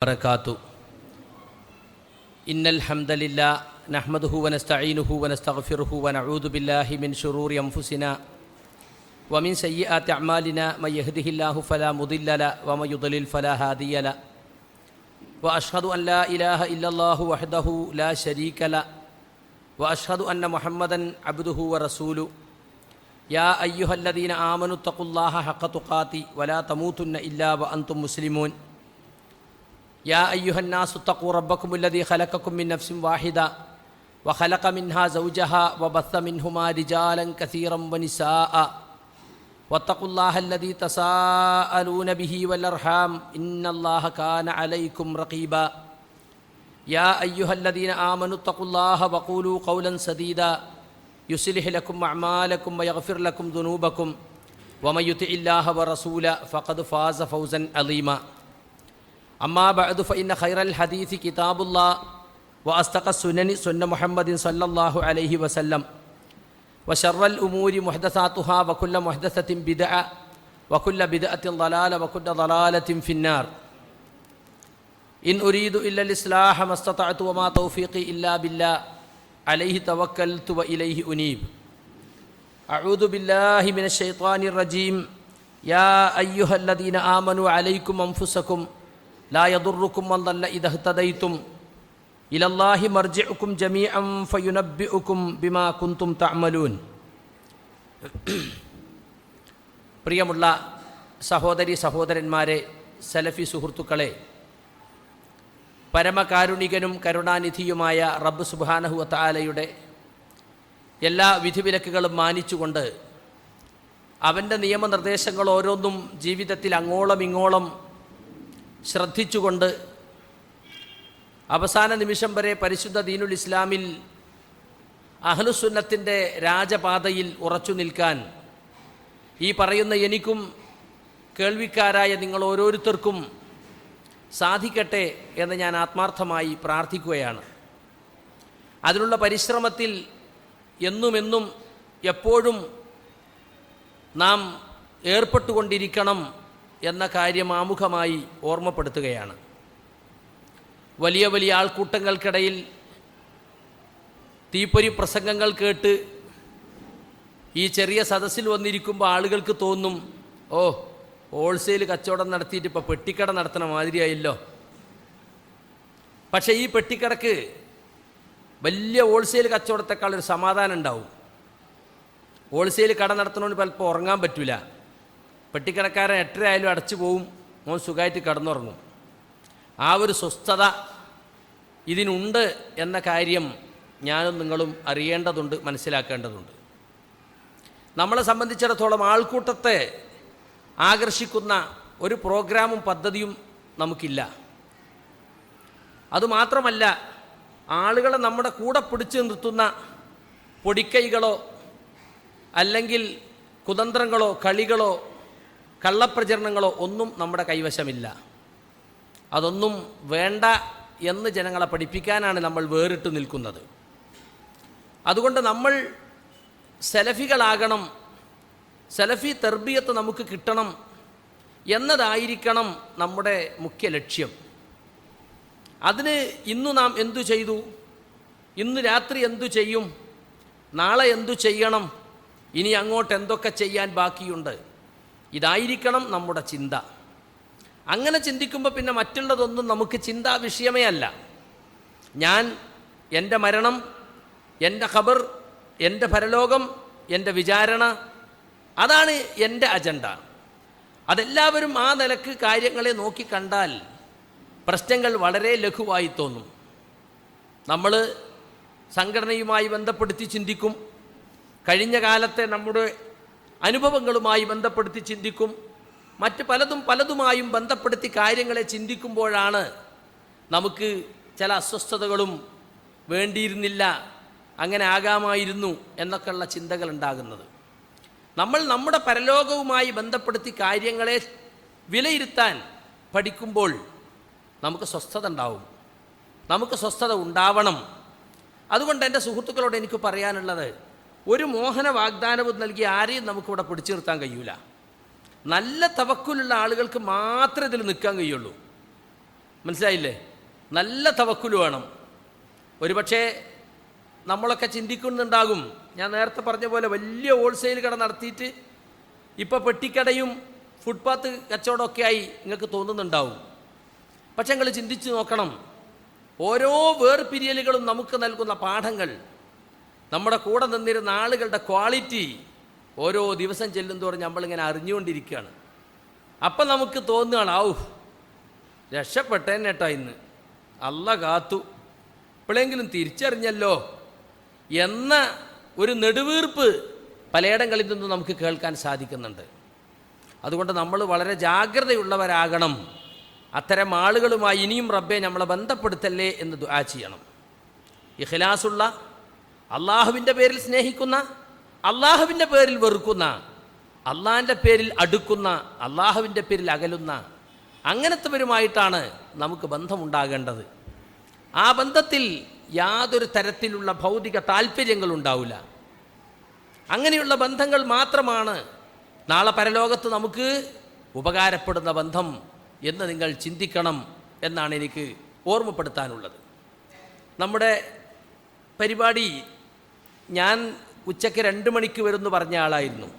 बरकातु इन्नल हम्दलिल्लाह नहमदुहु व नस्तईनुहु व नस्तगफिरुहु व नऊज़ु बिल्लाहि मिन शुरूरि अनफुसिना व मिन सय्यिआति अअमालिना मन यहदिहिल्लाहु फला मुदिल्ल लहु व मन युद्लिल फला हादिय लहु व अशहदु अन ला इलाहा इल्लल्लाहु वहदहु ला शरीक लहु व अशहदु अन्न मुहम्मदन अब्दुहु व रसूलुहु या अय्युहल्लज़ीना आमनुत्तक़ुल्लाह हक़्क़ तुक़ातिहि व ला तमूतुन्न इल्ला व अंतुम मुस्लिमून या अय्युहन्नासु इत्तक़ू रब्बकुमुल्लज़ी ख़लक़कुम मिन नफ्सिन वाहिदा व ख़लक़ मिन्हा ज़ौजहा व बस्स मिन्हुमा रिजालन कसीरन व निसाअ वत्तक़ुल्लाहल्लज़ी तसाअलून बिही वल अर्हाम इन्नल्लाह कान अलैकुम रक़ीबा या अय्युहल्लज़ीना आमनु इत्तक़ुल्लाह व क़ूलू क़ौलन सदीदा युस्लिह लकुम अअमालकुम व यग़फ़िर लकुम ज़ुनूबकुम व मन युतिइल्लाह व रसूलहु फ़क़द फ़ाज़ फ़ौज़न अज़ीमा अम्मा बअदु फ़इन्न ख़ैरल हदीसी किताबुल्लाह व अस्दक़स सुननि सुन्न मुहम्मदिन सल्लल्लाहु अलैहि वसल्लम व शर्रल उमूरि मुहदसातुहा व कुल्ल मुहदसतिन बिदअ व कुल्ल बिदअतिन ज़लाला व कुल्ल ज़लालतिन फ़िन्नार इन उरीदु इल्लल इस्लाह मस्ततअतु व मा तौफ़ीक़ी इल्ला बिल्लाह अलैहि तवक्कलतु व इलैहि उनीब अऊज़ु बिल्लाहि मिनश शैतानिर रजीम या अय्युहल्लज़ीना आमनु अलैकुम अन्फुसकुम ला यदुर्रुकुम मन दल्ल इज़ा इह्तदय्तुम इलल्लाहि मर्जिउकुम जमीअन फयुनब्बिउकुम बिमा कुंतुम तअमलून. പ്രിയമുള്ള സഹോദരി സഹോദരന്മാരെ, സലഫി സുഹൃത്തുക്കളെ, പരമകാരുണികനും കരുണാനിധിയുമായ റബ്ബ് സുബ്ഹാനഹു വ തആലയുടെ എല്ലാ വിധിവിലക്കുകളും മാനിച്ചുകൊണ്ട് അവൻ്റെ നിയമനിർദ്ദേശങ്ങൾ ഓരോന്നും ജീവിതത്തിൽ അങ്ങോളം ഇങ്ങോളം ശ്രദ്ധിച്ചുകൊണ്ട് അവസാന നിമിഷം വരെ പരിശുദ്ധ ദീനുൽ ഇസ്ലാമിൽ അഹ്ലുസുന്നത്തിൻ്റെ രാജപാതയിൽ ഉറച്ചു നിൽക്കാൻ ഈ പറയുന്ന എനിക്കും കേൾവിക്കാരായ നിങ്ങൾ ഓരോരുത്തർക്കും സാധിക്കട്ടെ എന്ന് ഞാൻ ആത്മാർത്ഥമായി പ്രാർത്ഥിക്കുകയാണ്. അതിനുള്ള പരിശ്രമത്തിൽ എന്നുമെന്നും എപ്പോഴും നാം ഏർപ്പെട്ടുകൊണ്ടിരിക്കണം എന്ന കാര്യം ആമുഖമായി ഓർമ്മപ്പെടുത്തുകയാണ്. വലിയ വലിയ ആൾക്കൂട്ടങ്ങൾക്കിടയിൽ തീപ്പൊരി പ്രസംഗങ്ങൾ കേട്ട് ഈ ചെറിയ സദസ്സിൽ വന്നിരിക്കുമ്പോൾ ആളുകൾക്ക് തോന്നും, ഓ, ഹോൾസെയിൽ കച്ചവടം നടത്തിയിട്ട് ഇപ്പോൾ പെട്ടിക്കട നടത്തണ മാതിരിയായല്ലോ. പക്ഷേ ഈ പെട്ടിക്കടക്ക് വലിയ ഹോൾസെയിൽ കച്ചവടത്തെക്കാൾ ഒരു സമാധാനം ഉണ്ടാവും. ഹോൾസെയിൽ കട നടത്തണോണ്ട് പലപ്പോൾ ഉറങ്ങാൻ പറ്റില്ല. പെട്ടിക്കടക്കാരൻ 8:30 ആയാലും അടച്ചു പോവും, മോൻ സുഖമായിട്ട് കടന്നുറങ്ങും. ആ ഒരു സ്വസ്ഥത ഇതിനുണ്ട് എന്ന കാര്യം ഞാനും നിങ്ങളും അറിയേണ്ടതുണ്ട്, മനസ്സിലാക്കേണ്ടതുണ്ട്. നമ്മളെ സംബന്ധിച്ചിടത്തോളം ആൾക്കൂട്ടത്തെ ആകർഷിക്കുന്ന ഒരു പ്രോഗ്രാമും പദ്ധതിയും നമുക്കില്ല. അതുമാത്രമല്ല, ആളുകളെ നമ്മുടെ കൂടെ പിടിച്ചു നിർത്തുന്ന പൊടിക്കൈകളോ അല്ലെങ്കിൽ കുതന്ത്രങ്ങളോ കളികളോ കള്ളപ്രചരണങ്ങളോ ഒന്നും നമ്മുടെ കൈവശമില്ല. അതൊന്നും വേണ്ട എന്ന് ജനങ്ങളെ പഠിപ്പിക്കാനാണ് നമ്മൾ വേറിട്ട് നിൽക്കുന്നത്. അതുകൊണ്ട് നമ്മൾ സലഫികളാകണം, സലഫി തർബിയത്ത് നമുക്ക് കിട്ടണം എന്നതായിരിക്കണം നമ്മുടെ മുഖ്യ ലക്ഷ്യം. അതിന് ഇന്നു നാം എന്തു ചെയ്തു, ഇന്ന് രാത്രി എന്തു ചെയ്യും, നാളെ എന്തു ചെയ്യണം, ഇനി അങ്ങോട്ട് എന്തൊക്കെ ചെയ്യാൻ ബാക്കിയുണ്ട്, ഇതായിരിക്കണം നമ്മുടെ ചിന്ത. അങ്ങനെ ചിന്തിക്കുമ്പോൾ പിന്നെ മറ്റുള്ളതൊന്നും നമുക്ക് ചിന്താ വിഷയമേ അല്ല. ഞാൻ, എൻ്റെ മരണം, എൻ്റെ ഖബർ, എൻ്റെ പരലോകം, എൻ്റെ വിചാരണ, അതാണ് എൻ്റെ അജണ്ട. അതെല്ലാവരും ആ നിലക്ക് കാര്യങ്ങളെ നോക്കിക്കണ്ടാൽ പ്രശ്നങ്ങൾ വളരെ ലഘുവായി തോന്നും. നമ്മൾ സംഘടനയുമായി ബന്ധപ്പെടുത്തി ചിന്തിക്കും, കഴിഞ്ഞ കാലത്തെ നമ്മുടെ അനുഭവങ്ങളുമായി ബന്ധപ്പെടുത്തി ചിന്തിക്കും, മറ്റ് പലതുമായും ബന്ധപ്പെടുത്തി കാര്യങ്ങളെ ചിന്തിക്കുമ്പോഴാണ് നമുക്ക് ചില അസ്വസ്ഥതകളും വേണ്ടിയിരുന്നില്ല, അങ്ങനെ ആകാമായിരുന്നു എന്നൊക്കെയുള്ള ചിന്തകൾ ഉണ്ടാകുന്നത്. നമ്മൾ നമ്മുടെ പരലോകവുമായി ബന്ധപ്പെടുത്തി കാര്യങ്ങളെ വിലയിരുത്താൻ പഠിക്കുമ്പോൾ നമുക്ക് സ്വസ്ഥത ഉണ്ടാവും, നമുക്ക് സ്വസ്ഥത ഉണ്ടാവണം. അതുകൊണ്ട് എൻ്റെ സുഹൃത്തുക്കളോട് എനിക്ക് പറയാനുള്ളത്, ഒരു മോഹന വാഗ്ദാനവും നൽകി ആരെയും നമുക്കിവിടെ പിടിച്ചു നിർത്താൻ കഴിയൂല. നല്ല തവക്കുലുള്ള ആളുകൾക്ക് മാത്രമേ ഇതിൽ നിൽക്കാൻ കഴിയുള്ളൂ. മനസ്സിലായില്ലേ? നല്ല തവക്കുല് വേണം. ഒരുപക്ഷെ നമ്മളൊക്കെ ചിന്തിക്കുന്നുണ്ടാകും, ഞാൻ നേരത്തെ പറഞ്ഞ പോലെ വലിയ ഹോൾസെയിൽ കട നടത്തിയിട്ട് ഇപ്പോൾ പെട്ടിക്കടയും ഫുട്പാത്ത് കച്ചവടമൊക്കെ ആയി നിങ്ങൾക്ക് തോന്നുന്നുണ്ടാവും. പക്ഷെ നിങ്ങൾ ചിന്തിച്ച് നോക്കണം, ഓരോ വേർപിരിയലുകളും നമുക്ക് നൽകുന്ന പാഠങ്ങൾ, നമ്മുടെ കൂടെ നിന്നിരുന്ന ആളുകളുടെ ക്വാളിറ്റി ഓരോ ദിവസം ചെല്ലുന്തോറും നമ്മളിങ്ങനെ അറിഞ്ഞുകൊണ്ടിരിക്കുകയാണ്. അപ്പം നമുക്ക് തോന്നുകയാണ്, രക്ഷപ്പെട്ടേനെ കേട്ടോ, ഇന്ന് അല്ല കാത്തു, ഇപ്പോഴെങ്കിലും തിരിച്ചറിഞ്ഞല്ലോ എന്ന ഒരു നെടുവീർപ്പ് പലയിടങ്ങളിൽ നിന്നും നമുക്ക് കേൾക്കാൻ സാധിക്കുന്നുണ്ട്. അതുകൊണ്ട് നമ്മൾ വളരെ ജാഗ്രതയുള്ളവരാകണം. അത്തരം ആളുകളുമായി ഇനിയും റബ്ബെ നമ്മളെ ബന്ധപ്പെടുത്തല്ലേ എന്ന് ദുആ ചെയ്യണം. ഇഖ്ലാസുള്ള, അള്ളാഹുവിൻ്റെ പേരിൽ സ്നേഹിക്കുന്ന, അള്ളാഹുവിൻ്റെ പേരിൽ വെറുക്കുന്ന, അള്ളാഹിൻ്റെ പേരിൽ അടുക്കുന്ന, അള്ളാഹുവിൻ്റെ പേരിൽ അകലുന്ന അങ്ങനത്തെവരുമായിട്ടാണ് നമുക്ക് ബന്ധമുണ്ടാകേണ്ടത്. ആ ബന്ധത്തിൽ യാതൊരു തരത്തിലുള്ള ഭൗതിക താല്പര്യങ്ങളുണ്ടാവില്ല. അങ്ങനെയുള്ള ബന്ധങ്ങൾ മാത്രമാണ് നാളെ പരലോകത്ത് നമുക്ക് ഉപകാരപ്പെടുന്ന ബന്ധം എന്ന് നിങ്ങൾ ചിന്തിക്കണം എന്നാണ് എനിക്ക് ഓർമ്മപ്പെടുത്താനുള്ളത്. നമ്മുടെ പരിപാടി ഞാൻ ഉച്ചയ്ക്ക് 2 മണിക്ക് വരുമെന്ന് പറഞ്ഞ ആളായിരുന്നു.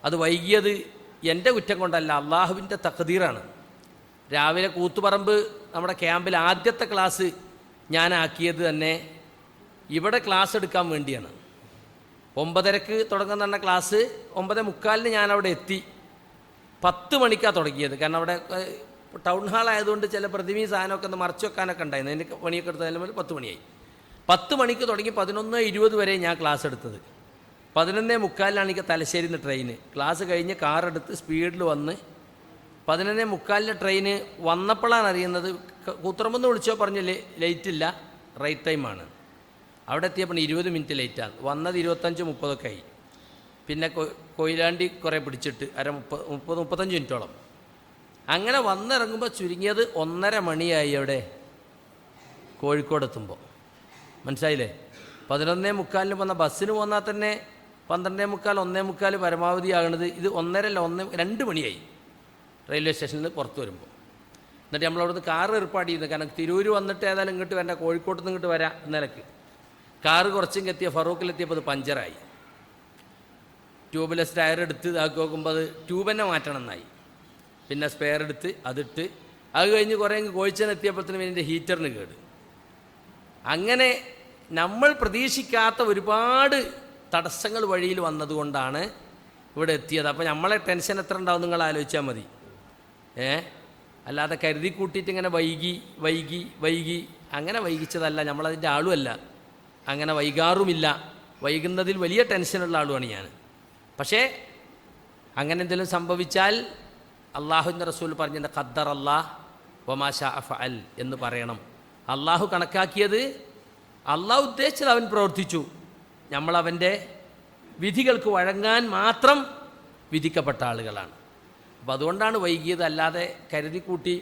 അത് വൈകിയത് എൻ്റെ കുറ്റം കൊണ്ടല്ല, അള്ളാഹുവിൻ്റെ തഖ്ദീറാണ്. രാവിലെ കൂത്തുപറമ്പ് നമ്മുടെ ക്യാമ്പിൽ ആദ്യത്തെ ക്ലാസ് ഞാനാക്കിയത് തന്നെ ഇവിടെ ക്ലാസ് എടുക്കാൻ വേണ്ടിയാണ്. 9:30 തുടങ്ങുന്ന ക്ലാസ് 9:45 ഞാനവിടെ എത്തി. 10 മണിക്കാണ് തുടങ്ങിയത്. കാരണം അവിടെ ടൗൺ ഹാൾ ആയതുകൊണ്ട് ചില പ്രതിമയും സാധനമൊക്കെ ഒന്ന് മറച്ചു വെക്കാനൊക്കെ ഉണ്ടായിരുന്നു. എനിക്ക് പണിയൊക്കെ എടുത്തതിന് 10 മണിയായി. 10 മണിക്ക് തുടങ്ങി 11:20 വരെ ഞാൻ ക്ലാസ് എടുത്തത്. 11:45 എനിക്ക് തലശ്ശേരിയിൽ നിന്ന് ട്രെയിന്. ക്ലാസ് കഴിഞ്ഞ് കാറെടുത്ത് സ്പീഡിൽ വന്ന് 11:45 ട്രെയിന് വന്നപ്പോഴാണ് അറിയുന്നത്, കൂത്തുറമ്പെന്ന് വിളിച്ചോ പറഞ്ഞ് ലേറ്റില്ല, റൈറ്റ് ടൈമാണ്. അവിടെ എത്തിയപ്പോൾ 20 മിനിറ്റ് ലേറ്റാണ്. വന്നത് 25-30 ആയി. പിന്നെ കൊയിലാണ്ടി കുറേ പിടിച്ചിട്ട് 30-35 മിനിറ്റോളം. അങ്ങനെ വന്നിറങ്ങുമ്പോൾ ചുരുങ്ങിയത് 1:30 മണിയായി അവിടെ കോഴിക്കോടെത്തുമ്പോൾ. മനസ്സിലായില്ലേ? 11:45 വന്ന ബസ്സിന് പോന്നാൽ തന്നെ 12:45 1:45 പരമാവധി ആകണത്. ഇത് 1:30 2 മണിയായി റെയിൽവേ സ്റ്റേഷനിൽ പുറത്ത് വരുമ്പോൾ. എന്നിട്ട് നമ്മളവിടുന്ന് കാറ് ഏർപ്പാട് ചെയ്യുന്നത്. കാരണം തിരൂർ വന്നിട്ട് ഏതായാലും ഇങ്ങോട്ട് വരണ്ട, കോഴിക്കോട്ട് നിന്ന് ഇങ്ങോട്ട് വരാം നിലക്ക്. കാറ് കുറച്ചും എത്തിയ ഫറൂഖിലെത്തിയപ്പോൾ അത് പഞ്ചറായി. ട്യൂബ്ലെസ് ടയർ എടുത്ത് ഇതാക്കി നോക്കുമ്പോൾ അത് ട്യൂബ് തന്നെ മാറ്റണം എന്നായി. പിന്നെ സ്പെയർ എടുത്ത് അതിട്ട് അത് കഴിഞ്ഞ് കുറേ കോഴിച്ചനെത്തിയപ്പോഴത്തേനും ഇതിൻ്റെ ഹീറ്ററിന് കേട്. അങ്ങനെ നമ്മൾ പ്രതീക്ഷിക്കാത്ത ഒരുപാട് തടസ്സങ്ങൾ വഴിയിൽ വന്നതുകൊണ്ടാണ് ഇവിടെ എത്തിയത്. അപ്പോൾ നമ്മളെ ടെൻഷൻ എത്ര ഉണ്ടാവും നിങ്ങൾ ആലോചിച്ചാൽ മതി. അല്ലാതെ കരുതി കൂട്ടിയിട്ട് ഇങ്ങനെ വൈകി അങ്ങനെ വൈകിച്ചതല്ല. നമ്മളതിൻ്റെ ആളുമല്ല, അങ്ങനെ വൈകാറുമില്ല. വൈകുന്നതിൽ വലിയ ടെൻഷനുള്ള ആളുമാണ് ഞാൻ. പക്ഷേ അങ്ങനെ എന്തെങ്കിലും സംഭവിച്ചാൽ അള്ളാഹുവിൻ്റെ റസൂൽ പറഞ്ഞത് ഖദ്ദർ അല്ലാഹ് വമാ ശാഅ ഫഅൽ എന്ന് പറയണം. അള്ളാഹു കണക്കാക്കിയത്, അള്ളാഹു ഉദ്ദേശിച്ചത് അവൻ പ്രവർത്തിച്ചു. നമ്മളവൻ്റെ വിധികൾക്ക് വഴങ്ങാൻ മാത്രം വിധിക്കപ്പെട്ട ആളുകളാണ്. അപ്പോൾ അതുകൊണ്ടാണ് വൈകിയത്, അല്ലാതെ കരുതി കൂട്ടി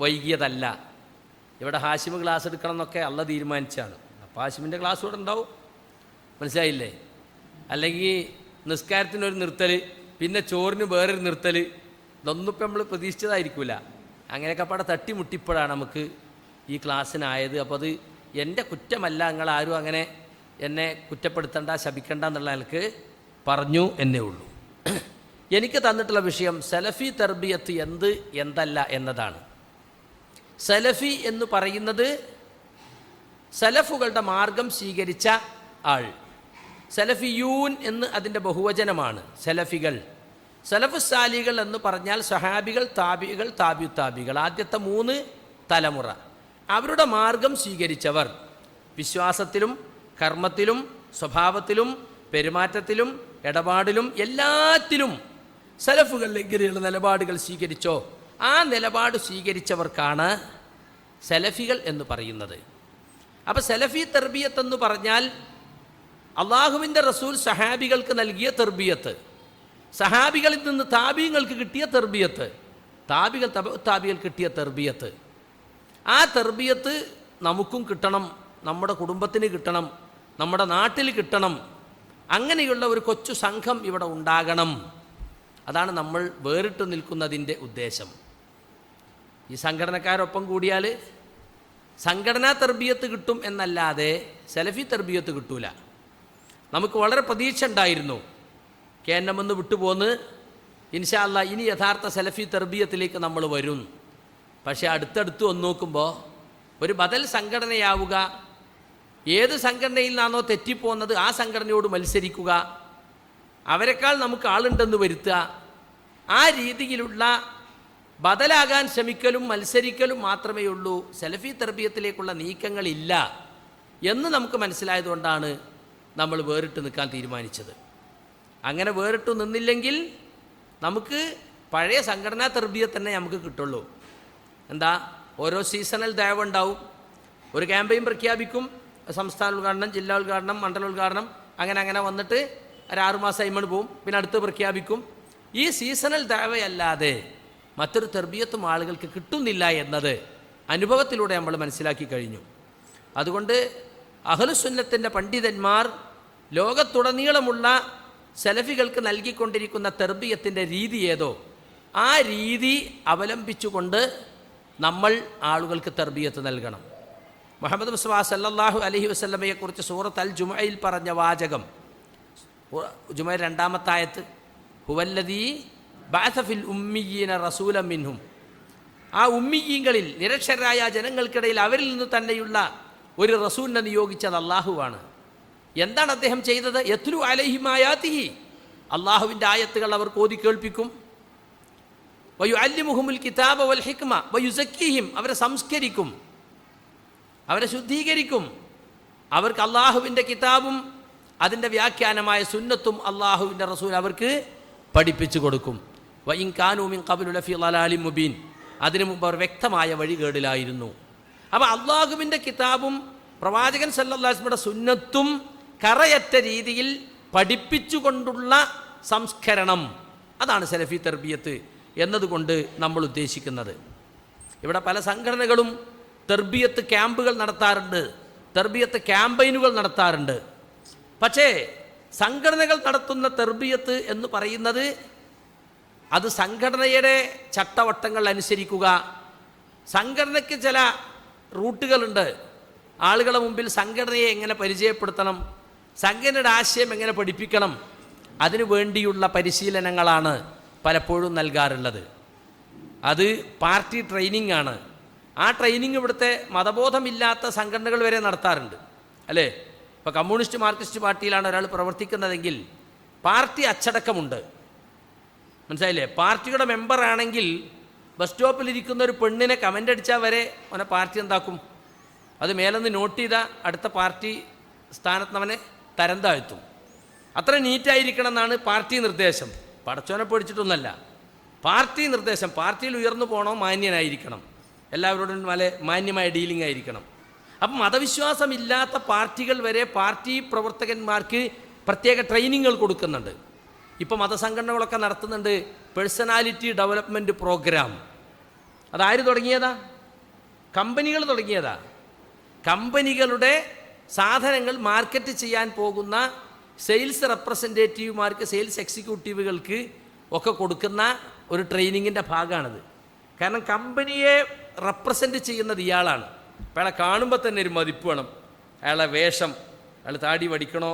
വൈകിയതല്ല. ഇവിടെ ഹാഷിം ക്ലാസ് എടുക്കണം എന്നൊക്കെ അള്ള തീരുമാനിച്ചാണ്. അപ്പോൾ ഹാഷിമിൻ്റെ ക്ലാസ് ഇവിടെ ഉണ്ടാവും. മനസ്സിലായില്ലേ? അല്ലെങ്കിൽ നിസ്കാരത്തിനൊരു നിർത്തൽ, പിന്നെ ചോറിന് വേറൊരു നിർത്തൽ, ഇതൊന്നും ഇപ്പം നമ്മൾ പ്രതീക്ഷിച്ചതായിരിക്കില്ല. അങ്ങനെയൊക്കെ പാടെ തട്ടിമുട്ടിപ്പോഴാണ് നമുക്ക് ഈ ക്ലാസ്സിനായത്. അപ്പോൾ അത് എൻ്റെ കുറ്റമല്ല, നിങ്ങളാരും അങ്ങനെ എന്നെ കുറ്റപ്പെടുത്തണ്ട, ശപിക്കണ്ട എന്നുള്ള നിലക്ക് പറഞ്ഞു എന്നേ ഉള്ളൂ. എനിക്ക് തന്നിട്ടുള്ള വിഷയം സലഫി തർബിയത്ത് എന്തല്ല എന്നതാണ്. സലഫി എന്ന് പറയുന്നത് സലഫുകളുടെ മാർഗം സ്വീകരിച്ച ആൾ. സലഫിയൂൻ എന്ന് അതിൻ്റെ ബഹുവചനമാണ്. സലഫികൾ, സലഫു സാലികൾ എന്ന് പറഞ്ഞാൽ സഹാബികൾ, താബികൾ, താബികൾ, ആദ്യത്തെ 3 തലമുറ. അവരുടെ മാർഗം സ്വീകരിച്ചവർ വിശ്വാസത്തിലും കർമ്മത്തിലും സ്വഭാവത്തിലും പെരുമാറ്റത്തിലും ഇടപാടിലും എല്ലാത്തിലും സലഫുകൾ എങ്ങനെയുള്ള നിലപാടുകൾ സ്വീകരിച്ചോ ആ നിലപാട് സ്വീകരിച്ചവർക്കാണ് സലഫികൾ എന്ന് പറയുന്നത്. അപ്പോൾ സലഫി തർബിയത്ത് എന്ന് പറഞ്ഞാൽ അള്ളാഹുവിൻ്റെ റസൂൽ സഹാബികൾക്ക് നൽകിയ തർബിയത്ത്, സഹാബികളിൽ നിന്ന് താബിങ്ങൾക്ക് കിട്ടിയ തർബിയത്ത്, താബികൾ കിട്ടിയ തർബിയത്ത്. ആ തർബിയത്ത് നമുക്കും കിട്ടണം, നമ്മുടെ കുടുംബത്തിന് കിട്ടണം, നമ്മുടെ നാട്ടിൽ കിട്ടണം. അങ്ങനെയുള്ള ഒരു കൊച്ചു സംഘം ഇവിടെ ഉണ്ടാകണം. അതാണ് നമ്മൾ വേറിട്ട് നിൽക്കുന്നതിൻ്റെ ഉദ്ദേശം. ഈ സംഘടനക്കാരൊപ്പം കൂടിയാൽ സംഘടനാ തർബിയത്ത് കിട്ടും എന്നല്ലാതെ സലഫി തർബിയത്ത് കിട്ടൂല. നമുക്ക് വളരെ പ്രതീക്ഷ ഉണ്ടായിരുന്നു KNM വിട്ടുപോന്ന് ഇൻഷാ അല്ലാ ഇനി യഥാർത്ഥ സലഫി തർബിയത്തിലേക്ക് നമ്മൾ വരും. പക്ഷേ അടുത്തടുത്ത് വന്ന് നോക്കുമ്പോൾ ഒരു ബദൽ സംഘടനയാവുക, ഏത് സംഘടനയിൽ നിന്നാണോ തെറ്റിപ്പോകുന്നത് ആ സംഘടനയോട് മത്സരിക്കുക, അവരെക്കാൾ നമുക്ക് ആളുണ്ടെന്ന് വരുത്തുക, ആ രീതിയിലുള്ള ബദലാകാൻ ശ്രമിക്കലും മത്സരിക്കലും മാത്രമേ ഉള്ളൂ. സലഫി തർബിയത്തിലേക്കുള്ള നീക്കങ്ങളില്ല എന്ന് നമുക്ക് മനസ്സിലായതുകൊണ്ടാണ് നമ്മൾ വേറിട്ട് നിൽക്കാൻ തീരുമാനിച്ചത്. അങ്ങനെ വേറിട്ട് നിന്നില്ലെങ്കിൽ നമുക്ക് പഴയ സംഘടനാ തർബിയത്ത് തന്നെ നമുക്ക് കിട്ടുള്ളൂ. എന്താ, ഓരോ സീസണൽ ദഅവ ഉണ്ടാവും, ഒരു ക്യാമ്പയിൻ പ്രഖ്യാപിക്കും, സംസ്ഥാന ഉദ്ഘാടനം, ജില്ലാ ഉദ്ഘാടനം, മണ്ഡല ഉദ്ഘാടനം, അങ്ങനെ വന്നിട്ട് ഒരു 6 മാസം അയിമണ് പോവും, പിന്നെ അടുത്ത് പ്രഖ്യാപിക്കും. ഈ സീസണൽ ദഅവയല്ലാതെ മറ്റൊരു തർബിയത്തും ആളുകൾക്ക് കിട്ടുന്നില്ല എന്നത് അനുഭവത്തിലൂടെ നമ്മൾ മനസ്സിലാക്കി കഴിഞ്ഞു. അതുകൊണ്ട് അഹ്ലുസുന്നത്തിൻ്റെ പണ്ഡിതന്മാർ ലോകത്തുടനീളമുള്ള സലഫികൾക്ക് നൽകിക്കൊണ്ടിരിക്കുന്ന തർബിയത്തിൻ്റെ രീതി ഏതോ ആ രീതി അവലംബിച്ചുകൊണ്ട് നമ്മൾ ആളുകൾക്ക് തർബിയത്ത് നൽകണം. മുഹമ്മദ് മുസ്തഫ സല്ലല്ലാഹു അലൈഹി വസല്ലമയെക്കുറിച്ച് സൂറത്ത് അൽ ജുമുഅയിൽ പറഞ്ഞ വാചകം, ജുമുഅ 2-ാമത്തെ ആയത്ത്, ഹുവല്ലദീ ബഅസ ഫിൽ ഉമ്മിയ്യീന റസൂലൻ മിൻഹും, ആ ഉമ്മിയ്യീങ്ങളിൽ നിരക്ഷരായ ജനങ്ങൾക്കിടയിൽ അവരിൽ നിന്ന് തന്നെയുള്ള ഒരു റസൂലിനെ നിയോഗിച്ചത് അള്ളാഹുവാണ്. എന്താണ് അദ്ദേഹം ചെയ്തത്? യത്ലു അലൈഹിം ആയാതിഹി, അള്ളാഹുവിൻ്റെ ആയത്തുകൾ അവർക്ക് ഓതി കേൾപ്പിക്കും. വയുഅല്ലിമുഹുമുൽ കിതാബ വൽ ഹിക്മ വയുസക്കീഹിം, അവരെ സംസ്കരിക്കും, അവരെ ശുദ്ധീകരിക്കും. അവർക്ക് അള്ളാഹുവിൻ്റെ കിതാബും അതിൻ്റെ വ്യാഖ്യാനമായ സുന്നത്തും അള്ളാഹുവിൻ്റെ റസൂൽ അവർക്ക് പഠിപ്പിച്ചു കൊടുക്കും. വഇൻ കാനൂ മിൻ ഖബ്ലു ലഫീ ളലാലിൻ മുബീൻ, അതിനു മുമ്പ് അവർ വ്യക്തമായ വഴികേടിലായിരുന്നു. അപ്പോൾ അള്ളാഹുവിൻ്റെ കിതാബും പ്രവാചകൻ സല്ലല്ലാഹു അലൈഹി വസല്ലമയുടെ സുന്നത്തും കറയറ്റ രീതിയിൽ പഠിപ്പിച്ചുകൊണ്ടുള്ള സംസ്കരണം, അതാണ് സലഫി തർബിയത്ത് എന്നതുകൊണ്ട് നമ്മൾ ഉദ്ദേശിക്കുന്നത്. ഇവിടെ പല സംഘടനകളും തർബിയത്ത് ക്യാമ്പുകൾ നടത്താറുണ്ട്, തർബിയത്ത് ക്യാമ്പയിനുകൾ നടത്താറുണ്ട്. പക്ഷേ സംഘടനകൾ നടത്തുന്ന തർബിയത്ത് എന്ന് പറയുന്നത് അത് സംഘടനയുടെ ചട്ടവട്ടങ്ങൾ അനുസരിക്കുക. സംഘടനയ്ക്ക് ചില റൂട്ടുകളുണ്ട്. ആളുകളുടെ മുമ്പിൽ സംഘടനയെ എങ്ങനെ പരിചയപ്പെടുത്തണം, സംഘടനയുടെ ആശയം എങ്ങനെ പഠിപ്പിക്കണം, അതിനു വേണ്ടിയുള്ള പരിശീലനങ്ങളാണ് പലപ്പോഴും നൽകാറുള്ളത്. അത് പാർട്ടി ട്രെയിനിങ് ആണ്. ആ ട്രെയിനിങ് ഇവിടുത്തെ മതബോധമില്ലാത്ത സംഘടനകൾ വരെ നടത്താറുണ്ട്, അല്ലേ? ഇപ്പോൾ കമ്മ്യൂണിസ്റ്റ് മാർക്സിസ്റ്റ് പാർട്ടിയിലാണ് ഒരാൾ പ്രവർത്തിക്കുന്നതെങ്കിൽ പാർട്ടി അച്ചടക്കമുണ്ട്, മനസ്സിലായില്ലേ? പാർട്ടിയുടെ മെമ്പറാണെങ്കിൽ ബസ് സ്റ്റോപ്പിലിരിക്കുന്ന ഒരു പെണ്ണിനെ കമൻ്റ് അടിച്ചാൽ വരെ അവനെ പാർട്ടി എന്താക്കും? അത് മേലെന്ന് നോട്ട് ചെയ്താൽ അടുത്ത പാർട്ടി സ്ഥാനത്ത് തരം താഴ്ത്തും. അത്ര നീറ്റായിരിക്കണം എന്നാണ് പാർട്ടി നിർദ്ദേശം. പടച്ചോനെ പേടിച്ചിട്ടൊന്നല്ല, പാർട്ടി നിർദ്ദേശം. പാർട്ടിയിൽ ഉയർന്നു പോകണോ, മാന്യനായിരിക്കണം, എല്ലാവരോടും മാന്യമായ ഡീലിംഗ് ആയിരിക്കണം. അപ്പം മതവിശ്വാസമില്ലാത്ത പാർട്ടികൾ വരെ പാർട്ടി പ്രവർത്തകന്മാർക്ക് പ്രത്യേക ട്രെയിനിങ്ങുകൾ കൊടുക്കുന്നുണ്ട്. ഇപ്പോൾ മതസംഘടനകളൊക്കെ നടത്തുന്നുണ്ട് പേഴ്സണാലിറ്റി ഡെവലപ്മെൻറ്റ് പ്രോഗ്രാം. അതാര് തുടങ്ങിയതാ? കമ്പനികൾ തുടങ്ങിയതാ. കമ്പനികളുടെ സാധനങ്ങൾ മാർക്കറ്റ് ചെയ്യാൻ പോകുന്ന സെയിൽസ് റെപ്രസെൻറ്റേറ്റീവുമാർക്ക്, സെയിൽസ് എക്സിക്യൂട്ടീവുകൾക്ക് ഒക്കെ കൊടുക്കുന്ന ഒരു ട്രെയിനിങ്ങിൻ്റെ ഭാഗമാണിത്. കാരണം കമ്പനിയെ റെപ്രസെൻറ്റ് ചെയ്യുന്നത് ഇയാളാണ്. അപ്പോൾ അയാളെ കാണുമ്പോൾ തന്നെ ഒരു മതിപ്പ് വേണം. അയാളെ വേഷം, അയാൾ താടി വടിക്കണോ,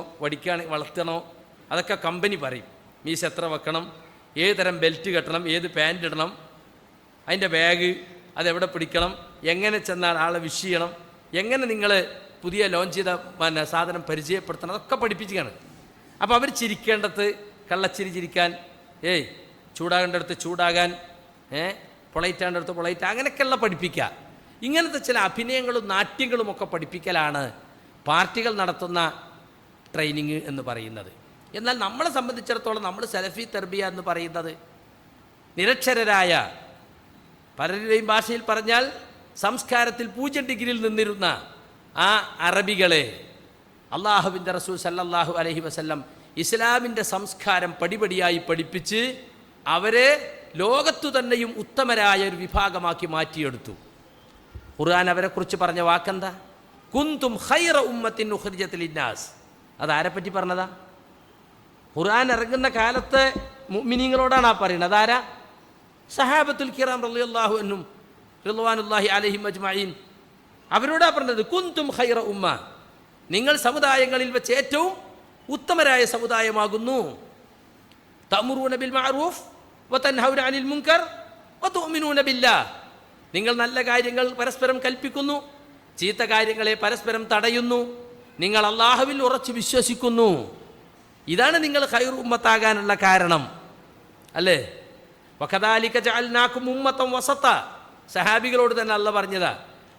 വളർത്തണോ, അതൊക്കെ കമ്പനി പറയും. മീശ എത്ര വെക്കണം, ഏത് തരം ബെൽറ്റ് കെട്ടണം, ഏത് പാൻറ് ഇടണം, അതിൻ്റെ ബാഗ് അതെവിടെ പിടിക്കണം, എങ്ങനെ ചെന്നാൽ ആളെ വിഷ് ചെയ്യണം, എങ്ങനെ നിങ്ങൾ പുതിയ ലോഞ്ച് ചെയ്ത സാധനം പരിചയപ്പെടുത്തണം, അതൊക്കെ പഠിപ്പിക്കുകയാണ്. അപ്പോൾ അവർ ചിരിക്കേണ്ടത് കള്ളച്ചിരി ചിരിക്കാൻ, ചൂടാകേണ്ടടുത്ത് ചൂടാകാൻ, പൊളൈറ്റാണ്ടടുത്ത് പൊളൈറ്റ്, അങ്ങനെയൊക്കെയുള്ള പഠിപ്പിക്കുക. ഇങ്ങനത്തെ ചില അഭിനയങ്ങളും നാട്യങ്ങളും ഒക്കെ പഠിപ്പിക്കലാണ് പാർട്ടികൾ നടത്തുന്ന ട്രെയിനിങ് എന്ന് പറയുന്നത്. എന്നാൽ നമ്മളെ സംബന്ധിച്ചിടത്തോളം നമ്മൾ സലഫി തർബിയ എന്ന് പറയുന്നത് നിരക്ഷരരായ, പലരുടെയും ഭാഷയിൽ പറഞ്ഞാൽ സംസ്കാരത്തിൽ 0 ഡിഗ്രിയിൽ നിന്നിരുന്ന ആ അറബികളെ അള്ളാഹുവിൻ്റെ റസൂൽ സല്ലല്ലാഹു അലൈഹി വസല്ലം ഇസ്ലാമിൻ്റെ സംസ്കാരം പടിപടിയായി പഠിപ്പിച്ച് അവരെ ലോകത്തു തന്നെയും ഉത്തമരായ ഒരു വിഭാഗമാക്കി മാറ്റിയെടുത്തു. ഖുർആൻ അവരെക്കുറിച്ച് പറഞ്ഞ വാക്കെന്താ? കുന്തും ഖൈറ ഉമ്മത്തിൻ ഉഖ്രിജത് ലിന്നാസ്. അതാരെപ്പറ്റി പറഞ്ഞതാ? ഖുർആൻ ഇറങ്ങുന്ന കാലത്ത് മുഅ്മിനീങ്ങളോടാണ് ആ പറയുന്നത്. അതാരാ? സഹാബത്തുൽ കിറാം റളിയല്ലാഹു അൻഹും റിദ്വാനുല്ലാഹി അലൈഹിം അജ്മഈൻ. അവരോടാ പറഞ്ഞത് കുന്തും ഖൈറ ഉമ്മ, നിങ്ങൾ സമുദായങ്ങളിൽ വെച്ച് ഏറ്റവും ഉത്തമരായ സമുദായമാകുന്നു. തഅ്മുറൂന ബിൽ മഅറൂഫ് വതൻഹൗന അനിൽ മുൻകർ വതുഅ്മിനൂന ബില്ലാഹ്, നിങ്ങൾ നല്ല കാര്യങ്ങൾ പരസ്പരം കൽപ്പിക്കുന്നു, ചീത്ത കാര്യങ്ങളെ പരസ്പരം തടയുന്നു, നിങ്ങൾ അല്ലാഹുവിൽ ഉറച്ചു വിശ്വസിക്കുന്നു. ഇതാണ് നിങ്ങൾ ഖൈർ ഉമ്മത്താകാനുള്ള കാരണം അല്ലേ. വകദാലിക ജഅൽനാകും ഉമ്മത്തൻ വസത, സഹാബികളോട് തന്നെ അല്ലാഹ് പറഞ്ഞതാ.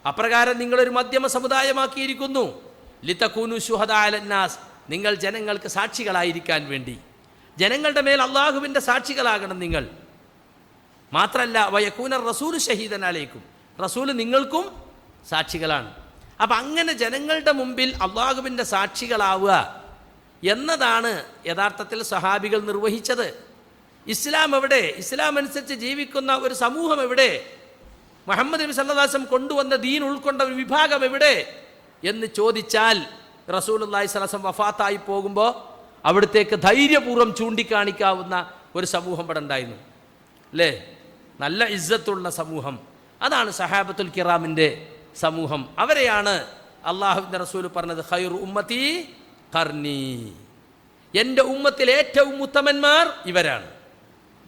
അപ്രകാരം നിങ്ങളൊരു മധ്യമ സമുദായമാക്കിയിരിക്കുന്നു. ലിതകൂനു ശുഹദാ അലന്നാസ്, നിങ്ങൾ ജനങ്ങൾക്ക് സാക്ഷികളായിരിക്കാൻ വേണ്ടി, ജനങ്ങളുടെ മേൽ അള്ളാഹുവിൻ്റെ സാക്ഷികളാകണം നിങ്ങൾ. മാത്രമല്ല വയകൂന റസൂല് ഷഹീദൻ അലൈക്കും, റസൂല് നിങ്ങൾക്കും സാക്ഷികളാണ്. അപ്പം അങ്ങനെ ജനങ്ങളുടെ മുമ്പിൽ അള്ളാഹുവിൻ്റെ സാക്ഷികളാവുക എന്നതാണ് യഥാർത്ഥത്തിൽ സഹാബികൾ നിർവഹിച്ചത്. ഇസ്ലാം എവിടെ? ഇസ്ലാം അനുസരിച്ച് ജീവിക്കുന്ന ഒരു സമൂഹം എവിടെ? മുഹമ്മദ് നബി സല്ലല്ലാഹു അലൈഹി വസല്ലം കൊണ്ടുവന്ന ദീൻ ഉൾക്കൊണ്ട ഒരു വിഭാഗം എവിടെ എന്ന് ചോദിച്ചാൽ റസൂലുള്ളാഹി സ്വല്ലല്ലാഹു അലൈഹി വസല്ലം വഫാത്തായി പോകുമ്പോൾ അവിടത്തേക്ക് ധൈര്യപൂർവ്വം ചൂണ്ടിക്കാണിക്കാവുന്ന ഒരു സമൂഹം ഇവിടെ ഉണ്ടായിരുന്നു അല്ലേ. നല്ല ഇസ്സത്തുള്ള സമൂഹം, അതാണ് സഹാബത്തുൽ കിറാമിൻ്റെ സമൂഹം. അവരെയാണ് അള്ളാഹുവിൻ്റെ റസൂൽ പറഞ്ഞത് ഖൈറു ഉമ്മത്തി ഖർനി, എൻ്റെ ഉമ്മത്തിൽ ഏറ്റവും ഉത്തമന്മാർ ഇവരാണ്,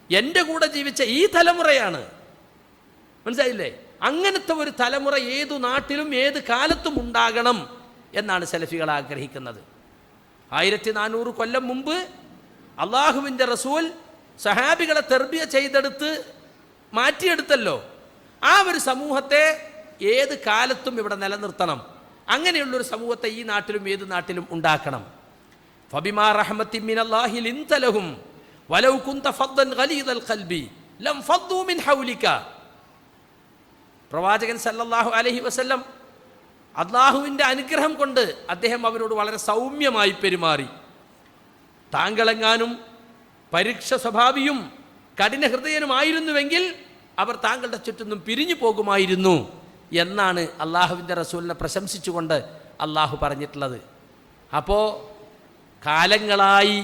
എൻ്റെ കൂടെ ജീവിച്ച ഈ തലമുറയാണ്. മനസ്സിലായില്ലേ? അങ്ങനത്തെ ഒരു തലമുറ ഏതു നാട്ടിലും ഏത് കാലത്തും ഉണ്ടാകണം എന്നാണ് സലഫികൾ ആഗ്രഹിക്കുന്നത്. 1400 കൊല്ലം മുമ്പ് അള്ളാഹുവിൻ്റെ റസൂൽ സഹാബികളെ തർബിയ ചെയ്തെടുത്ത് മാറ്റിയെടുത്തല്ലോ. ആ ഒരു സമൂഹത്തെ ഏത് കാലത്തും ഇവിടെ നിലനിർത്തണം. അങ്ങനെയുള്ളൊരു സമൂഹത്തെ ഈ നാട്ടിലും ഏത് നാട്ടിലും ഉണ്ടാക്കണം. ഫബിമാ റഹ്മത്തിൻ മിനല്ലാഹി ലിൻത ലഹും വലൗ കുൻത ഫദ്ദൻ ഗലീദൽ ഖൽബി ലം ഫദ്ദു മിൻ ഹൗലിക. പ്രവാചകൻ സല്ലല്ലാഹു അലൈഹി വസല്ലം അള്ളാഹുവിൻ്റെ അനുഗ്രഹം കൊണ്ട് അദ്ദേഹം അവരോട് വളരെ സൗമ്യമായി പെരുമാറി. താങ്കളെങ്ങാനും പരീക്ഷ സ്വഭാവിയും കഠിന ഹൃദയനുമായിരുന്നുവെങ്കിൽ അവർ താങ്കളുടെ ചുറ്റും പിരിഞ്ഞു പോകുമായിരുന്നു എന്നാണ് അള്ളാഹുവിൻ്റെ റസൂലിനെ പ്രശംസിച്ചുകൊണ്ട് അള്ളാഹു പറഞ്ഞിട്ടുള്ളത്. അപ്പോൾ കാലങ്ങളായി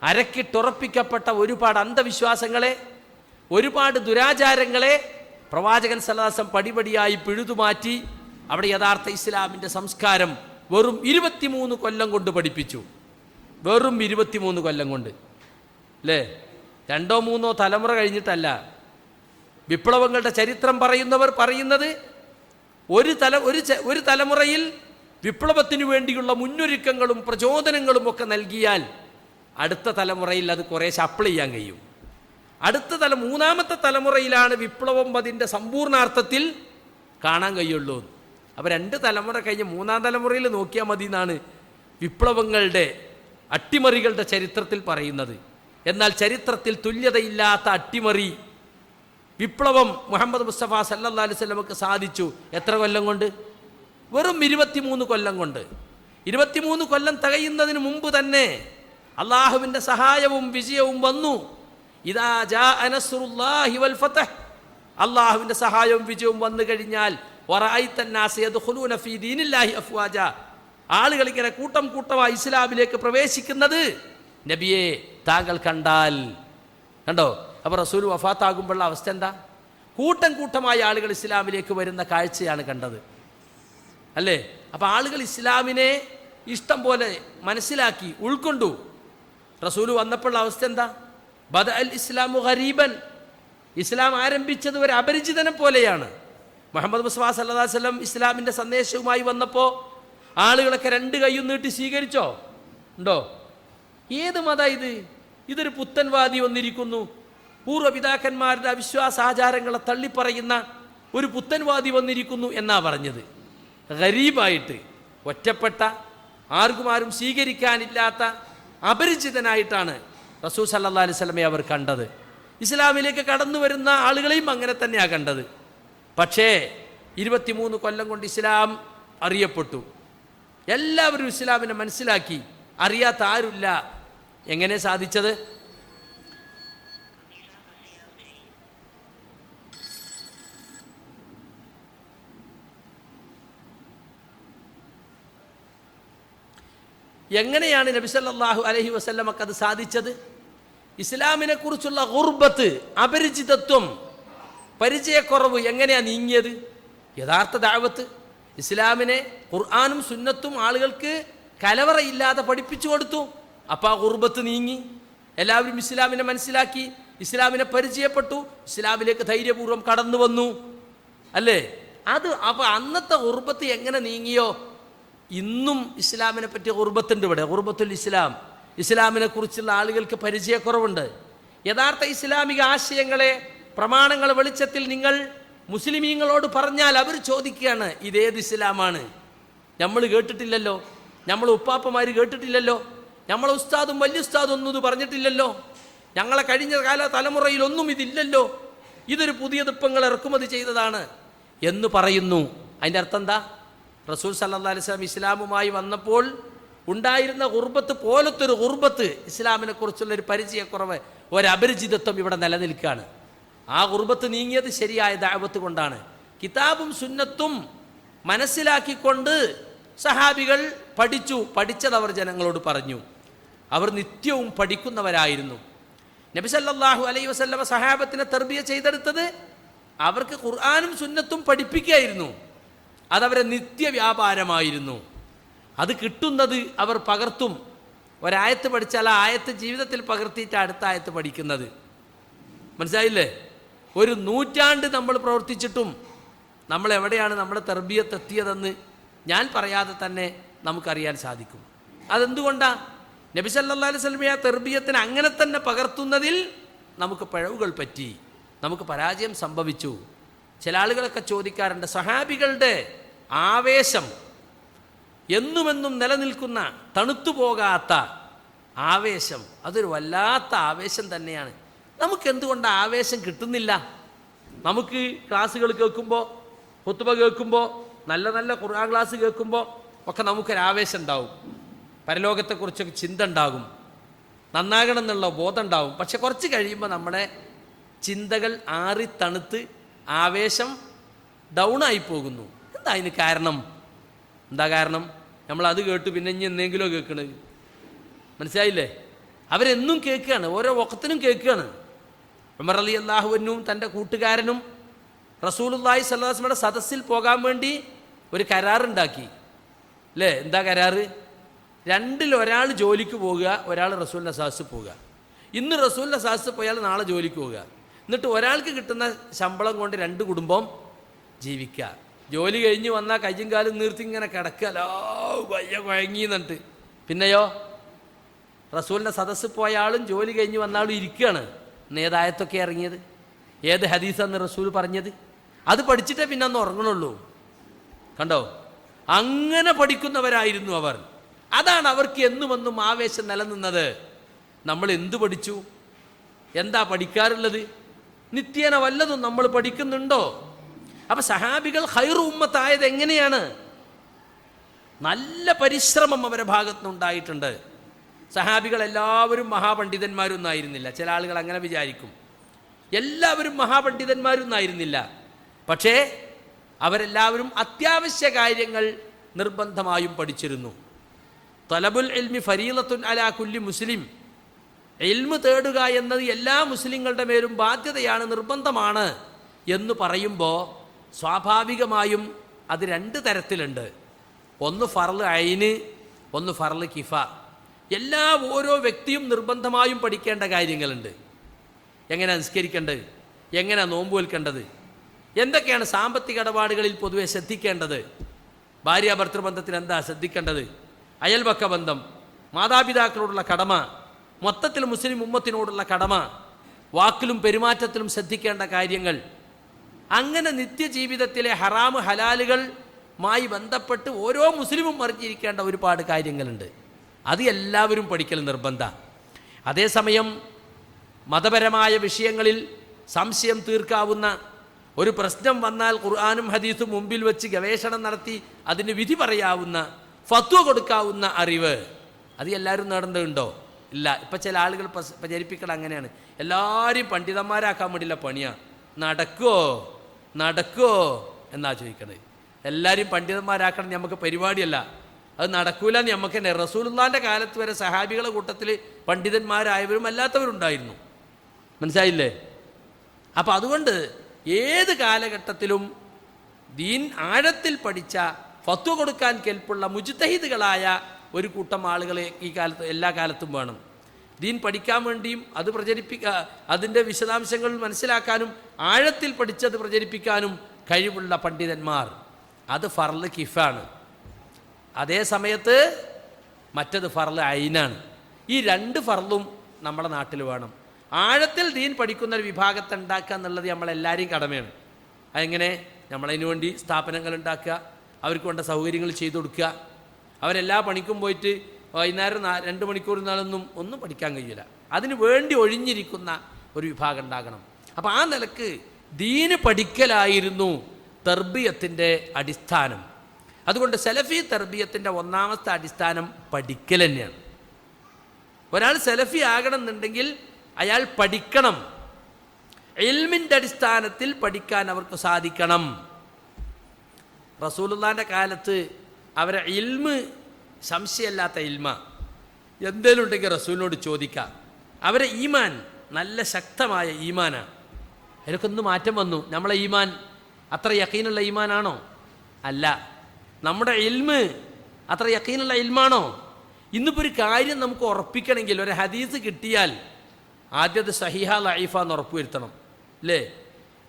അരക്കിട്ടുറപ്പിക്കപ്പെട്ട ഒരുപാട് അന്ധവിശ്വാസങ്ങളെ, ഒരുപാട് ദുരാചാരങ്ങളെ പ്രവാചകൻ സല്ലല്ലാഹു അലൈഹി വസല്ലം പടിപടിയായി പിഴുതുമാറ്റി അവിടെ യഥാർത്ഥ ഇസ്ലാമിൻ്റെ സംസ്കാരം വെറും 23 കൊല്ലം കൊണ്ട് പഠിപ്പിച്ചു. വെറും 23 കൊല്ലം കൊണ്ട് അല്ലേ. 2-3 തലമുറ കഴിഞ്ഞിട്ടല്ല. വിപ്ലവങ്ങളുടെ ചരിത്രം പറയുന്നവർ പറയുന്നത് ഒരു തലമുറയിൽ വിപ്ലവത്തിനു വേണ്ടിയുള്ള മുന്നൊരുക്കങ്ങളും പ്രചോദനങ്ങളും ഒക്കെ നൽകിയാൽ അടുത്ത തലമുറയിൽ അത് കുറേശ്ശെ അപ്ലൈ ചെയ്യാൻ കഴിയും. മൂന്നാമത്തെ തലമുറയിലാണ് വിപ്ലവം അതിൻ്റെ സമ്പൂർണ്ണാർത്ഥത്തിൽ കാണാൻ കഴിയുള്ളൂ. അപ്പോൾ 2 തലമുറ കഴിഞ്ഞ് 3-ാം തലമുറയിൽ നോക്കിയാൽ മതി എന്നാണ് വിപ്ലവങ്ങളുടെ അട്ടിമറികളുടെ ചരിത്രത്തിൽ പറയുന്നത്. എന്നാൽ ചരിത്രത്തിൽ തുല്യതയില്ലാത്ത അട്ടിമറി വിപ്ലവം മുഹമ്മദ് മുസ്തഫ സല്ലല്ലാഹു അലൈഹി വസല്ലമക്ക് സാധിച്ചു. എത്ര കൊല്ലം കൊണ്ട്? വെറും 23 കൊല്ലം കൊണ്ട്. 23 കൊല്ലം തികയുന്നതിന് മുമ്പ് തന്നെ അള്ളാഹുവിൻ്റെ സഹായവും വിജയവും വന്നു. ഇദാ ജാഅ നസ്റുല്ലാഹി വൽ ഫതഹ്, അള്ളാഹുവിൻ്റെ സഹായവും വിജയവും വന്നു കഴിഞ്ഞാൽ വറഅയ്തന്നാസ യദ്ഖുലൂന ഫീ ദീനില്ലാഹി അഫ്വാജ, ആളുകൾ ഇങ്ങനെ കൂട്ടം കൂട്ടമായി ഇസ്ലാമിലേക്ക് പ്രവേശിക്കുന്നത് നബിയെ താങ്കൾ കണ്ടാൽ. കണ്ടോ? അപ്പോൾ റസൂൽ വഫാത്താകുമ്പോഴുള്ള അവസ്ഥ എന്താ? കൂട്ടം കൂട്ടമായി ആളുകൾ ഇസ്ലാമിലേക്ക് വരുന്ന കാഴ്ചയാണ് കണ്ടത് അല്ലേ. അപ്പോൾ ആളുകൾ ഇസ്ലാമിനെ ഇഷ്ടം പോലെ മനസ്സിലാക്കി ഉൾക്കൊണ്ടു. റസൂൽ വന്നപ്പോഴുള്ള അവസ്ഥ എന്താ? ബദ അൽ ഇസ്ലാമു ഗരീബൻ, ഇസ്ലാം ആരംഭിച്ചത് ഒരു അപരിചിതനെ പോലെയാണ്. മുഹമ്മദ് മുസ്തഫ സല്ലല്ലാഹു അലൈഹി വസല്ലം ഇസ്ലാമിൻ്റെ സന്ദേശവുമായി വന്നപ്പോൾ ആളുകളൊക്കെ 2 കൈയും നീട്ടി സ്വീകരിച്ചോ? ഉണ്ടോ? ഏത് മത ഇത്? ഇതൊരു പുത്തൻവാദി വന്നിരിക്കുന്നു, പൂർവ്വപിതാക്കന്മാരുടെ അവിശ്വാസാചാരങ്ങളെ തള്ളിപ്പറയുന്ന ഒരു പുത്തൻവാദി വന്നിരിക്കുന്നു എന്നാ പറഞ്ഞത്. ഗരീബായിട്ട്, ഒറ്റപ്പെട്ട, ആർക്കും സ്വീകരിക്കാനില്ലാത്ത അപരിചിതനായിട്ടാണ് റസൂൽ സല്ലല്ലാഹു അലൈഹി വസല്ലമയെ അവർ കണ്ടത്. ഇസ്ലാമിലേക്ക് കടന്നു വരുന്ന ആളുകളെയും അങ്ങനെ തന്നെയാണ് കണ്ടത്. പക്ഷേ 23 കൊല്ലം കൊണ്ട് ഇസ്ലാം അറിയപ്പെട്ടു. എല്ലാവരും ഇസ്ലാമിനെ മനസ്സിലാക്കി. അറിയാത്ത ആരുമില്ല. എങ്ങനെ സാധിച്ചത്? എങ്ങനെയാണ് നബി സല്ലല്ലാഹു അലൈഹി വസല്ലമക്ക് അത് സാധിച്ചത്? ഇസ്ലാമിനെ കുറിച്ചുള്ള ഗുർബത്ത്, അപരിചിതത്വം പരിചയക്കുറവ് എങ്ങനെയാണ് നീങ്ങിയത്? യഥാർത്ഥ ദഅവത്ത് ഇസ്ലാമിനെ ഖുർആനും സുന്നത്തും ആളുകൾക്ക് കലവറയില്ലാതെ പഠിപ്പിച്ചു കൊടുത്തു. അപ്പോൾ ആ ഗുർബത്ത് നീങ്ങി, എല്ലാവരും ഇസ്ലാമിനെ മനസ്സിലാക്കി, ഇസ്ലാമിനെ പരിചയപ്പെട്ടു, ഇസ്ലാമിലേക്ക് ധൈര്യപൂർവ്വം കടന്നു വന്നു, അല്ലേ? അപ്പോൾ അന്നത്തെ ഗുർബത്ത് എങ്ങനെ നീങ്ങിയോ ഇന്നും ഇസ്ലാമിനെ പറ്റിയ ഗുർബത്തുണ്ട്. ഇവിടെ ഗുർബത്തുൽ ഇസ്ലാം, ഇസ്ലാമിനെ കുറിച്ചുള്ള ആളുകൾക്ക് പരിചയക്കുറവുണ്ട്. യഥാർത്ഥ ഇസ്ലാമിക ആശയങ്ങളെ പ്രമാണങ്ങൾ വെളിച്ചത്തിൽ നിങ്ങൾ മുസ്ലിമീങ്ങളോട് പറഞ്ഞാൽ അവർ ചോദിക്കുകയാണ്, ഇതേത് ഇസ്ലാമാണ്? നമ്മൾ കേട്ടിട്ടില്ലല്ലോ, നമ്മൾ ഉപ്പാപ്പമാർ കേട്ടിട്ടില്ലല്ലോ, നമ്മളെ ഉസ്താദും വലിയ ഉസ്താദും ഒന്നും ഇത് പറഞ്ഞിട്ടില്ലല്ലോ, ഞങ്ങളെ കഴിഞ്ഞ കാല തലമുറയിലൊന്നും ഇതില്ലല്ലോ, ഇതൊരു പുതിയ ദിപ്പങ്ങൾ ഇറക്കുമതി ചെയ്തതാണ് എന്ന് പറയുന്നു. അതിൻ്റെ അർത്ഥം എന്താ? റസൂൽ സല്ലല്ലാഹു അലൈഹി വസല്ലം ഇസ്ലാമുമായി വന്നപ്പോൾ ഉണ്ടായിരുന്ന ഗുർബത്ത് പോലത്തൊരു ഗുർബത്ത്, ഇസ്ലാമിനെ കുറിച്ചുള്ളൊരു പരിചയക്കുറവ്, ഒരപരിചിതത്വം ഇവിടെ നിലനിൽക്കുകയാണ്. ആ ഗുർബത്ത് നീങ്ങിയത് ശരിയായ ദഅവത്ത് കൊണ്ടാണ്. കിതാബും സുന്നത്തും മനസ്സിലാക്കിക്കൊണ്ട് സഹാബികൾ പഠിച്ചു. പഠിച്ചതവർ ജനങ്ങളോട് പറഞ്ഞു. അവർ നിത്യവും പഠിക്കുന്നവരായിരുന്നു. നബി സല്ലല്ലാഹു അലൈഹി വസല്ലം സഹാബത്തിനെ തർബിയ ചെയ്തെടുത്തത് അവർക്ക് ഖുർആനും സുന്നത്തും പഠിപ്പിക്കുകയായിരുന്നു. അതവരെ നിത്യവ്യാപാരമായിരുന്നു. അത് കിട്ടുന്നത് അവർ പകർത്തും. ഒരായത്ത് പഠിച്ചാൽ ആ ആയത്ത് ജീവിതത്തിൽ പകർത്തിയിട്ട് അടുത്ത ആയത്ത് പഠിക്കുന്നത്. മനസ്സിലായില്ലേ? ഒരു നൂറ്റാണ്ട് നമ്മൾ പ്രവർത്തിച്ചിട്ടും നമ്മൾ എവിടെയാണ് നമ്മുടെ തർബിയത്ത് എത്തിയതെന്ന് ഞാൻ പറയാതെ തന്നെ നമുക്കറിയാൻ സാധിക്കും. അതെന്തുകൊണ്ടാണ്? നബി സല്ലല്ലാഹു അലൈഹി വസല്ലം ആ തർബിയത്തിന് അങ്ങനെ തന്നെ പകർത്തുന്നതിൽ നമുക്ക് പിഴവുകൾ പറ്റി, നമുക്ക് പരാജയം സംഭവിച്ചു. ചില ആളുകളൊക്കെ ചോദിക്കാറുണ്ട്, സഹാബികളുടെ ആവേശം, എന്നുമെന്നും നിലനിൽക്കുന്ന തണുത്തുപോകാത്ത ആവേശം, അതൊരു വല്ലാത്ത ആവേശം തന്നെയാണ്. നമുക്കെന്തുകൊണ്ട് ആവേശം കിട്ടുന്നില്ല? നമുക്ക് ക്ലാസ്സുകൾ കേൾക്കുമ്പോൾ, ഖുത്ബ കേൾക്കുമ്പോൾ, നല്ല നല്ല ഖുർആൻ ക്ലാസ് കേൾക്കുമ്പോൾ ഒക്കെ നമുക്കൊരാവേശം ഉണ്ടാവും, പരലോകത്തെക്കുറിച്ചൊക്കെ ചിന്ത ഉണ്ടാകും, നന്നാകണം എന്നുള്ള ബോധം ഉണ്ടാവും. പക്ഷെ കുറച്ച് കഴിയുമ്പോൾ നമ്മുടെ ചിന്തകൾ ആറി തണുത്ത് ആവേശം ഡൗണായി പോകുന്നു. എന്താ അതിന് കാരണം? എന്താ കാരണം? നമ്മളത് കേട്ടു പിന്നെ ഇനി എന്തെങ്കിലോ കേൾക്കണത്. മനസ്സിലായില്ലേ? അവരെന്നും കേൾക്കുകയാണ്, ഓരോ വഖത്തിനും കേൾക്കുകയാണ്. ഉമർ റളിയല്ലാഹു അൻഹു തൻ്റെ കൂട്ടുകാരനും റസൂലുള്ളാഹി സ്വല്ലല്ലാഹു അലൈഹി വസല്ലമയുടെ സദസ്സിൽ പോകാൻ വേണ്ടി ഒരു കരാറുണ്ടാക്കി, അല്ലേ? എന്താ കരാറ്? രണ്ടിൽ ഒരാൾ ജോലിക്ക് പോകുക, ഒരാൾ റസൂലിൻ്റെ സദസ്സിൽ പോവുക. ഇന്ന് റസൂലിൻ്റെ സദസ്സിൽ പോയാൽ നാളെ ജോലിക്ക് പോവുക. എന്നിട്ട് ഒരാൾക്ക് കിട്ടുന്ന ശമ്പളം കൊണ്ട് രണ്ട് കുടുംബം ജീവിക്കുക. ജോലി കഴിഞ്ഞ് വന്നാൽ കയ്യും കാലും നീർത്തി ഇങ്ങനെ കിടക്കുക, വയ്യ കുഴങ്ങി എന്നിട്ട്. പിന്നെയോ റസൂലിൻ്റെ സദസ്സിൽ പോയ ആളും ജോലി കഴിഞ്ഞ് വന്ന ആളും ഇരിക്കുകയാണ്. ഏതായത്തൊക്കെ ഇറങ്ങിയത്? ഏത് ഹദീസാന്ന് റസൂൽ പറഞ്ഞത്? അത് പഠിച്ചിട്ടേ പിന്നെ അന്ന് ഉറങ്ങണുള്ളൂ. കണ്ടോ? അങ്ങനെ പഠിക്കുന്നവരായിരുന്നു അവർ. അതാണ് അവർക്ക് എന്നുമെന്നും ആവേശം നിലനിന്നത്. നമ്മൾ എന്തു പഠിച്ചു? എന്താ പഠിക്കാറുള്ളത്? നിത്യേന വല്ലതും നമ്മൾ പഠിക്കുന്നുണ്ടോ? അപ്പം സഹാബികൾ ഖൈറു ഉമ്മത്തായത് എങ്ങനെയാണ്? നല്ല പരിശ്രമം അവരുടെ ഭാഗത്തുനിന്നുണ്ടായിട്ടുണ്ട്. സഹാബികൾ എല്ലാവരും മഹാപണ്ഡിതന്മാരൊന്നും ആയിരുന്നില്ല. ചില ആളുകൾ അങ്ങനെ വിചാരിക്കും, എല്ലാവരും മഹാപണ്ഡിതന്മാരൊന്നും ആയിരുന്നില്ല. പക്ഷേ അവരെല്ലാവരും അത്യാവശ്യ കാര്യങ്ങൾ നിർബന്ധമായും പഠിച്ചിരുന്നു. തലബുൽ ഇൽമി ഫരീളത്തുൻ അലാ കുല്ലി മുസ്ലിം. ഇൽമ് തേടുക എന്നത് എല്ലാ മുസ്ലിങ്ങളുടെ മേലും ബാധ്യതയാണ്, നിർബന്ധമാണ് എന്ന് പറയുമ്പോൾ സ്വാഭാവികമായും അത് രണ്ട് തരത്തിലുണ്ട്. ഒന്ന് ഫർള് ഐന്, ഒന്ന് ഫർള് കിഫ. ഓരോ വ്യക്തിയും നിർബന്ധമായും പഠിക്കേണ്ട കാര്യങ്ങളുണ്ട്. എങ്ങനെ നിസ്കരിക്കേണ്ടത്, എങ്ങനെ നോമ്പ് വെൽക്കേണ്ടത്, എന്തൊക്കെയാണ് സാമ്പത്തിക ഇടപാടുകളിൽ പൊതുവെ ശ്രദ്ധിക്കേണ്ടത്, ഭാര്യാഭർത്തൃബന്ധത്തിൽ എന്താ ശ്രദ്ധിക്കേണ്ടത്, അയൽപക്ക ബന്ധം, മാതാപിതാക്കളോടുള്ള കടമ, മൊത്തത്തിൽ മുസ്ലിം ഉമ്മത്തിനോടുള്ള കടമ, വാക്കിലും പെരുമാറ്റത്തിലും ശ്രദ്ധിക്കേണ്ട കാര്യങ്ങൾ, അങ്ങനെ നിത്യജീവിതത്തിലെ ഹറാമ് ഹലാലുകളുമായി ബന്ധപ്പെട്ട് ഓരോ മുസ്ലിമും അറിഞ്ഞിരിക്കേണ്ട ഒരുപാട് കാര്യങ്ങളുണ്ട്. അത് എല്ലാവരും പഠിക്കൽ നിർബന്ധമാണ്. അതേസമയം മതപരമായ വിഷയങ്ങളിൽ സംശയം തീർക്കാവുന്ന ഒരു പ്രശ്നം വന്നാൽ ഖുർആനും ഹദീസും മുമ്പിൽ വെച്ച് ഗവേഷണം നടത്തി അതിന് വിധി പറയാവുന്ന, ഫത്വ കൊടുക്കാവുന്ന അറിവ്, അത് എല്ലാവരും നേടേണ്ടതുണ്ടോ? ഇല്ല. ഇപ്പം ചില ആളുകൾ പ്രചരിപ്പിക്കണം അങ്ങനെയാണ്, എല്ലാവരും പണ്ഡിതന്മാരാക്കാൻ വേണ്ടിയുള്ള പണിയാണ്. നടക്കുമോ എന്നാ ചോദിക്കണത്. എല്ലാവരും പണ്ഡിതന്മാരാക്കണം നമുക്ക് പരിപാടിയല്ല, അത് നടക്കൂല എന്ന് നമുക്ക് തന്നെ. റസൂലുള്ളാഹിൻ്റെ കാലത്ത് വരെ സഹാബികളുടെ കൂട്ടത്തിൽ പണ്ഡിതന്മാരായവരും അല്ലാത്തവരുണ്ടായിരുന്നു. മനസ്സിലായില്ലേ? അപ്പം അതുകൊണ്ട് ഏത് കാലഘട്ടത്തിലും ദീൻ ആഴത്തിൽ പഠിച്ച ഫത്വ കൊടുക്കാൻ കെൽപ്പുള്ള മുജ്തഹിദുകളായ ഒരു കൂട്ടം ആളുകളെ ഈ കാലത്ത് എല്ലാ കാലത്തും വേണം. ദീൻ പഠിക്കാൻ വേണ്ടിയും അത് അതിൻ്റെ വിശദാംശങ്ങൾ മനസ്സിലാക്കാനും ആഴത്തിൽ പഠിച്ചത് പ്രചരിപ്പിക്കാനും കഴിവുള്ള പണ്ഡിതന്മാർ. അത് ഫർള് കിഫാണ്. അതേ സമയത്ത് മറ്റത് ഫർള് ഐനാണ്. ഈ രണ്ട് ഫർളും നമ്മുടെ നാട്ടിൽ വേണം. ആഴത്തിൽ ദീൻ പഠിക്കുന്ന ഒരു വിഭാഗത്തെ ഉണ്ടാക്കുക എന്നുള്ളത് നമ്മളെല്ലാവരെയും കടമയാണ്. അതെങ്ങനെ? നമ്മളതിനു വേണ്ടി സ്ഥാപനങ്ങൾ ഉണ്ടാക്കുക, അവർക്ക് വേണ്ട സൗകര്യങ്ങൾ ചെയ്തു കൊടുക്കുക. അവരെല്ലാ പണിക്കും പോയിട്ട് വൈകുന്നേരം 2 മണിക്കൂർ നാളൊന്നും ഒന്നും പഠിക്കാൻ കഴിയില്ല. അതിന് വേണ്ടി ഒഴിഞ്ഞിരിക്കുന്ന ഒരു വിഭാഗം ഉണ്ടാകണം. അപ്പോൾ ആ നിലക്ക് ദീന് പഠിക്കലായിരുന്നു തർബിയത്തിൻ്റെ അടിസ്ഥാനം. അതുകൊണ്ട് സലഫി തർബിയത്തിൻ്റെ ഒന്നാമത്തെ അടിസ്ഥാനം പഠിക്കൽ തന്നെയാണ്. ഒരാൾ സലഫി ആകണം എന്നുണ്ടെങ്കിൽ അയാൾ പഠിക്കണം. ഇൽമിൻ്റെ അടിസ്ഥാനത്തിൽ പഠിക്കാൻ അവർക്ക് സാധിക്കണം. റസൂലുള്ളാഹിൻ്റെ കാലത്ത് അവരെ ഇൽമ് സംശയമല്ലാത്ത ഇൽമ. എന്തേലും ഉണ്ടെങ്കിൽ റസൂലിനോട് ചോദിക്കാം. അവരെ ഈമാൻ നല്ല ശക്തമായ ഈമാനാണ്. അതിനൊക്കെ ഒന്ന് മാറ്റം വന്നു. നമ്മളെ ഈമാൻ അത്ര യഖീനുള്ള ഈമാനാണോ? അല്ല. നമ്മുടെ ഇൽമ് അത്ര യഖീനുള്ള ഇൽമാണോ? ഇന്നിപ്പോൾ ഒരു കാര്യം നമുക്ക് ഉറപ്പിക്കണമെങ്കിൽ ഒരു ഹദീസ് കിട്ടിയാൽ ആദ്യം അത് സഹീഹ ലഈഫ എന്ന് ഉറപ്പ് വരുത്തണം, അല്ലേ?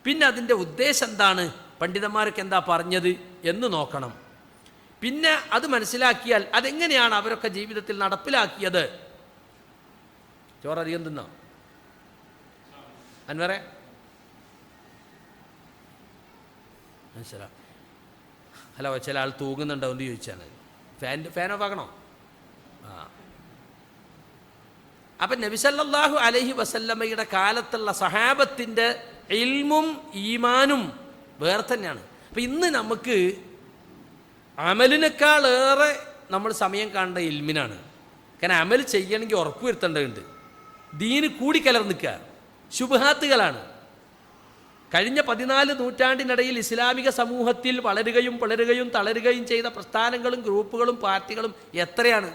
പിന്നെ അതിൻ്റെ ഉദ്ദേശം എന്താണ്, പണ്ഡിതന്മാരൊക്കെ എന്താ പറഞ്ഞത് എന്ന് നോക്കണം. പിന്നെ അത് മനസ്സിലാക്കിയാൽ അതെങ്ങനെയാണ് അവരൊക്കെ ജീവിതത്തിൽ നടപ്പിലാക്കിയത്. ചോറധികം തിന്നോ അൻവറെ? മനസ്സിലാവും. ഹലോ, ചില ആൾ തൂങ്ങുന്നുണ്ടോ എന്ന് ചോദിച്ചാണ്. ഫാൻ ഓഫ് ആക്കണോ? അപ്പം നബി സല്ലല്ലാഹു അലൈഹി വസല്ലമയുടെ കാലത്തുള്ള സഹാബത്തിൻ്റെ ഇൽമും ഈമാനും വേറെ തന്നെയാണ്. അപ്പം ഇന്ന് നമുക്ക് അമലിനേക്കാളേറെ നമ്മൾ സമയം കാണേണ്ട ഇൽമിനാണ്. കാരണം അമൽ ചെയ്യണമെങ്കിൽ ഉറപ്പ് വരുത്തേണ്ടതുണ്ട്. ദീന് കൂടിക്കലർന്നിക്കുക ശുബ്ഹാത്തുകളാണ്. കഴിഞ്ഞ 14 നൂറ്റാണ്ടിനിടയിൽ ഇസ്ലാമിക സമൂഹത്തിൽ വളരുകയും തളരുകയും ചെയ്ത പ്രസ്ഥാനങ്ങളും ഗ്രൂപ്പുകളും പാർട്ടികളും എത്രയാണ്.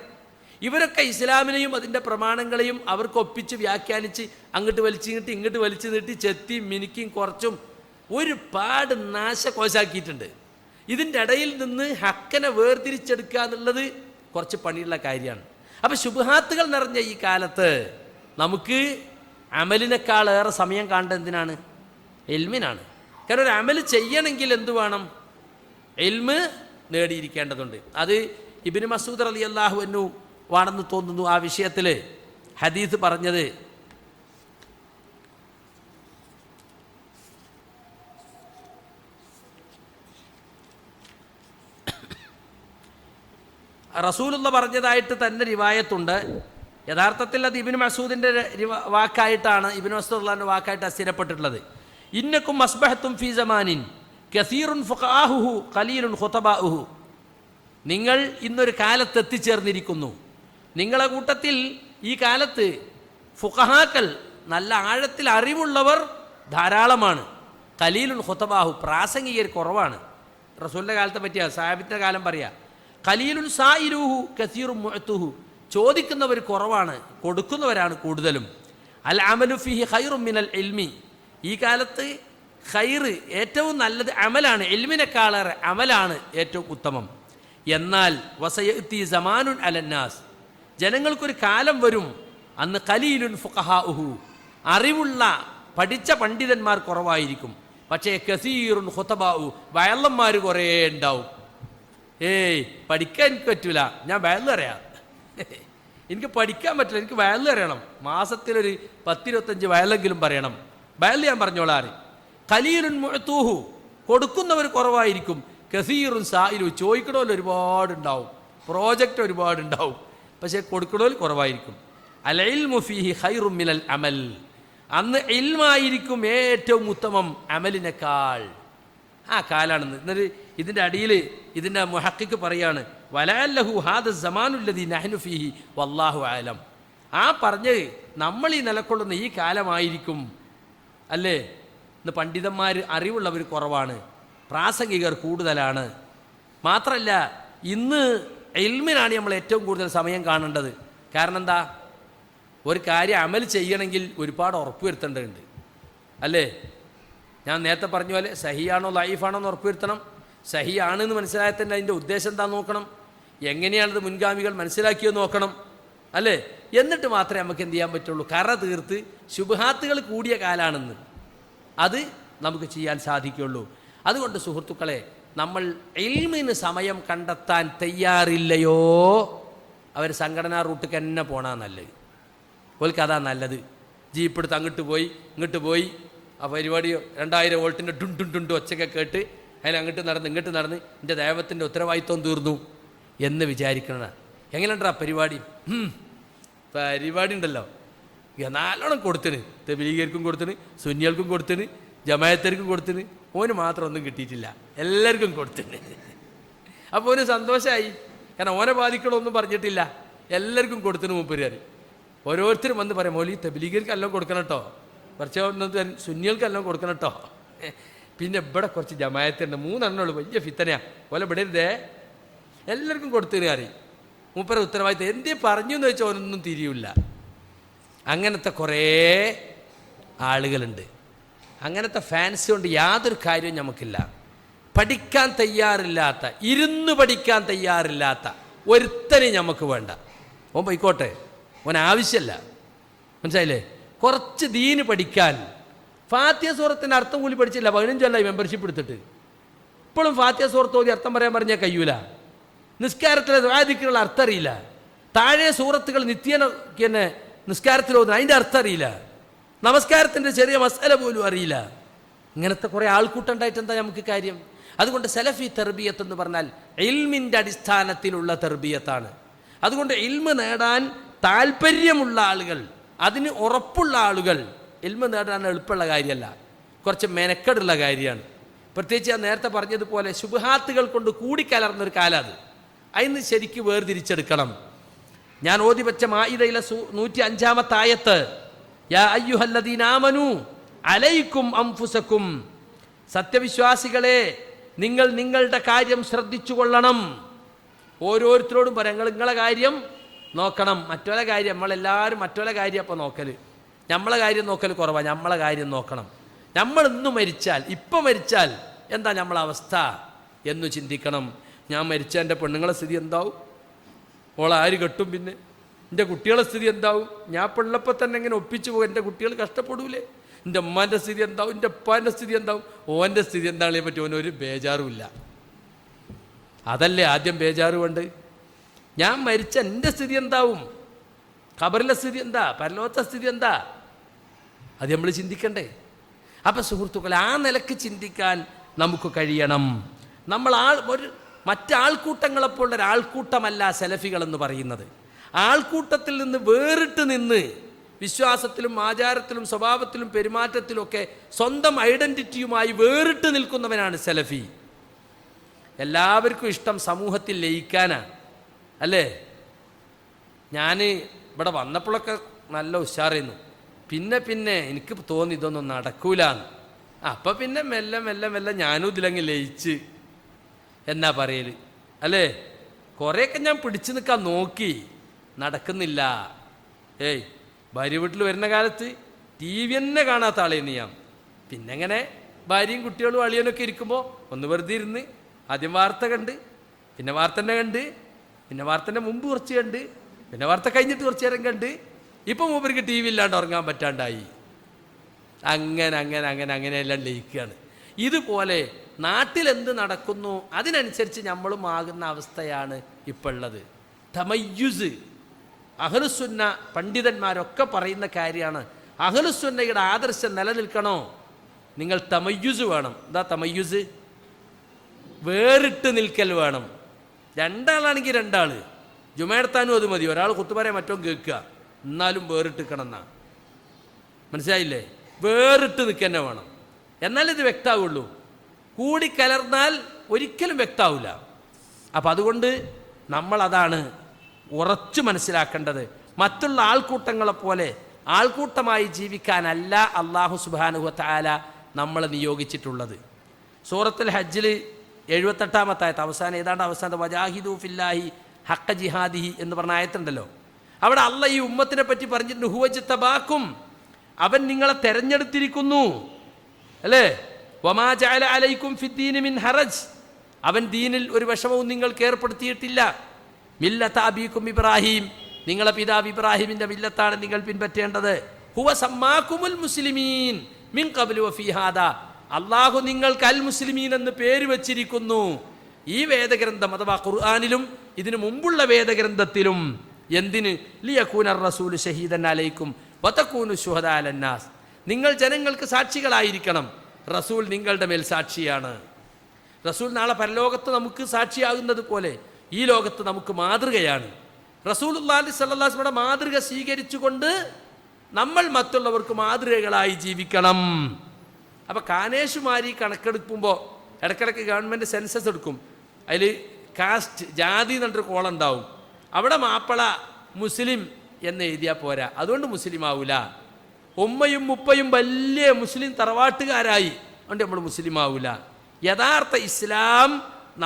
ഇവരൊക്കെ ഇസ്ലാമിനെയും അതിൻ്റെ പ്രമാണങ്ങളെയും അവർക്ക് ഒപ്പിച്ച് വ്യാഖ്യാനിച്ച് അങ്ങോട്ട് വലിച്ചിങ്ങോട്ട് ഇങ്ങോട്ട് വലിച്ചു നീട്ടി ചെത്തി മിനുക്കിയും കുറച്ചും ഒരുപാട് നാശകോശാക്കിയിട്ടുണ്ട്. ഇതിൻ്റെ ഇടയിൽ നിന്ന് ഹക്കനെ വേർതിരിച്ചെടുക്കുക എന്നുള്ളത് കുറച്ച് പണിയുള്ള കാര്യമാണ്. അപ്പം ശുബ്ഹാത്തുകൾ നിറഞ്ഞ ഈ കാലത്ത് നമുക്ക് അമലിനേക്കാളേറെ സമയം കാണേണ്ടത് എന്തിനാണ്? ഇൽമിനാണ്. കാരണം ഒരു അമൽ ചെയ്യണമെങ്കിൽ എന്തു വേണം? ഇൽമ് നേടിയിരിക്കേണ്ടതുണ്ട്. അത് ഇബ്നു മസ്ഊദ് റളിയല്ലാഹു അൻഹു ആണെന്ന് തോന്നുന്നു ആ വിഷയത്തിൽ ഹദീസ് പറഞ്ഞത്. റസൂലുള്ള പറഞ്ഞതായിട്ട് തന്നെ റിവായത്തുണ്ട്. യഥാർത്ഥത്തിൽ അത് ഇബ്നു മസ്ഊദിൻ്റെ വാക്കായിട്ടാണ്, ഇബ്നു മസ്ഊദ് റളിയല്ലാഹു വാക്കായിട്ട് സ്ഥിരപ്പെട്ടിട്ടുള്ളത്. ഇന്നക്കും അസ്ബഹത്തും ഫീ സമാനിൻ കസീറുൻ ഫുഖാഹുഹു ഖലീലുൻ ഖുതബാഉഹു. നിങ്ങൾ ഇന്നൊരു കാലത്ത് എത്തിച്ചേർന്നിരിക്കുന്നു. നിങ്ങളെ കൂട്ടത്തിൽ ഈ കാലത്ത് ഫുഖഹാക്കൾ, നല്ല ആഴത്തിൽ അറിവുള്ളവർ ധാരാളമാണ്. ഖലീലുൻ ഖുതബാഹു, പ്രാസംഗികർ കുറവാണ്. റസൂലിൻ്റെ കാലത്തെ പറ്റിയ സാഹിബിൻ്റെ കാലം പറയാ. ഖലീലുൻ സായിലുഹു കസീറുൻ മുഅ്തുഹു, ചോദിക്കുന്നവർ കുറവാണ്, കൊടുക്കുന്നവരാണ് കൂടുതലും. അൽ അമലു ഫീഹി ഖൈറും മിനൽ ഇൽമി, ഈ കാലത്ത് ഖൈറ് ഏറ്റവും നല്ലത് അമലാണ്, ഇൽമിനെക്കാളേറെ അമലാണ് ഏറ്റവും ഉത്തമം. എന്നാൽ വസയഅതി സമാനുൻ അലന്നാസ്, ജനങ്ങൾക്കൊരു കാലം വരും അന്ന് ഖലീലുൻ ഫുഖഹാഉഹു, അറിവുള്ള പഠിച്ച പണ്ഡിതന്മാർ കുറവായിരിക്കും, പക്ഷേ കസീറുൻ ഖുതബാഉ, വയലന്മാർ കുറേ ഉണ്ടാവും. പഠിക്കാൻ എനിക്ക് പറ്റൂല, ഞാൻ വയല് അറിയാം, എനിക്ക് പഠിക്കാൻ പറ്റില്ല, എനിക്ക് വയല് അറിയണം, മാസത്തിലൊരു 10-25 വയലെങ്കിലും പറയണം, വയല് ഞാൻ പറഞ്ഞോളാറ്. ഖലീലുൻ മുഅ്തൂഹു, കൊടുക്കുന്നവർ കുറവായിരിക്കും. കസീറുൻ സായിലു, ചോദിക്കണോല് ഒരുപാടുണ്ടാവും, പ്രോജക്റ്റ് ഒരുപാടുണ്ടാവും, പക്ഷേ കൊടുക്കണോൽ കുറവായിരിക്കും. അൽ ഇൽമു ഫീഹി ഖൈറും മിനൽ അമൽ, അന്ന് ഇൽമായിരിക്കും ഏറ്റവും ഉത്തമം അമലിനേക്കാൾ. ആ കാലാണെന്ന്. എന്നിട്ട് ഇതിൻ്റെ അടിയിൽ ഇതിൻ്റെ മുഹഖിഖ് പറയാണ്, വലഅല്ലഹു ഹാദ സമാനുല്ലദീ നഹ്നു ഫീഹി വല്ലാഹു അഅലം. ആ പറഞ്ഞ് നമ്മൾ ഈ നിലകൊള്ളുന്ന ഈ കാലമായിരിക്കും, അല്ലേ? ഇന്ന് പണ്ഡിതന്മാർ അറിവുള്ളവർ കുറവാണ്, പ്രാസംഗികർ കൂടുതലാണ്. മാത്രമല്ല ഇന്ന് ഇൽമിനാണ് നമ്മൾ ഏറ്റവും കൂടുതൽ സമയം കാണേണ്ടത്. കാരണം എന്താ? ഒരു കാര്യം അമൽ ചെയ്യണമെങ്കിൽ ഒരുപാട് ഉറപ്പ് വരുത്തേണ്ടതുണ്ട്, അല്ലേ? ഞാൻ നേരത്തെ പറഞ്ഞ പോലെ സഹിയാണോ ലൈഫാണോ എന്ന് ഉറപ്പുവരുത്തണം. സഹിയാണെന്ന് മനസ്സിലായാൽ തന്നെ അതിൻ്റെ ഉദ്ദേശം എന്താ നോക്കണം, എങ്ങനെയാണത് മുൻഗാമികൾ മനസ്സിലാക്കിയെന്ന് നോക്കണം, അല്ലേ? എന്നിട്ട് മാത്രമേ നമുക്ക് എന്ത് ചെയ്യാൻ പറ്റുള്ളൂ, കറ തീർത്ത് ശുബ്ഹാത്തുകൾ കൂടിയ കാലാണെന്ന് അത് നമുക്ക് ചെയ്യാൻ സാധിക്കുള്ളൂ. അതുകൊണ്ട് സുഹൃത്തുക്കളെ, നമ്മൾ ഇൽമിന് സമയം കണ്ടെത്താൻ തയ്യാറില്ലയോ അവർ സംഘടനാ റൂട്ടിക്ക് തന്നെ പോണാ നല്ലത്. ഓൽക്ക് അതാ നല്ലത്. ജീപ്പ് എടുത്ത് അങ്ങോട്ട് പോയി ഇങ്ങോട്ട് പോയി ആ പരിപാടി 2000 വോൾട്ടിൻ്റെ ഡുണ്ടുണ്ടുണ്ട് ഒച്ചയൊക്കെ കേട്ട് അതിൽ അങ്ങോട്ട് നടന്ന് ഇങ്ങോട്ട് നടന്ന് എൻ്റെ ദൈവത്തിൻ്റെ ഉത്തരവാദിത്വം തീർന്നു എന്ന് വിചാരിക്കണ. എങ്ങനെയുണ്ടാ പരിപാടി? പരിപാടി ഉണ്ടല്ലോ നല്ലോണം കൊടുത്തിന്. തെബിലീഗർക്കും കൊടുത്തിന്, സുന്നികൾക്കും കൊടുത്തിന്, ജമായത്തർക്കും കൊടുത്തിന്. ഓന് മാത്രം ഒന്നും കിട്ടിയിട്ടില്ല, എല്ലാവർക്കും കൊടുത്തിന്. അപ്പോൾ ഓന് സന്തോഷമായി. കാരണം ഓനെ ബാധിക്കണമൊന്നും പറഞ്ഞിട്ടില്ല, എല്ലാവർക്കും കൊടുത്തിന്. മൂപ്പര് ഓരോരുത്തരും വന്ന് പറയാം, മോലി തെബിലീഗർക്ക് എല്ലാം കൊടുക്കണം കേട്ടോ, കുറച്ച് സുന്നികൾക്ക് എല്ലാം കൊടുക്കണം കേട്ടോ. പിന്നെ ഇവിടെ കുറച്ച് ജമായത്തുണ്ട്, 3 എണ്ണമുള്ളൂ, വലിയ ഫിത്തനയാ പോലെ ഇവിടെ ഇരുതേ, എല്ലാവർക്കും കൊടുത്തിന് അറിയും. മൂപ്പര ഉത്തരവാദിത്തം എന്തേ പറഞ്ഞു എന്ന് വെച്ചാൽ ഓനൊന്നും തിരിയില്ല. അങ്ങനത്തെ കുറേ ആളുകളുണ്ട്. അങ്ങനത്തെ ഫാൻസ് കൊണ്ട് യാതൊരു കാര്യവും നമുക്കില്ല. പഠിക്കാൻ തയ്യാറില്ലാത്ത, ഇരുന്ന് പഠിക്കാൻ തയ്യാറില്ലാത്ത ഒരുത്തനെയും നമുക്ക് വേണ്ട. ഓൻ പോയിക്കോട്ടെ, ഓൻ ആവശ്യമല്ല. മനസ്സിലായില്ലേ? കുറച്ച് ദീന് പഠിക്കാൻ. ഫാത്തിഹ സൂറത്തിൻ്റെ അർത്ഥം കൂടി പഠിച്ചില്ല, 15 കൊല്ലമായി മെമ്പർഷിപ്പ് എടുത്തിട്ട്. ഇപ്പോഴും ഫാത്തിഹ സൂറത്ത് ഓതി അർത്ഥം പറയാൻ പറഞ്ഞാൽ കഴിയൂല. നിസ്കാരത്തിലെ ദുആദിക്റുകളുടെ അർത്ഥം അറിയില്ല. താഴെ സൂറത്തുകൾ നിത്യേന നിസ്കാരത്തിൽ ഓതുന്നത് അതിൻ്റെ അർത്ഥം അറിയില്ല. നമസ്കാരത്തിൻ്റെ ചെറിയ മസാല പോലും അറിയില്ല. ഇങ്ങനത്തെ കുറേ ആൾക്കൂട്ടം ഉണ്ടായിട്ട് എന്താ നമുക്ക് കാര്യം? അതുകൊണ്ട് സലഫി തെർബിയത്ത് എന്ന് പറഞ്ഞാൽ ഇൽമിൻ്റെ അടിസ്ഥാനത്തിലുള്ള തെർബിയത്താണ്. അതുകൊണ്ട് ഇൽമ് നേടാൻ താല്പര്യമുള്ള ആളുകൾ, അതിന് ഉറപ്പുള്ള ആളുകൾ, ഇൽമ് നേടാൻ എളുപ്പമുള്ള കാര്യമല്ല, കുറച്ച് മെനക്കെടുള്ള കാര്യമാണ്. പ്രത്യേകിച്ച് ഞാൻ നേരത്തെ പറഞ്ഞതുപോലെ ശുബ്ഹാത്തുകൾ കൊണ്ട് കൂടിക്കലർന്നൊരു കാലം അത്. അതിന് ശരിക്ക് വേർതിരിച്ചെടുക്കണം. ഞാൻ ഓതി വെച്ച മാഇദയിലെ 105-ാമത്തെ ആയത്ത്, യാ അയ്യുഹല്ലദീന ആമനൂ അലൈക്കും അൻഫുസക്കും, സത്യവിശ്വാസികളെ നിങ്ങൾ നിങ്ങളുടെ കാര്യം ശ്രദ്ധിച്ചു കൊള്ളണം. ഓരോരുത്തരോടും പറയാം, നിങ്ങളെ കാര്യം നോക്കണം. മറ്റൊരു കാര്യം നമ്മളെല്ലാവരും മറ്റൊരു കാര്യം അപ്പോൾ നോക്കൽ, നമ്മളെ കാര്യം നോക്കൽ കുറവാണ്. നമ്മളെ കാര്യം നോക്കണം. നമ്മൾ ഇന്ന് മരിച്ചാൽ, ഇപ്പം മരിച്ചാൽ എന്താ നമ്മളെ അവസ്ഥ എന്ന് ചിന്തിക്കണം. ഞാൻ മരിച്ച എൻ്റെ പെണ്ണുങ്ങളെ സ്ഥിതി എന്താവും? ഓളെ ആര് കെട്ടും? പിന്നെ എൻ്റെ കുട്ടികളെ സ്ഥിതി എന്താവും? ഞാൻ പിള്ളപ്പോൾ തന്നെ ഇങ്ങനെ ഒപ്പിച്ചു പോകും, എൻ്റെ കുട്ടികൾ കഷ്ടപ്പെടൂലേ? എൻ്റെ ഉമ്മാൻ്റെ സ്ഥിതി എന്താവും? എൻ്റെ ഉപ്പാൻ്റെ സ്ഥിതി എന്താവും? ഓൻ്റെ സ്ഥിതി എന്താണെന്നേ പറ്റി ഓനൊരു ബേജാറുമില്ല. അതല്ലേ ആദ്യം ബേജാറ് വേണ്ട. ഞാൻ മരിച്ച എൻ്റെ സ്ഥിതി എന്താവും? ഖബറിലെ സ്ഥിതി എന്താ? പരലോകത്തെ സ്ഥിതി എന്താ? അത് നമ്മൾ ചിന്തിക്കണ്ടേ? അപ്പം സുഹൃത്തുക്കളെ, ആ നിലക്ക് ചിന്തിക്കാൻ നമുക്ക് കഴിയണം. നമ്മൾ മറ്റാൾക്കൂട്ടങ്ങളെപ്പോലുള്ള ഒരാൾക്കൂട്ടമല്ല സലഫികളെന്ന് പറയുന്നത്. ആൾക്കൂട്ടത്തിൽ നിന്ന് വേറിട്ട് നിന്ന് വിശ്വാസത്തിലും ആചാരത്തിലും സ്വഭാവത്തിലും പെരുമാറ്റത്തിലുമൊക്കെ സ്വന്തം ഐഡൻറ്റിറ്റിയുമായി വേറിട്ട് നിൽക്കുന്നവനാണ് സലഫി. എല്ലാവർക്കും ഇഷ്ടം സമൂഹത്തിൽ ലയിക്കാനാണ്, അല്ലേ? ഞാൻ ഇവിടെ വന്നപ്പോഴൊക്കെ നല്ല ഉഷാറായിരുന്നു. പിന്നെ എനിക്ക് തോന്നി ഇതൊന്നും നടക്കൂലെന്ന്. അപ്പം പിന്നെ മെല്ലെ ഞാനും ഇതിലങ്ങ് ലയിച്ച് എന്നാ പറയൽ, അല്ലേ? കുറേയൊക്കെ ഞാൻ പിടിച്ചു നിൽക്കാൻ നോക്കി, നടക്കുന്നില്ല. ഭാര്യ വീട്ടിൽ വരുന്ന കാലത്ത് TV തന്നെ കാണാത്ത ആളേന്ന് ഞാൻ. പിന്നെ അങ്ങനെ ഭാര്യയും കുട്ടികളും അളിയനൊക്കെ ഇരിക്കുമ്പോൾ ഒന്ന് വെറുതെ ഇരുന്ന് ആദ്യം വാർത്ത കണ്ട്, പിന്നെ വാർത്തന്നെ കണ്ട്, പിന്നെ വാർത്തൻ്റെ മുമ്പ് കുറച്ച് കണ്ട്, പിന്നെ വാർത്ത കഴിഞ്ഞിട്ട് കുറച്ച് നേരം കണ്ട്, ഇപ്പം മൂപ്പർക്ക് TV ഇല്ലാണ്ട് ഉറങ്ങാൻ പറ്റാണ്ടായി. അങ്ങനെയെല്ലാം ലയിക്കുകയാണ്. ഇതുപോലെ നാട്ടിലെന്ത് നടക്കുന്നു അതിനനുസരിച്ച് നമ്മളും ആകുന്ന അവസ്ഥയാണ് ഇപ്പോൾ ഉള്ളത്. തമയ്യുസ് അഹ്ലുസുന്ന പണ്ഡിതന്മാരൊക്കെ പറയുന്ന കാര്യമാണ്. അഹ്ലുസുന്നയുടെ ആദർശം നിലനിൽക്കണോ, നിങ്ങൾ തമയ്യുസ് വേണം. എന്താ തമയ്യുസ്? വേറിട്ട് നിൽക്കൽ വേണം. 2 ആളാണെങ്കിൽ 2 ആൾ ജുമയെടുത്താനും അത് മതി. ഒരാൾ കുത്തുപറയാൻ മറ്റോ കേൾക്കുക, എന്നാലും വേറിട്ട് നിൽക്കണമെന്നാ. മനസ്സിലായില്ലേ? വേറിട്ട് നിൽക്കുക വേണം, എന്നാലിത് വ്യക്തമാവുള്ളൂ. കൂടിക്കലർന്നാൽ ഒരിക്കലും വ്യക്തമാവില്ല. അപ്പം അതുകൊണ്ട് നമ്മളതാണ് ഉറച്ചു മനസ്സിലാക്കേണ്ടത്. മറ്റുള്ള ആൾക്കൂട്ടങ്ങളെപ്പോലെ ആൾക്കൂട്ടമായി ജീവിക്കാനല്ല അല്ലാഹു സുബ്ഹാനഹു വ തആല നമ്മളെ നിയോഗിച്ചിട്ടുള്ളത്. സൂറത്തുൽ ഹജ്ജിൽ 78-ാമത്തെ ആയത്ത്, അവസാനത്തെ വജാഹിദു ഫില്ലാഹി ഹഖ്ക ജിഹാദിഹി എന്ന് പറഞ്ഞ ആയത്തുണ്ടല്ലോ. അവിടെ അള്ളാഹ് ഈ ഉമ്മത്തിനെ പറ്റി പറഞ്ഞിട്ടുണ്ട്, ഹുവ ജ്തബാക്കും, അവൻ നിങ്ങളെ തെരഞ്ഞെടുത്തിരിക്കുന്നു, അല്ലേ? വമാ ജഅല അലൈക്കും ഫിദ്ദീനി മിൻ ഹറജ്, അവൻ ദീനിൽ ഒരു വിഷമവും നിങ്ങൾക്ക് ഏർപ്പെടുത്തിയിട്ടില്ല. മില്ലത അബീക്കും ഇബ്രാഹിം, നിങ്ങളെ പിതാവ് ഇബ്രാഹിമിന്റെ മില്ലത്താണ് നിങ്ങൾ പിൻപറ്റേണ്ടത്. ഹുവ സമ്മാക്കുമുൽ മുസ്ലിമീൻ മിൻ ഖബ്ലു വഫീ ഹാദാ, അല്ലാഹു നിങ്ങൾക്ക് അൽ മുസ്ലിമീൻ എന്ന് പേര് വച്ചിരിക്കുന്നു ഈ വേദഗ്രന്ഥം അഥവാ ഖുർആനിലും ഇതിനു മുമ്പുള്ള വേദഗ്രന്ഥത്തിലും. എന്തിന്? ലിയകൂന റസൂലു ഷഹീദൻ അലൈക്കും വതകൂനു ശുഹദാ അലന്നാസ്, നിങ്ങൾ ജനങ്ങൾക്ക് സാക്ഷികളായിരിക്കണം, റസൂൽ നിങ്ങളുടെ മേൽ സാക്ഷിയാണ്. റസൂൽ നാളെ പരലോകത്ത് നമുക്ക് സാക്ഷിയാകുന്നത് പോലെ ഈ ലോകത്ത് നമുക്ക് മാതൃകയാണ്. റസൂലുള്ളാഹി സ്വല്ലല്ലാഹു അലൈഹി വസല്ലം മാതൃക സ്വീകരിച്ചുകൊണ്ട് നമ്മൾ മറ്റുള്ളവർക്ക് മാതൃകകളായി ജീവിക്കണം. അപ്പോൾ കാനേഷുമാരി കണക്കെടുക്കുമ്പോൾ ഇടയ്ക്കിടയ്ക്ക് ഗവൺമെൻറ് സെൻസസ് എടുക്കും. അതിൽ കാസ്റ്റ് ജാതി എന്നിട്ടൊരു കോളം ഉണ്ടാവും. അവിടെ മാപ്പള മുസ്ലിം എന്ന് എഴുതിയാൽ പോരാ, അതുകൊണ്ട് മുസ്ലിം ആവൂല. ഉമ്മയും ഉപ്പയും വലിയ മുസ്ലിം തറവാട്ടുകാരായി, അതുകൊണ്ട് നമ്മൾ മുസ്ലിം ആവൂല. യഥാർത്ഥ ഇസ്ലാം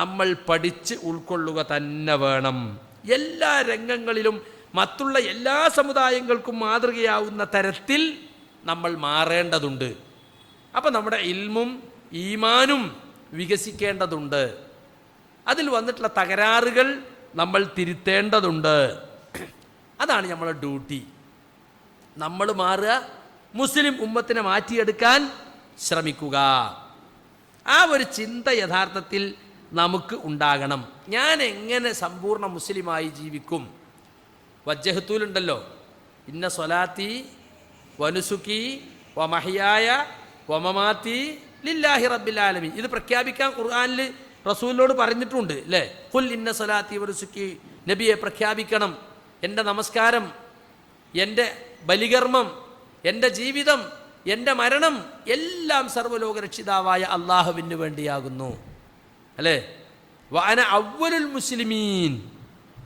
നമ്മൾ പഠിച്ച് ഉൾക്കൊള്ളുക തന്നെ വേണം. എല്ലാ രംഗങ്ങളിലും മറ്റുള്ള എല്ലാ സമുദായങ്ങൾക്കും മാതൃകയാവുന്ന തരത്തിൽ നമ്മൾ മാറേണ്ടതുണ്ട്. അപ്പം നമ്മുടെ ഇൽമും ഈമാനും വികസിക്കേണ്ടതുണ്ട്. അതിൽ വന്നിട്ടുള്ള തകരാറുകൾ നമ്മൾ തിരുത്തേണ്ടതുണ്ട്. അതാണ് നമ്മളെ ഡ്യൂട്ടി. നമ്മൾ മാറുക, മുസ്ലിം ഉമ്മത്തിനെ മാറ്റിയെടുക്കാൻ ശ്രമിക്കുക. ആ ഒരു ചിന്ത യഥാർത്ഥത്തിൽ നമുക്ക് ഉണ്ടാകണം. ഞാൻ എങ്ങനെ സമ്പൂർണ്ണ മുസ്ലിമായി ജീവിക്കും? വജ്ജഹത്തൂലുണ്ടല്ലോ, ഇന്ന സ്വലാത്തി വനുസുക്കി വമഹിയായ വമമാത്തി ലില്ലാഹി റബ്ബിൽ ആലമീൻ. ഇത് പ്രഖ്യാപിക്കാൻ ഖുർആനിൽ റസൂലിനോട് പറഞ്ഞിട്ടുണ്ട് അല്ലേ? ഖുൽ ഇന്ന സ്വലാത്തി വനുസുക്കി, നബിയെ പ്രഖ്യാപിക്കണം, എൻ്റെ നമസ്കാരം, എൻ്റെ ബലികർമ്മം, എൻ്റെ ജീവിതം, എൻ്റെ മരണം എല്ലാം സർവ്വലോക രക്ഷിതാവായ അള്ളാഹുവിന് വേണ്ടിയാകുന്നു അല്ലേ? വഅന അവ്വലുൽ മുസ്ലിമീൻ,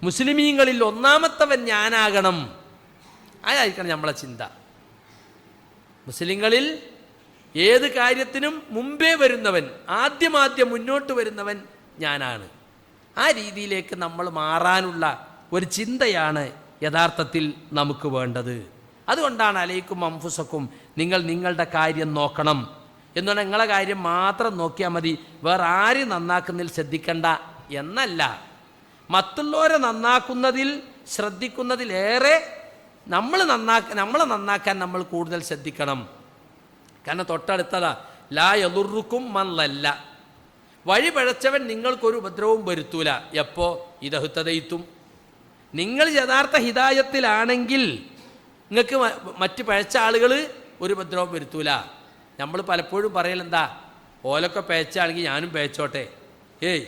മുസ്ലിമീങ്ങളിൽ ഒന്നാമത്തവൻ ഞാനാകണം. അതായിരിക്കണം നമ്മളെ ചിന്ത. മുസ്ലിങ്ങളിൽ ഏത് കാര്യത്തിനും മുമ്പേ വരുന്നവൻ, ആദ്യം മുന്നോട്ട് വരുന്നവൻ ഞാനാണ്. ആ രീതിയിലേക്ക് നമ്മൾ മാറാനുള്ള ഒരു ചിന്തയാണ് യഥാർത്ഥത്തിൽ നമുക്ക് വേണ്ടത്. അതുകൊണ്ടാണ് അലൈക്കും അംഫുസക്കും, നിങ്ങൾ നിങ്ങളുടെ കാര്യം നോക്കണം എന്നാൽ നിങ്ങളെ കാര്യം മാത്രം നോക്കിയാൽ മതി, വേറെ ആരും നന്നാക്കുന്നതിൽ ശ്രദ്ധിക്കണ്ട എന്നല്ല. മറ്റുള്ളവരെ നന്നാക്കുന്നതിൽ ശ്രദ്ധിക്കുന്നതിലേറെ നമ്മളെ നന്നാക്കാൻ നമ്മൾ കൂടുതൽ ശ്രദ്ധിക്കണം. കാരണം തൊട്ടടുത്തതാ ലാ യദുറുക്കും മൻ ലല്ല, വഴി പഴച്ചവൻ നിങ്ങൾക്കൊരു ഉപദ്രവവും വരുത്തൂല. എപ്പോൾ? ഇദഹ്തദൈത്തും, നിങ്ങൾ യഥാർത്ഥ ഹിദായത്തിലാണെങ്കിൽ നിങ്ങൾക്ക് മറ്റ് പഴച്ച ആളുകൾ ഒരു ഉപദ്രവം വരുത്തൂല. നമ്മൾ പലപ്പോഴും പറയലെന്താ, ഓലൊക്കെ പേച്ചാണെങ്കിൽ ഞാനും പേച്ചോട്ടെ, ഏയ്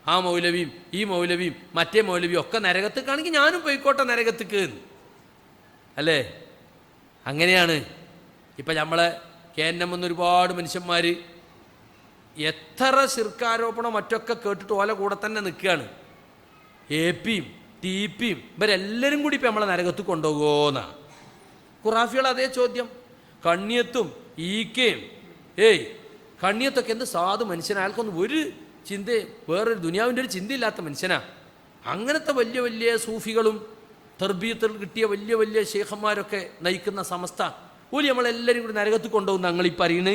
ആ മൗലവിയും ഈ മൗലവിയും മറ്റേ മൗലവിയും ഒക്കെ നരകത്തേക്കാണെങ്കിൽ ഞാനും പോയിക്കോട്ടെ നരകത്തേക്ക് അല്ലേ? അങ്ങനെയാണ്. ഇപ്പം നമ്മളെ KNM ഒരുപാട് മനുഷ്യന്മാർ എത്ര ശിർക്കാരോപണം മറ്റൊക്കെ കേട്ടിട്ട് ഓല കൂടെ തന്നെ നിൽക്കുകയാണ്. AP-യും TP-യും ഇവരെല്ലാവരും കൂടി ഇപ്പം നമ്മളെ നരകത്ത് കൊണ്ടുപോകുമെന്നാണ് ഖുറാഫികൾ അതേ ചോദ്യം. കണ്ണിയത്തും ഈക്കയും കണ്ണിയത്തൊക്കെ എന്ത് സാധു മനുഷ്യനാ, അയാൾക്കൊന്നും ഒരു ചിന്ത, വേറൊരു ദുനിയാവിൻ്റെ ഒരു ചിന്തയില്ലാത്ത മനുഷ്യനാ. അങ്ങനത്തെ വലിയ വലിയ സൂഫികളും തർബീയത്തിൽ കിട്ടിയ വലിയ വലിയ ശേഖന്മാരൊക്കെ നയിക്കുന്ന സമസ്ത ഓലി നമ്മളെല്ലാവരും കൂടി നരകത്ത് കൊണ്ടുപോകും. ഞങ്ങളീ പറയണ്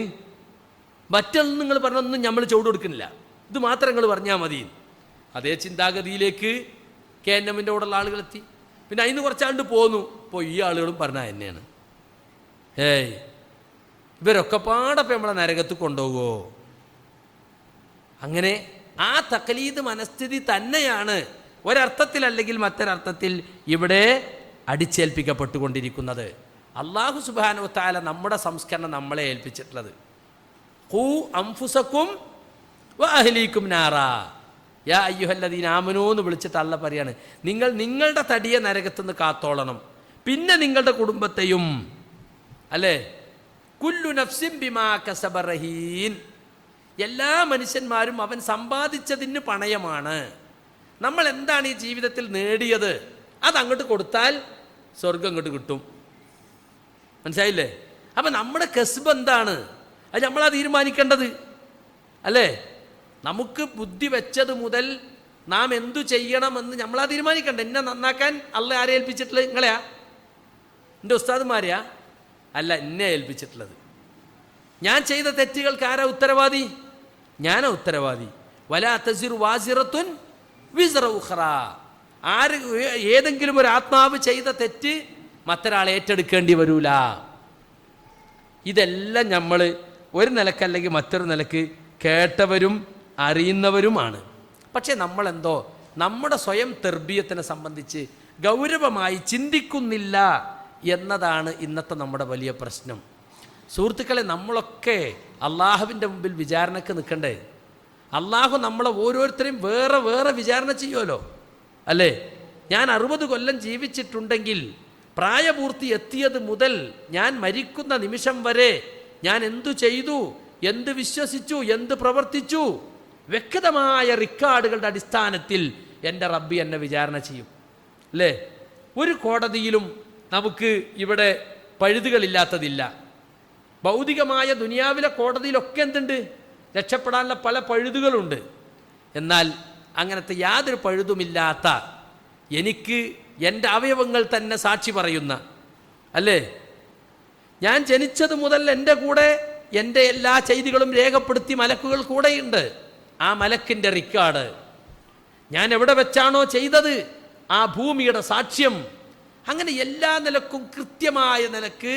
മറ്റൊന്നും നിങ്ങൾ പറഞ്ഞൊന്നും നമ്മൾ ചുവട് കൊടുക്കുന്നില്ല, ഇത് മാത്രം നിങ്ങൾ പറഞ്ഞാൽ മതി. അതേ ചിന്താഗതിയിലേക്ക് KNM-ൻ്റെ കൂടെയുള്ള ആളുകളെത്തി. പിന്നെ അതിന് കുറച്ചാണ്ട് പോന്നു. ഇപ്പോൾ ഈ ആളുകളും പറഞ്ഞാൽ തന്നെയാണ്, ഇവരൊക്കെ പാടപ്പം നമ്മളെ നരകത്ത് കൊണ്ടുപോകുമോ? അങ്ങനെ ആ തഖലീദ് മനസ്ഥിതി തന്നെയാണ് ഒരർത്ഥത്തിലല്ലെങ്കിൽ മറ്റൊരർത്ഥത്തിൽ ഇവിടെ അടിച്ചേൽപ്പിക്കപ്പെട്ടുകൊണ്ടിരിക്കുന്നത്. അല്ലാഹു സുബ്ഹാനഹു വ തആല നമ്മുടെ സംസ്കരണം നമ്മളെ ഏൽപ്പിച്ചിട്ടുള്ളത്. ഖൂ അൻഫുസക്കും വ അഹ്ലീക്കും നാറാ യാ അയ്യുഹല്ലദീന ആമനൂ എന്ന് വിളിച്ചിട്ട് അല്ലാഹ് പറയാണ്, നിങ്ങൾ നിങ്ങളുടെ തടിയെ നരകത്തുനിന്ന് കാത്തോളണം, പിന്നെ നിങ്ങളുടെ കുടുംബത്തെയും. അല്ലേ? കുല്ലു നഫ്സിൻ ബിമാ കസബ റഹീൻ, എല്ലാ മനുഷ്യന്മാരും അവൻ സമ്പാദിച്ചതിന് പണയമാണ്. നമ്മൾ എന്താണ് ഈ ജീവിതത്തിൽ നേടിയത് അതങ്ങോട്ട് കൊടുത്താൽ സ്വർഗം ഇങ്ങോട്ട് കിട്ടും. മനസ്സിലായില്ലേ? അപ്പം നമ്മുടെ കസ്ബ് എന്താണ് അത് നമ്മളാ തീരുമാനിക്കേണ്ടത് അല്ലേ? നമുക്ക് ബുദ്ധി വെച്ചത് മുതൽ നാം എന്തു ചെയ്യണമെന്ന് നമ്മളാ തീരുമാനിക്കണ്ട. എന്നെ നന്നാക്കാൻ അള്ളാഹ് ആരെ ഏൽപ്പിച്ചിട്ടുള്ളത്? നിങ്ങളെയാ? എൻ്റെ ഉസ്താദുമാരെയാ? അല്ല, എന്നെ ഏൽപ്പിച്ചിട്ടുള്ളത്. ഞാൻ ചെയ്ത തെറ്റുകൾക്ക് ആരാ ഉത്തരവാദി? ഞാനാ ഉത്തരവാദി. വലാ തസിറു വാസിറത്തുൻ വിസ്റ ഉഖ്റാ. ഏതെങ്കിലും ഒരു ആത്മാവ് ചെയ്ത തെറ്റ് മറ്റൊരാൾ ഏറ്റെടുക്കേണ്ടി വരൂല. ഇതെല്ലാം നമ്മൾ ഒരു നിലക്കല്ലെങ്കിൽ മറ്റൊരു നിലക്ക് കേട്ടവരും അറിയുന്നവരുമാണ്. പക്ഷേ നമ്മളെന്തോ നമ്മുടെ സ്വയം തെർബിയത്തിനെ സംബന്ധിച്ച് ഗൗരവമായി ചിന്തിക്കുന്നില്ല എന്നതാണ് ഇന്നത്തെ നമ്മുടെ വലിയ പ്രശ്നം. സുഹൃത്തുക്കളെ, നമ്മളൊക്കെ അള്ളാഹുവിൻ്റെ മുമ്പിൽ വിചാരണക്ക് നിൽക്കണ്ടേ? അള്ളാഹു നമ്മളെ ഓരോരുത്തരെയും വേറെ വേറെ വിചാരണ ചെയ്യുമല്ലോ, അല്ലേ? ഞാൻ 60 കൊല്ലം ജീവിച്ചിട്ടുണ്ടെങ്കിൽ പ്രായപൂർത്തി എത്തിയത് മുതൽ ഞാൻ മരിക്കുന്ന നിമിഷം വരെ ഞാൻ എന്തു ചെയ്തു, എന്ത് വിശ്വസിച്ചു, എന്ത് പ്രവർത്തിച്ചു, വ്യക്തമായ റിക്കാർഡുകളുടെ അടിസ്ഥാനത്തിൽ എൻ്റെ റബ്ബി എന്നെ വിചാരണ ചെയ്യും, അല്ലേ? ഒരു കോടതിയിലും നമുക്ക് ഇവിടെ പഴുതുകളില്ലാത്തതില്ല. ഭൗതികമായ ദുനിയാവിലെ കോടതിയിലൊക്കെ എന്തുണ്ട്? രക്ഷപ്പെടാനുള്ള പല പഴുതുകളുണ്ട്. എന്നാൽ അങ്ങനത്തെ യാതൊരു പഴുതുമില്ലാത്ത, എനിക്ക് എൻ്റെ അവയവങ്ങൾ തന്നെ സാക്ഷി പറയുന്ന, അല്ലേ, ഞാൻ ജനിച്ചത് മുതൽ എൻ്റെ കൂടെ എൻ്റെ എല്ലാ ചെയ്തികളും രേഖപ്പെടുത്തി മലക്കുകൾ കൂടെയുണ്ട്. ആ മലക്കിൻ്റെ റിക്കാർഡ്, ഞാൻ എവിടെ വെച്ചാണോ ചെയ്തത് ആ ഭൂമിയുടെ സാക്ഷ്യം, അങ്ങനെ എല്ലാ നിലക്കും കൃത്യമായ നിലക്ക്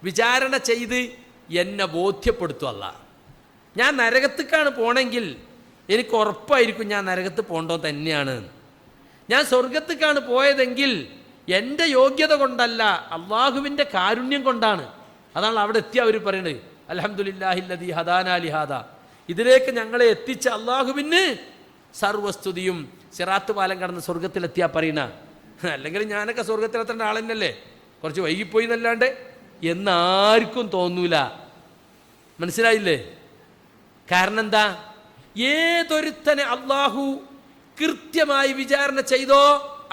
വിചാരണ ചെയ്ത് എന്നെ ബോധ്യപ്പെടുത്തുമല്ല. ഞാൻ നരകത്തേക്കാണ് പോണെങ്കിൽ എനിക്ക് ഉറപ്പായിരിക്കും ഞാൻ നരകത്ത് പോകേണ്ടോ തന്നെയാണ്. ഞാൻ സ്വർഗത്തേക്കാണ് പോയതെങ്കിൽ എൻ്റെ യോഗ്യത കൊണ്ടല്ല, അള്ളാഹുവിൻ്റെ കാരുണ്യം കൊണ്ടാണ്. അതാണ് അവിടെ എത്തിയ അവർ പറയുന്നത്, അൽഹംദുലില്ലാഹില്ലദീ ഹദാനാ ലിഹാദാ. ഇതിലേക്ക് ഞങ്ങളെ എത്തിച്ച അള്ളാഹുവിന് സർവസ്തുതിയും. സിറാത്ത് പാലം കടന്ന് സ്വർഗത്തിലെത്തിയാൽ പറയണ, അല്ലെങ്കിൽ ഞാനൊക്കെ സ്വർഗത്തിലെത്തേണ്ട ആൾ തന്നെയല്ലേ, കുറച്ച് വൈകിപ്പോയി എന്നല്ലാണ്ട് എന്നാർക്കും തോന്നൂല. മനസ്സിലായില്ലേ? കാരണം എന്താ? ഏതൊരുത്തനെ അള്ളാഹു കൃത്യമായി വിചാരണ ചെയ്തോ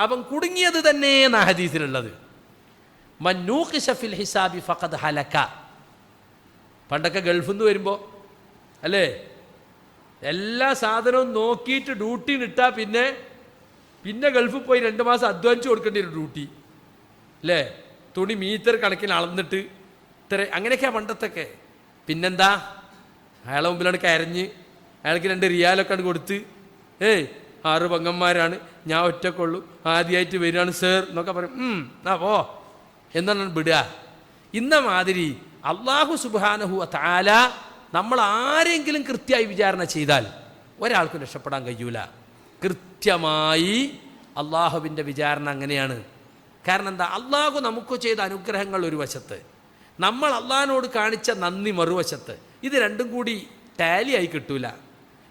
അവൻ കുടുങ്ങിയത് തന്നെ എന്ന ഹദീസിലുള്ളത്. മന്നൂഖിശ ഫിൽ ഹിസാബി ഫഖദ് ഹലക. പണ്ടൊക്കെ ഗൾഫിൽ നിന്ന് വരുമ്പോൾ, അല്ലേ, എല്ലാ സാധനവും നോക്കിയിട്ട് ഡ്യൂട്ടി ഇട്ടാൽ പിന്നെ ഗൾഫിൽ പോയി 2 മാസം അധ്വാനിച്ച് കൊടുക്കേണ്ടി വരും ഡ്യൂട്ടി, അല്ലേ? തുണി മീറ്റർ കണക്കിന് അളന്നിട്ട് ഇത്ര, അങ്ങനെയൊക്കെയാണ് പണ്ടത്തൊക്കെ. പിന്നെന്താ, അയാളെ മുമ്പിലാണ് കരഞ്ഞ് അയാൾക്ക് 2 റിയാലൊക്കെ കൊടുത്ത്, 6 പെങ്ങന്മാരാണ്, ഞാൻ ഒറ്റക്കുള്ളൂ, ആദ്യമായിട്ട് വരികയാണ് സേർ എന്നൊക്കെ പറയും. ആ പോ എന്നാണ് വിടുക. ഇന്ന മാതിരി അള്ളാഹു സുബ്ഹാനഹു വ തആല നമ്മൾ ആരെങ്കിലും കൃത്യമായി വിചാരണ ചെയ്താൽ ഒരാൾക്കും രക്ഷപ്പെടാൻ കഴിയൂല. കൃത്യമായി അള്ളാഹുവിൻ്റെ വിചാരണ അങ്ങനെയാണ്. കാരണം എന്താ? അള്ളാഹു നമുക്ക് ചെയ്ത അനുഗ്രഹങ്ങൾ ഒരു വശത്ത്, നമ്മൾ അള്ളാഹിനോട് കാണിച്ച നന്ദി മറുവശത്ത്. ഇത് രണ്ടും കൂടി ടാലിയായി കിട്ടൂല.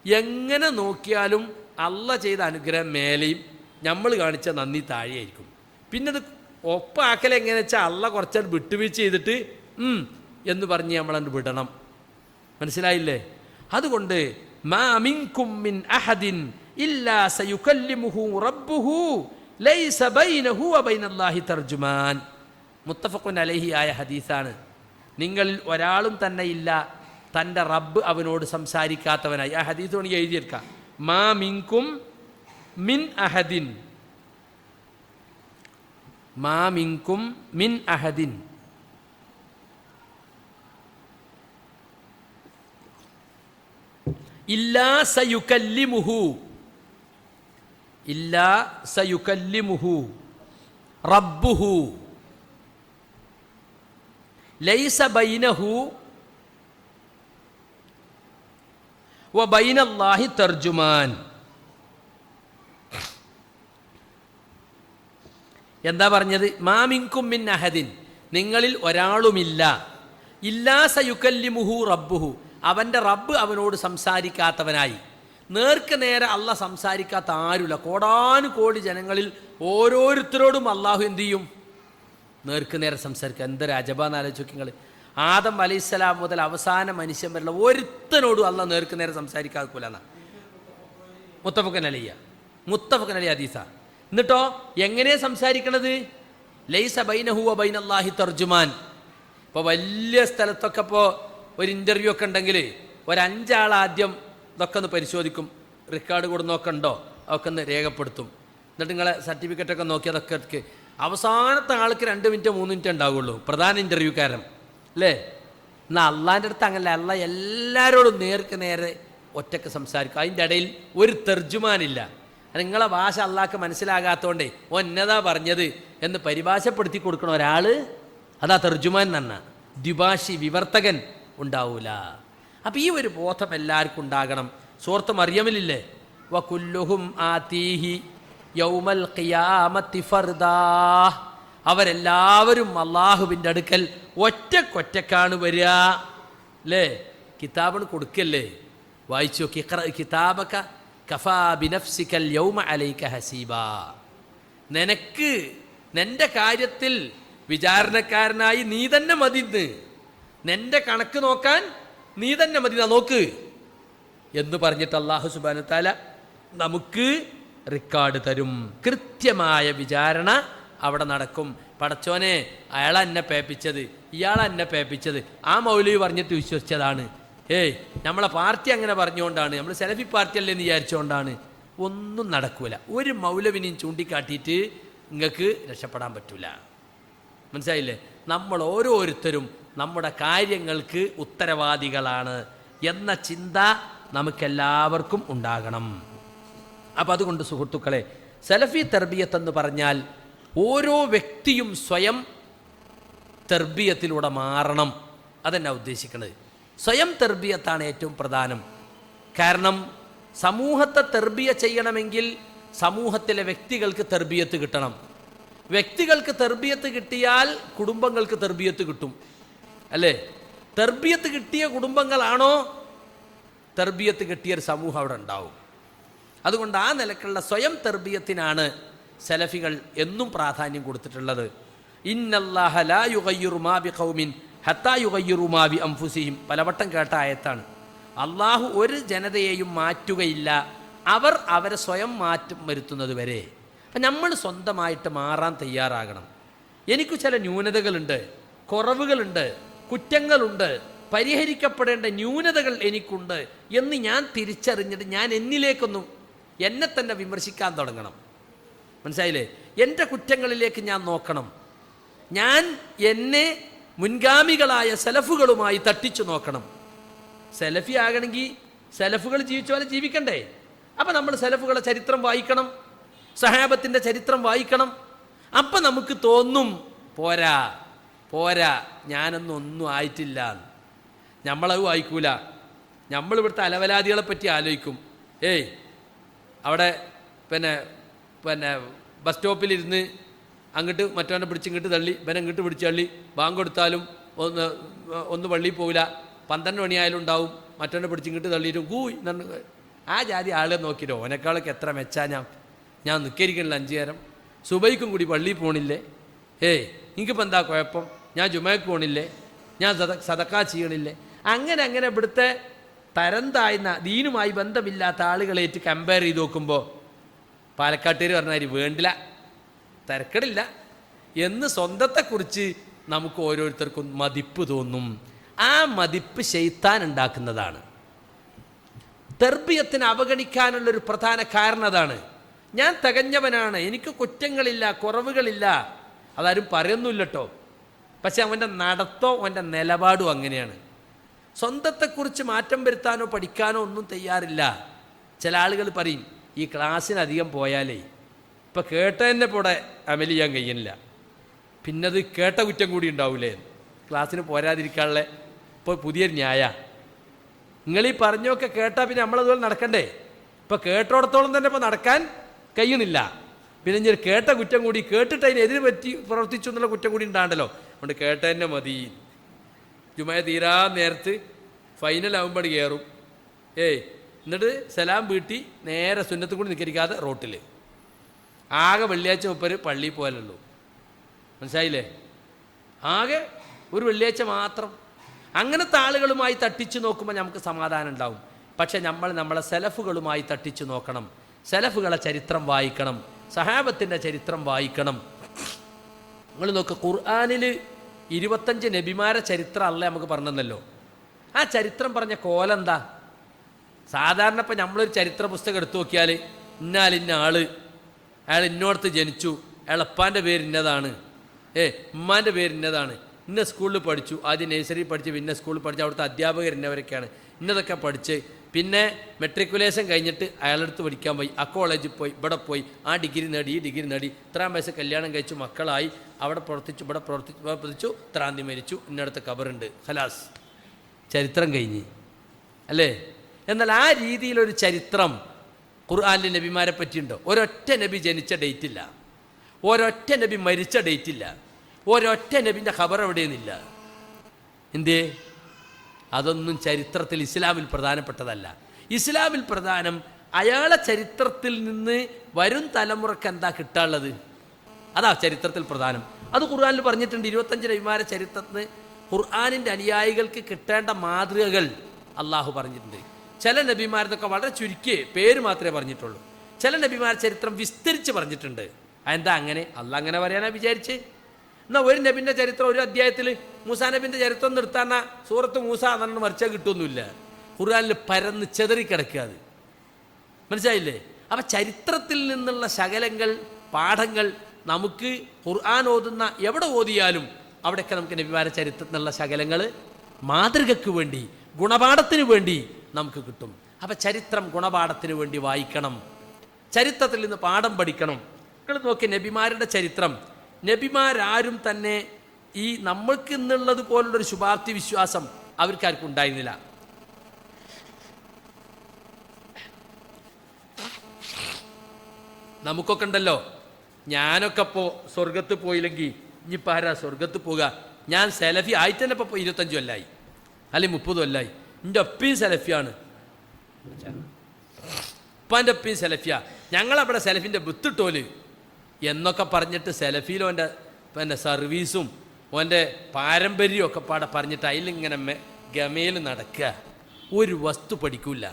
എങ്ങനെ നോക്കിയാലും അള്ള ചെയ്ത അനുഗ്രഹം മേലെയും നമ്മൾ കാണിച്ച നന്ദി താഴെയായിരിക്കും. പിന്നെ ഇത് ഒപ്പാക്കൽ എങ്ങനെ വെച്ചാൽ അള്ള കുറച്ചാൽ വിട്ടുവീഴ്ച ചെയ്തിട്ട് എന്ന് പറഞ്ഞ് നമ്മളത് വിടണം. മനസ്സിലായില്ലേ? അതുകൊണ്ട് മാ മിൻകും മിൻ അഹദിൻ ഇല്ലാ സയുകല്ലിമുഹു റബ്ബുഹു ലൈസ ബൈനഹു വ ബൈനല്ലാഹി തർജുമാൻ. മുത്തഫഖുൻ അലൈഹി ആയ ഹദീസാണ്. നിങ്ങളിൽ ഒരാളും തന്നെ ഇല്ല തൻ്റെ റബ്ബ് അവനോട് സംസാരിക്കാത്തവനായി. ആ ഹദീസ് വേണമെങ്കിൽ എഴുതിയെടുക്കാം. മാ മിൻകും മിൻ അഹദിൻ, മാ മിൻകും മിൻ അഹദിൻ ഇല്ലാ സയുകല്ലിമുഹു, ഇല്ലാ സയുകല്ലിമുഹു റബ്ബുഹു ലൈസ ബൈനഹു വ ബൈനല്ലാഹി തർജുമാൻ. എന്താ പറഞ്ഞത്? മാ മിൻകും മിൻ അഹദിൻ, നിങ്ങളിൽ ഒരാളുമില്ല, ഇല്ലാ സയുകല്ലിമുഹു റബ്ബുഹു, അവൻ്റെ റബ്ബ് അവനോട് സംസാരിക്കാത്തവനായി. നേർക്ക് നേരെ അല്ല സംസാരിക്കാത്ത ആരുമില്ല. കോടാനുകോടി ജനങ്ങളിൽ ഓരോരുത്തരോടും അള്ളാഹു എന്തു ചെയ്യും? നേർക്ക് നേരെ സംസാരിക്കുക. എന്തൊരു അജബാന്ന് ആലോചിച്ച് നിങ്ങൾ. ആദം അലൈഹിസ്സലാം മുതൽ അവസാന മനുഷ്യൻ വരെയുള്ള ഒരുത്തനോടും അല്ല നേർക്ക് നേരെ സംസാരിക്കാതിരിക്കൂലെന്നാ മുത്തഫഖൻ അലൈഹി ഹദീസ. എന്നിട്ടോ എങ്ങനെയാ സംസാരിക്കണത്? ലൈസ ബൈനഹു വ ബൈനല്ലാഹി തർജുമാൻ. ഇപ്പോൾ വലിയ സ്ഥലത്തൊക്കെ ഇപ്പോൾ ഒരു ഇൻ്റർവ്യൂ ഒക്കെ ഉണ്ടെങ്കിൽ 5 ആൾ ആദ്യം ഇതൊക്കെ ഒന്ന് പരിശോധിക്കും, റെക്കോർഡ് കൊടുന്നൊക്കെ ഉണ്ടോ അതൊക്കെ ഒന്ന് രേഖപ്പെടുത്തും. എന്നിട്ട് നിങ്ങളെ സർട്ടിഫിക്കറ്റൊക്കെ നോക്കി അതൊക്കെ അവസാനത്തെ ആൾക്ക് 2 മിനിറ്റ് 3 മിനിറ്റ് ഉണ്ടാവുള്ളൂ, പ്രധാന ഇൻ്റർവ്യൂക്കാരൻ, അല്ലേ? എന്നാൽ അള്ളാൻ്റെ അടുത്ത് അങ്ങനല്ല. അള്ള എല്ലാവരോടും നേർക്ക് നേരെ ഒറ്റക്ക് സംസാരിക്കും. അതിൻ്റെ ഇടയിൽ ഒരു തർജുമാനില്ല. നിങ്ങളെ ഭാഷ അള്ളാഹ്ക്ക് മനസ്സിലാകാത്തതുകൊണ്ടേ എന്നതാ പറഞ്ഞത് എന്ന് പരിഭാഷപ്പെടുത്തി കൊടുക്കണ ഒരാൾ, അതാ തർജുമാൻ എന്ന്. ദ്വിഭാഷി വിവർത്തകൻ ഉണ്ടാവൂല. അപ്പം ഈ ഒരു ബോധം എല്ലാവർക്കും ഉണ്ടാകണം. സൂറത്ത് മറിയമിലില്ലേ, വകുല്ലുഹും ആതീഹി യൗമൽ ഖിയാമത്തി ഫർദാ, അവരെല്ലാവരും അള്ളാഹുവിൻ്റെ അടുക്കൽ ഒറ്റക്കൊറ്റക്കാണ് വരിക. അല്ലേ? കിതാബിന് കൊടുക്കല്ലേ, വായിച്ചു നോക്കി. കിതാബക കഫാ ബിനഫ്സിക്കൽ യൗമ അലൈക ഹസീബ, നിനക്ക് നിന്റെ കാര്യത്തിൽ വിചാരണക്കാരനായി നീ തന്നെ മതിന്ന്, നിന്റെ കണക്ക് നോക്കാൻ നീ തന്നെ മതി, നോക്ക് എന്ന് പറഞ്ഞിട്ട് അല്ലാഹു സുബ്ഹാനഹു തആല നമുക്ക് റെക്കോർഡ് തരും. കൃത്യമായ വിചാരണ അവിടെ നടക്കും. പടച്ചോനെ, അയാളെന്നെ പേപ്പിച്ചത്, ഇയാളെന്നെ പേപ്പിച്ചത്, ആ മൗലവി പറഞ്ഞിട്ട് വിശ്വസിച്ചതാണ്, നമ്മളെ പാർട്ടി അങ്ങനെ പറഞ്ഞുകൊണ്ടാണ്, നമ്മൾ സെലഫി പാർട്ടി അല്ലേ എന്ന് വിചാരിച്ചുകൊണ്ടാണ്. ഒന്നും നടക്കൂല. ഒരു മൗലവിനെയും ചൂണ്ടിക്കാട്ടിയിട്ട് നിങ്ങൾക്ക് രക്ഷപ്പെടാൻ പറ്റൂല. മനസ്സിലായില്ലേ? നമ്മൾ ഓരോരുത്തരും നമ്മുടെ കാര്യങ്ങൾക്ക് ഉത്തരവാദികളാണ് എന്ന ചിന്ത നമുക്കെല്ലാവർക്കും ഉണ്ടാകണം. അപ്പം അതുകൊണ്ട് സുഹൃത്തുക്കളെ, സലഫി തർബിയത്ത് എന്ന് പറഞ്ഞാൽ ഓരോ വ്യക്തിയും സ്വയം തർബിയത്തിലൂടെ മാറണം. അതെന്നാ ഉദ്ദേശിക്കുന്നത്. സ്വയം തർബിയത്താണ് ഏറ്റവും പ്രധാനം. കാരണം സമൂഹത്തെ തർബിയ ചെയ്യണമെങ്കിൽ സമൂഹത്തിലെ വ്യക്തികൾക്ക് തർബിയത്ത് കിട്ടണം. വ്യക്തികൾക്ക് തർബിയത്ത് കിട്ടിയാൽ കുടുംബങ്ങൾക്ക് തർബിയത്ത് കിട്ടും. അല്ലേ? തർബിയത്ത് കിട്ടിയ കുടുംബങ്ങളാണോ തർബിയത്ത് കിട്ടിയൊരു സമൂഹം അവിടെ ഉണ്ടാവും. അതുകൊണ്ട് ആ നിലക്കുള്ള സ്വയം തർബിയത്തിനാണ് സലഫികൾ എന്നും പ്രാധാന്യം കൊടുത്തിട്ടുള്ളത്. ഇന്നല്ലാഹ ലാ യുഗയ്യിറു മാ ബിഖൗമിൻ ഹത്താ യുഗയ്യിറു മാ ബി അൻഫുസിഹിം, പലവട്ടം കേട്ട ആയത്താണ്. അള്ളാഹു ഒരു ജനതയെയും മാറ്റുകയില്ല അവർ അവരെ സ്വയം മാറ്റം വരുത്തുന്നത് വരെ. അപ്പം നമ്മൾ സ്വന്തമായിട്ട് മാറാൻ തയ്യാറാകണം. എനിക്ക് ചില ന്യൂനതകളുണ്ട്, കുറവുകളുണ്ട്, കുറ്റങ്ങളുണ്ട്, പരിഹരിക്കപ്പെടേണ്ട ന്യൂനതകൾ എനിക്കുണ്ട് എന്ന് ഞാൻ തിരിച്ചറിഞ്ഞിട്ട് ഞാൻ എന്നിലേക്കൊന്നും എന്നെ തന്നെ വിമർശിക്കാൻ തുടങ്ങണം. മനസ്സിലായില്ലേ? എൻ്റെ കുറ്റങ്ങളിലേക്ക് ഞാൻ നോക്കണം. ഞാൻ എന്നെ മുൻഗാമികളായ സലഫുകളുമായി തട്ടിച്ചു നോക്കണം. സലഫി ആകണമെങ്കിൽ സലഫുകൾ ജീവിച്ച പോലെ ജീവിക്കണ്ടേ? അപ്പം നമ്മൾ സലഫുകളുടെ ചരിത്രം വായിക്കണം, സഹാബത്തിൻ്റെ ചരിത്രം വായിക്കണം. അപ്പം നമുക്ക് തോന്നും പോരാ പോരാ, ഞാനൊന്നും ആയിട്ടില്ല. നമ്മളത് വായിക്കൂല. നമ്മളിവിടുത്തെ അലവലാദികളെ പറ്റി ആലോചിക്കും. അവിടെ പിന്നെ ബസ് സ്റ്റോപ്പിലിരുന്ന് അങ്ങോട്ട് മറ്റവനെ പിടിച്ച് ഇങ്ങോട്ട് തള്ളി, ഇവനെ ഇങ്ങോട്ട് പിടിച്ച് തള്ളി, ബാങ്ക് കൊടുത്താലും ഒന്ന് പള്ളിയിൽ പോവില്ല, 12 മണിയായാലും ഉണ്ടാവും, മറ്റവനെ പിടിച്ച് ഇങ്ങോട്ട് തള്ളിയിട്ടും കൂയി. ആ ജാതി ആളെ നോക്കിയിട്ട് ഓനക്കാളൊക്കെ എത്ര മെച്ചാ ഞാൻ നിൽക്കരിക്കണില്ല 5 നേരം, സുബൈക്കും കൂടി പള്ളിയിൽ പോണില്ലേ, എനിക്കിപ്പോൾ എന്താ കുഴപ്പം, ഞാൻ ജുമയ്ക്ക് പോണില്ലേ, ഞാൻ സദക്കാ ചെയ്യണില്ലേ. അങ്ങനെ ഇവിടുത്തെ തരം താഴ്ന്ന ദീനുമായി ബന്ധമില്ലാത്ത ആളുകളേറ്റ് കമ്പയർ ചെയ്ത് നോക്കുമ്പോൾ പാലക്കാട്ടുകാർ പറഞ്ഞാൽ വേണ്ടില്ല, തിരക്കടില്ല എന്ന് സ്വന്തത്തെക്കുറിച്ച് നമുക്ക് ഓരോരുത്തർക്കും മതിപ്പ് തോന്നും. ആ മതിപ്പ് ശൈത്താൻ ഉണ്ടാക്കുന്നതാണ്. തർബിയത്തിന് അവഗണിക്കാനുള്ളൊരു പ്രധാന കാരണം അതാണ്. ഞാൻ തികഞ്ഞവനാണ്, എനിക്ക് കുറ്റങ്ങളില്ല, കുറവുകളില്ല, അതാരും പറയുന്നില്ല കേട്ടോ. പക്ഷെ അവൻ്റെ നടത്തോ അവൻ്റെ നിലപാടും അങ്ങനെയാണ്. സ്വന്തത്തെക്കുറിച്ച് മാറ്റം വരുത്താനോ പഠിക്കാനോ ഒന്നും തയ്യാറില്ല. ചില ആളുകൾ പറയും, ഈ ക്ലാസ്സിനധികം പോയാലേ ഇപ്പം കേട്ടതന്നെ ഇവിടെ അമൽ ചെയ്യാൻ കഴിയുന്നില്ല, പിന്നെ അത് കേട്ട കുറ്റം കൂടി ഉണ്ടാവില്ലേ, ക്ലാസ്സിന് പോരാതിരിക്കാനുള്ള ഇപ്പോൾ പുതിയൊരു ന്യായ. നിങ്ങളീ പറഞ്ഞൊക്കെ കേട്ടാൽ പിന്നെ നമ്മളതുപോലെ നടക്കണ്ടേ? ഇപ്പം കേട്ടോടത്തോളം തന്നെ ഇപ്പോൾ നടക്കാൻ കഴിയണില്ല. പിന്നെ ഞാൻ കേട്ട കുറ്റം കൂടി, കേട്ടിട്ട് അതിനെതിരെ പറ്റി പ്രവർത്തിച്ചു എന്നുള്ള കുറ്റം കൂടി ഉണ്ടാകണ്ടല്ലോ. അതുകൊണ്ട് കേട്ട തന്നെ മതി. ജുമയ തീരാ നേരത്ത് ഫൈനലാവുമ്പോൾ കയറും, എന്നിട്ട് സലാം വീട്ടി നേരെ സുന്നത്തും കൂടി നിൽക്കരിക്കാതെ റോട്ടിൽ. ആകെ വെള്ളിയാഴ്ച മുപ്പര് പള്ളിയിൽ പോയാലുള്ളൂ. മനസ്സിലായില്ലേ? ആകെ ഒരു വെള്ളിയാഴ്ച മാത്രം. അങ്ങനത്തെ ആളുകളുമായി തട്ടിച്ചു നോക്കുമ്പോൾ നമുക്ക് സമാധാനം ഉണ്ടാവും. പക്ഷെ നമ്മളെ സലഫുകളുമായി തട്ടിച്ചു നോക്കണം. സലഫുകളെ ചരിത്രം വായിക്കണം, സഹാബത്തിൻ്റെ ചരിത്രം വായിക്കണം. നിങ്ങൾ നോക്ക്, ഖുർആനിൽ 25 നബിമാരെ ചരിത്രം അല്ല നമുക്ക് പറഞ്ഞല്ലോ. ആ ചരിത്രം പറഞ്ഞ കോലെന്താ? സാധാരണ ഇപ്പം നമ്മളൊരു ചരിത്ര പുസ്തകം എടുത്തു നോക്കിയാൽ ഇന്ന ആള്, അയാൾ ഇന്നോടത്ത് ജനിച്ചു, അയാൾ അപ്പാൻ്റെ പേര് ഇന്നതാണ്, ഉമ്മാൻ്റെ പേര് ഇന്നതാണ്, ഇന്ന സ്കൂളിൽ പഠിച്ചു, ആദ്യം നഴ്സറി പഠിച്ച് പിന്നെ സ്കൂളിൽ പഠിച്ച് അവിടുത്തെ അധ്യാപകർ ഇന്നവരൊക്കെയാണ്, ഇന്നതൊക്കെ പഠിച്ച് പിന്നെ മെട്രിക്കുലേഷൻ കഴിഞ്ഞിട്ട് അയാളടുത്ത് പഠിക്കാൻ പോയി, ആ കോളേജിൽ പോയി, ഇവിടെ പോയി, ആ ഡിഗ്രി നേടി, ഈ ഡിഗ്രി നേടി, ഇത്രാം വയസ്സ് കല്യാണം കഴിച്ചു, മക്കളായി, അവിടെ പ്രവർത്തിച്ചു, ഇവിടെ പ്രവർത്തിച്ചു, ത്രാന്തി മരിച്ചു, ഇന്നടുത്ത് ഖബറുണ്ട്, ഖലാസ്, ചരിത്രം കഴിഞ്ഞ് അല്ലേ? എന്നാൽ ആ രീതിയിലൊരു ചരിത്രം ഖുർആനിലെ നബിമാരെ പറ്റിയുണ്ടോ? ഒരൊറ്റ നബി ജനിച്ച ഡേറ്റില്ല, ഒരൊറ്റ നബി മരിച്ച ഡേറ്റില്ല, ഒരൊറ്റ നബിൻ്റെ ഖബർ എവിടെയൊന്നുമില്ല. എന്തേ? അതൊന്നും ചരിത്രത്തിൽ ഇസ്ലാമിൽ പ്രധാനപ്പെട്ടതല്ല. ഇസ്ലാമിൽ പ്രധാനം അയാളെ ചരിത്രത്തിൽ നിന്ന് വരും തലമുറക്ക് എന്താ കിട്ടാനുള്ളത്, അതാ ചരിത്രത്തിൽ പ്രധാനം. അത് ഖുർആനിൽ പറഞ്ഞിട്ടുണ്ട്. 25 നബിമാരെ ചരിത്രത്തിന് ഖുർആനിൻ്റെ അനുയായികൾക്ക് കിട്ടേണ്ട മാതൃകകൾ അള്ളാഹു പറഞ്ഞിട്ടുണ്ട്. ചില നബിമാരതൊക്കെ വളരെ ചുരുക്കി പേര് മാത്രമേ പറഞ്ഞിട്ടുള്ളൂ. ചില നബിമാരുടെ ചരിത്രം വിസ്തരിച്ച് പറഞ്ഞിട്ടുണ്ട്. അതെന്താ അങ്ങനെ? അള്ളാഹ് അങ്ങനെ പറയാനാ വിചാരിച്ച്? എന്നാൽ ഒരു നബിൻ്റെ ചരിത്രം ഒരു അധ്യായത്തിൽ മൂസാ നബിൻ്റെ ചരിത്രം നിർത്താൻ സൂറത്ത് മൂസ എന്നു മറിച്ചാൽ കിട്ടുമൊന്നുമില്ല. ഖുർആനിൽ പരന്ന് ചെതറിക്കിടക്കുക. അത് മനസ്സിലായില്ലേ? അപ്പം ചരിത്രത്തിൽ നിന്നുള്ള ശകലങ്ങൾ, പാഠങ്ങൾ നമുക്ക് ഖുർആൻ ഓതുന്ന എവിടെ ഓതിയാലും അവിടെയൊക്കെ നമുക്ക് നബിമാരുടെ ചരിത്രത്തിലുള്ള ശകലങ്ങൾ മാതൃകയ്ക്ക് വേണ്ടി, ഗുണപാഠത്തിന് വേണ്ടി നമുക്ക് കിട്ടും. അപ്പം ചരിത്രം ഗുണപാഠത്തിന് വേണ്ടി വായിക്കണം, ചരിത്രത്തിൽ നിന്ന് പാഠം പഠിക്കണം. നിങ്ങൾ നോക്കി നബിമാരുടെ ചരിത്രം, നബിമാരാരും തന്നെ ഈ നമ്മൾക്ക് ഇന്നുള്ളത് പോലുള്ളൊരു ശുഭാപ്തി വിശ്വാസം അവർക്കാർക്കും ഉണ്ടായിരുന്നില്ല. നമുക്കൊക്കെ ഉണ്ടല്ലോ, ഞാനൊക്കെ ഇപ്പോൾ സ്വർഗത്ത് പോയില്ലെങ്കിൽ ഇനിയിപ്പോൾ ആരാ സ്വർഗത്ത് പോകുക? ഞാൻ സെലഫി ആയിട്ട് തന്നെ ഇപ്പോൾ 25 കൊല്ലമായി അല്ലെങ്കിൽ 30 കൊല്ലമായി. എൻ്റെ ഒപ്പയും സെലഫിയാണ്, ഉപ്പാൻ്റെ ഒപ്പയും സെലഫിയാ, ഞങ്ങളവിടെ സെലഫിൻ്റെ വിത്തിട്ടോല് എന്നൊക്കെ പറഞ്ഞിട്ട് സെലഫിയിൽ ഓൻ്റെ സർവീസും ഓൻ്റെ പാരമ്പര്യവും ഒക്കെ പാടെ പറഞ്ഞിട്ട് അതിലിങ്ങനെ ഗമയിൽ നടക്കുക. ഒരു വസ്തു പഠിക്കൂല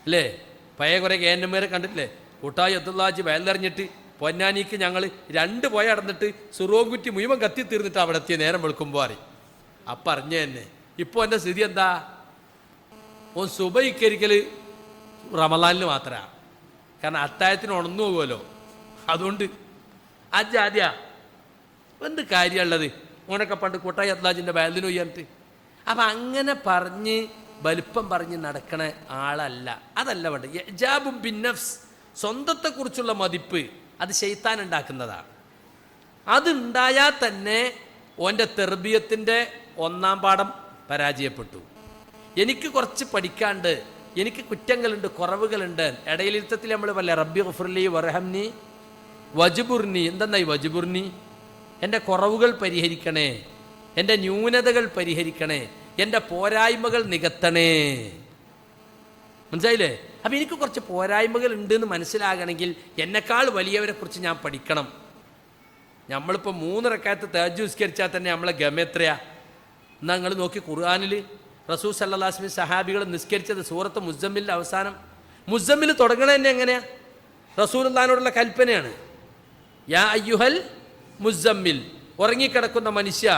അല്ലേ? പഴയ കുറേ കേന്നന്മാരെ കണ്ടിട്ടില്ലേ? കൂട്ടായി അബ്ദുള്ളാജി വയലെറിഞ്ഞിട്ട് പൊന്നാനിക്ക് ഞങ്ങൾ 2 പോയ നടന്നിട്ട് സുറോങ്കുറ്റി മുഴുവൻ കത്തി തീർന്നിട്ട് അവിടെ എത്തിയ നേരം വെളുക്കുമ്പോൾ അറിയും. അപ്പം അറിഞ്ഞ തന്നെ ഇപ്പോൾ എൻ്റെ സ്ഥിതി എന്താ? ഓൻ സുബഹിക്കരിക്കൽ റമളാനിൽ മാത്രമാണ്, കാരണം അത്താഴത്തിന് ഉണർന്നു പോകുമല്ലോ. അതുകൊണ്ട് ആദ്യ എന്ത് കാര്യമുള്ളത്? ഓനൊക്കെ പണ്ട് കൂട്ടായി അത്ലാജിൻ്റെ വയലിന് പോയിട്ട്. അപ്പം അങ്ങനെ പറഞ്ഞ് വലിപ്പം പറഞ്ഞ് നടക്കണ ആളല്ല, അതല്ല വേണ്ട. യജാബും ബിന്നഫ്സ്, സ്വന്തത്തെക്കുറിച്ചുള്ള മതിപ്പ്, അത് ശൈത്താൻ ഉണ്ടാക്കുന്നതാണ്. അതുണ്ടായാൽ തന്നെ ഓൻ്റെ തെർബിയത്തിൻ്റെ 1-ാം പാഠം പരാജയപ്പെട്ടു. എനിക്ക് കുറച്ച് പഠിക്കാണ്ട്, എനിക്ക് കുറ്റങ്ങളുണ്ട്, കുറവുകളുണ്ട്. ഇടയിലിരുത്തത്തിൽ നമ്മൾ പറയില്ല, റബ്ബി ഗഫ്ർലി വർഹംനി വജ്ബുർനി. എന്തെന്നായി വജ്ബുർനി? എൻ്റെ കുറവുകൾ പരിഹരിക്കണേ, എൻ്റെ ന്യൂനതകൾ പരിഹരിക്കണേ, എൻ്റെ പോരായ്മകൾ നികത്തണേ. മനസ്സിലായില്ലേ? അപ്പം എനിക്ക് കുറച്ച് പോരായ്മകൾ ഉണ്ടെന്ന് മനസ്സിലാകണമെങ്കിൽ എന്നെക്കാൾ വലിയവരെ കുറിച്ച് ഞാൻ പഠിക്കണം. നമ്മളിപ്പോൾ 3 റക്അത്ത് തഹജ്ജുദ് നിസ്കരിച്ചാൽ തന്നെ നമ്മളെ ഗമ എത്രയാ? എന്നാൽ നിങ്ങൾ നോക്കി, ഖുർആനിൽ റസൂൽ സല്ലല്ലാഹു അലൈഹി വസല്ലം സഹാബികൾ നിസ്കരിച്ചത് സൂറത്ത് മുസ്സമ്മിലിൻ്റെ അവസാനം. മുസ്സമ്മിൽ തുടങ്ങണത് തന്നെ എങ്ങനെയാ? റസൂലുള്ളാഹിനോടുള്ള കൽപ്പനയാണ്. യാ അയ്യുഹൽ മുസ്സമ്മിൽ, ഉറങ്ങിക്കിടക്കുന്ന മനുഷ്യ,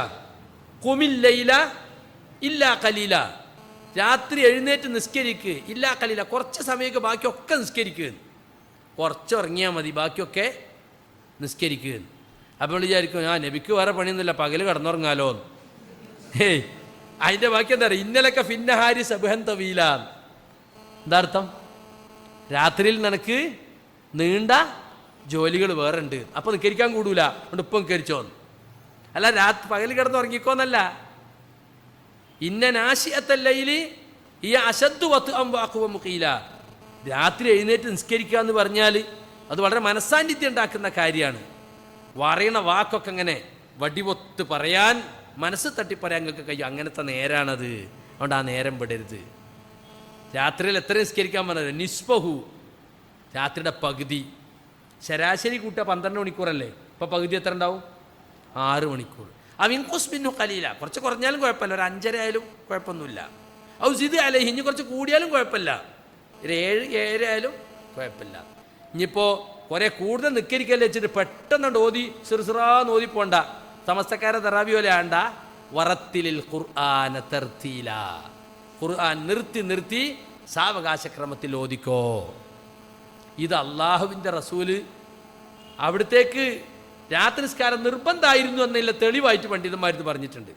ഖുമിൽ ലൈല ഇല്ലാ ഖലീല, രാത്രി എഴുന്നേറ്റ് നിസ്കരിക്ക്, ഇല്ലാ ഖലീല, കുറച്ച് സമയമൊക്കെ ബാക്കിയൊക്കെ നിസ്കരിക്കുക. കുറച്ച് ഉറങ്ങിയാൽ മതി, ബാക്കിയൊക്കെ നിസ്കരിക്കുക. അപ്പോൾ വിചാരിക്കും, നബിക്ക് വേറെ പണിയൊന്നുമില്ല, പകൽ കിടന്നുറങ്ങാലോ. ഹേയ്, അതിൻ്റെ ബാക്കി എന്താ പറയുക? ഇന്നലൊക്കെ ഫിന്നഹാരി സബ്ഹൻ തവീല. എന്താ അർത്ഥം? രാത്രിയിൽ നിനക്ക് നീണ്ട ജോലികൾ വേറെ ഉണ്ട്, അപ്പോൾ നിസ്കരിക്കാൻ കൂടൂല, അതുകൊണ്ട് ഇപ്പം നിസ്കരിച്ചോന്ന്. അല്ല, പകൽ കിടന്നുറങ്ങിക്കോന്നല്ല. ഇന്ന നാശിയത്തല്ലയില് ഈ അശദ്ദു വത്ത് അംവാഖുവ മുഖീല, രാത്രി എഴുന്നേറ്റ് നിസ്കരിക്കുക എന്ന് പറഞ്ഞാൽ അത് വളരെ മനസ്സാന്നിധ്യം ഉണ്ടാക്കുന്ന കാര്യമാണ്. പറയുന്ന വാക്കൊക്കെ അങ്ങനെ വടിവൊത്ത് പറയാൻ, മനസ്സ് തട്ടി പറയാൻ നിങ്ങൾക്ക് കഴിയും. അങ്ങനത്തെ നേരാണത്. അതുകൊണ്ട് ആ നേരം വിടരുത്. രാത്രിയിൽ എത്ര നിസ്കരിക്കാൻ പറഞ്ഞത്? നിസ്ബഹു, രാത്രിയുടെ പകുതി. ശരാശരി കൂട്ടുക 12 മണിക്കൂറല്ലേ? ഇപ്പോൾ പകുതി എത്ര ഉണ്ടാവും? 6 മണിക്കൂർ. അമിൻകുസ് ബിന്നു ഖലീല, കുറച്ച് കുറഞ്ഞാലും കുഴപ്പമില്ല, ഒരു 5:30 ആയാലും കുഴപ്പമൊന്നുമില്ല. ഔ സിദ് അലൈഹി, ഇനി കുറച്ച് കൂടിയാലും കുഴപ്പമില്ല, ഒരു 7 ആയാലും കുഴപ്പമില്ല. ഇനിയിപ്പോൾ കുറേ കൂടുതൽ നിസ്കരിക്കല്ലേ വെച്ചിട്ട് പെട്ടെന്ന് ഓതി സിർസിറാന്ന് ഓതി പോണ്ട. സമസ്തക്കാരെ തറാവി പോലെ ആണ്ട. വറത്തിലിൽ ഖുർആന തർത്തീല, ഖുർആൻ നിർത്തി നിർത്തി സാവകാശക്രമത്തിൽ ഓതിക്കോ. ഇത് അള്ളാഹുവിൻ്റെ റസൂല് അവിടത്തേക്ക് രാത്രി നിസ്കാരം നിർബന്ധമായിരുന്നു എന്നുള്ള തെളിവായിട്ട് പണ്ഡിതന്മാർ പറഞ്ഞിട്ടുണ്ട്.